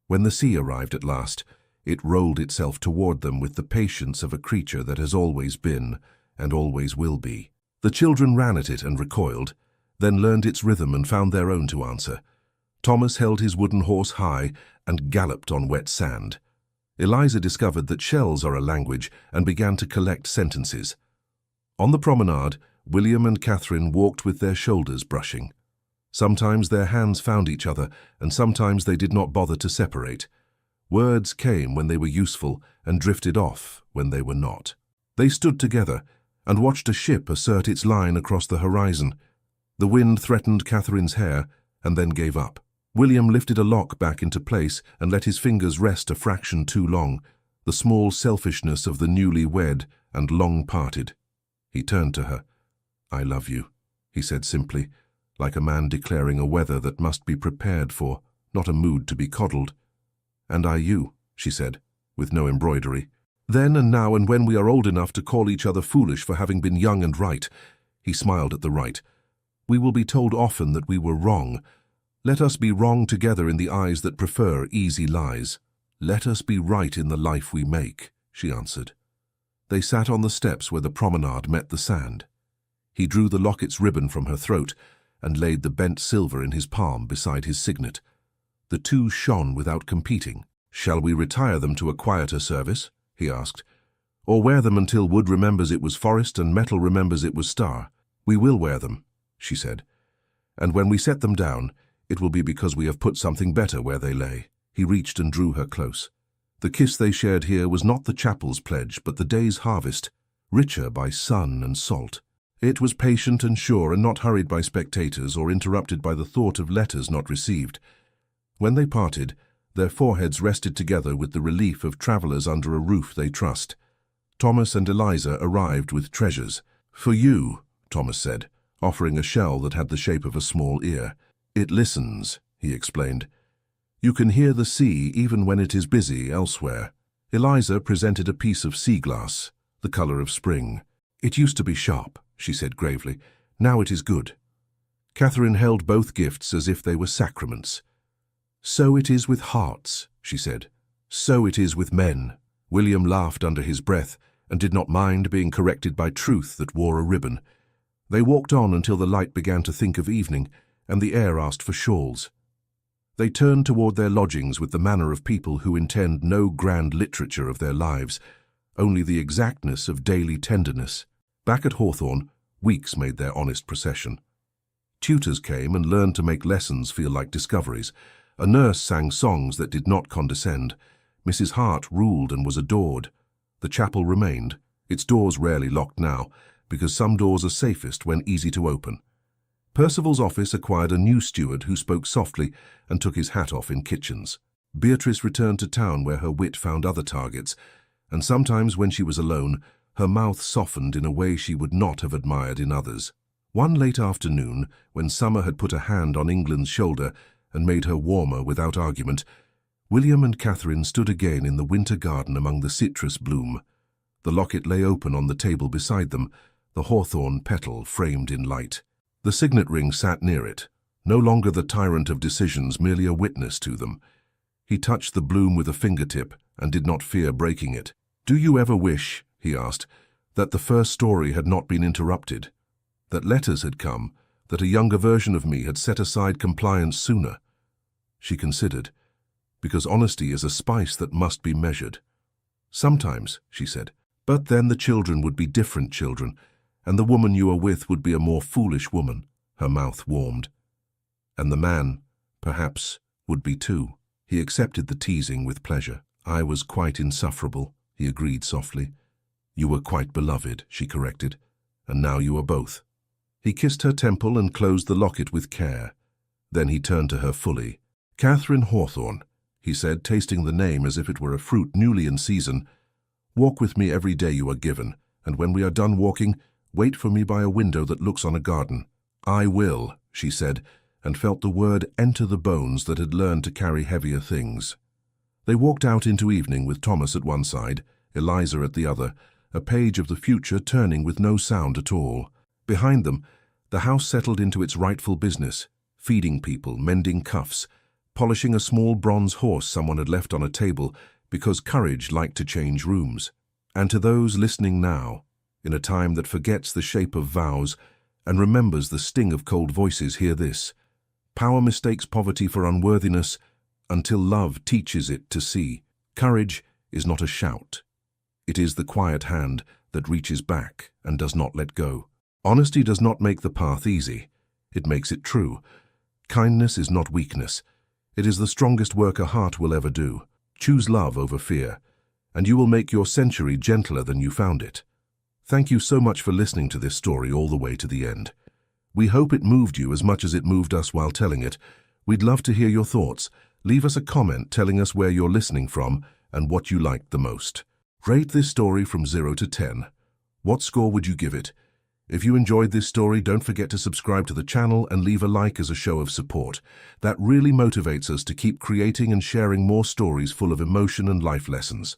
[SPEAKER 1] When the sea arrived at last, it rolled itself toward them with the patience of a creature that has always been and always will be. The children ran at it and recoiled, then learned its rhythm and found their own to answer. Thomas held his wooden horse high and galloped on wet sand. Eliza discovered that shells are a language and began to collect sentences. On the promenade, William and Catherine walked with their shoulders brushing. Sometimes their hands found each other, and sometimes they did not bother to separate. Words came when they were useful and drifted off when they were not. They stood together and watched a ship assert its line across the horizon. The wind threatened Catherine's hair and then gave up. William lifted a lock back into place and let his fingers rest a fraction too long, the small selfishness of the newly wed and long parted. He turned to her. "I love you," he said simply, like a man declaring a weather that must be prepared for, not a mood to be coddled. "And I you," she said, with no embroidery. "Then and now and when we are old enough to call each other foolish for having been young and right," he smiled at the right, "we will be told often that we were wrong. Let us be wrong together in the eyes that prefer easy lies. "Let us be right in the life we make," she answered. They sat on the steps where the promenade met the sand. He drew the locket's ribbon from her throat and laid the bent silver in his palm beside his signet. The two shone without competing. "Shall we retire them to a quieter service?" he asked. "Or wear them until wood remembers it was forest and metal remembers it was star?" "We will wear them," she said. "And when we set them down, it will be because we have put something better where they lay." He reached and drew her close. The kiss they shared here was not the chapel's pledge, but the day's harvest, richer by sun and salt. It was patient and sure and not hurried by spectators or interrupted by the thought of letters not received. When they parted, their foreheads rested together with the relief of travelers under a roof they trust. Thomas and Eliza arrived with treasures. "For you," Thomas said, offering a shell that had the shape of a small ear. "It listens," he explained. "You can hear the sea even when it is busy elsewhere." Eliza presented a piece of sea glass, the color of spring. "It used to be sharp," she said gravely. "Now it is good." Catherine held both gifts as if they were sacraments. "So it is with hearts," she said. "So it is with men." William laughed under his breath and did not mind being corrected by truth that wore a ribbon. They walked on until the light began to think of evening, and the air asked for shawls. They turned toward their lodgings with the manner of people who intend no grand literature of their lives, only the exactness of daily tenderness. Back at Hawthorne, weeks made their honest procession. Tutors came and learned to make lessons feel like discoveries. A nurse sang songs that did not condescend. Mrs. Hart ruled and was adored. The chapel remained, its doors rarely locked now, because some doors are safest when easy to open. Percival's office acquired a new steward who spoke softly and took his hat off in kitchens. Beatrice returned to town where her wit found other targets, and sometimes when she was alone, her mouth softened in a way she would not have admired in others. One late afternoon, when summer had put a hand on England's shoulder and made her warmer without argument, William and Catherine stood again in the winter garden among the citrus bloom. The locket lay open on the table beside them, the hawthorn petal framed in light. The signet ring sat near it, no longer the tyrant of decisions, merely a witness to them. He touched the bloom with a fingertip and did not fear breaking it. "Do you ever wish," he asked, "that the first story had not been interrupted, that letters had come, that a younger version of me had set aside compliance sooner?" She considered, "Because honesty is a spice that must be measured." "Sometimes," she said, "but then the children would be different children, and the woman you are with would be a more foolish woman." Her mouth warmed. "And the man, perhaps, would be too." He accepted the teasing with pleasure. "I was quite insufferable," he agreed softly. "You were quite beloved," she corrected, "and now you are both." He kissed her temple and closed the locket with care. Then he turned to her fully. "Catherine Hawthorne," he said, tasting the name as if it were a fruit newly in season. "Walk with me every day you are given, and when we are done walking, wait for me by a window that looks on a garden." "I will," she said, and felt the word enter the bones that had learned to carry heavier things. They walked out into evening with Thomas at one side, Eliza at the other, a page of the future turning with no sound at all. Behind them, the house settled into its rightful business, feeding people, mending cuffs, polishing a small bronze horse someone had left on a table because courage liked to change rooms. And to those listening now, in a time that forgets the shape of vows and remembers the sting of cold voices, hear this: power mistakes poverty for unworthiness until love teaches it to see. Courage is not a shout. It is the quiet hand that reaches back and does not let go. Honesty does not make the path easy. It makes it true. Kindness is not weakness. It is the strongest work a heart will ever do. Choose love over fear, and you will make your century gentler than you found it. Thank you so much for listening to this story all the way to the end. We hope it moved you as much as it moved us while telling it. We'd love to hear your thoughts. Leave us a comment telling us where you're listening from and what you liked the most. Rate this story from 0 to 10. What score would you give it? If you enjoyed this story, don't forget to subscribe to the channel and leave a like as a show of support. That really motivates us to keep creating and sharing more stories full of emotion and life lessons.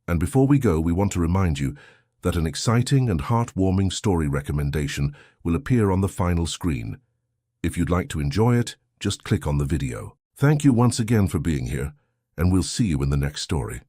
[SPEAKER 1] And before we go, we want to remind you that an exciting and heartwarming story recommendation will appear on the final screen. If you'd like to enjoy it, just click on the video. Thank you once again for being here, and we'll see you in the next story.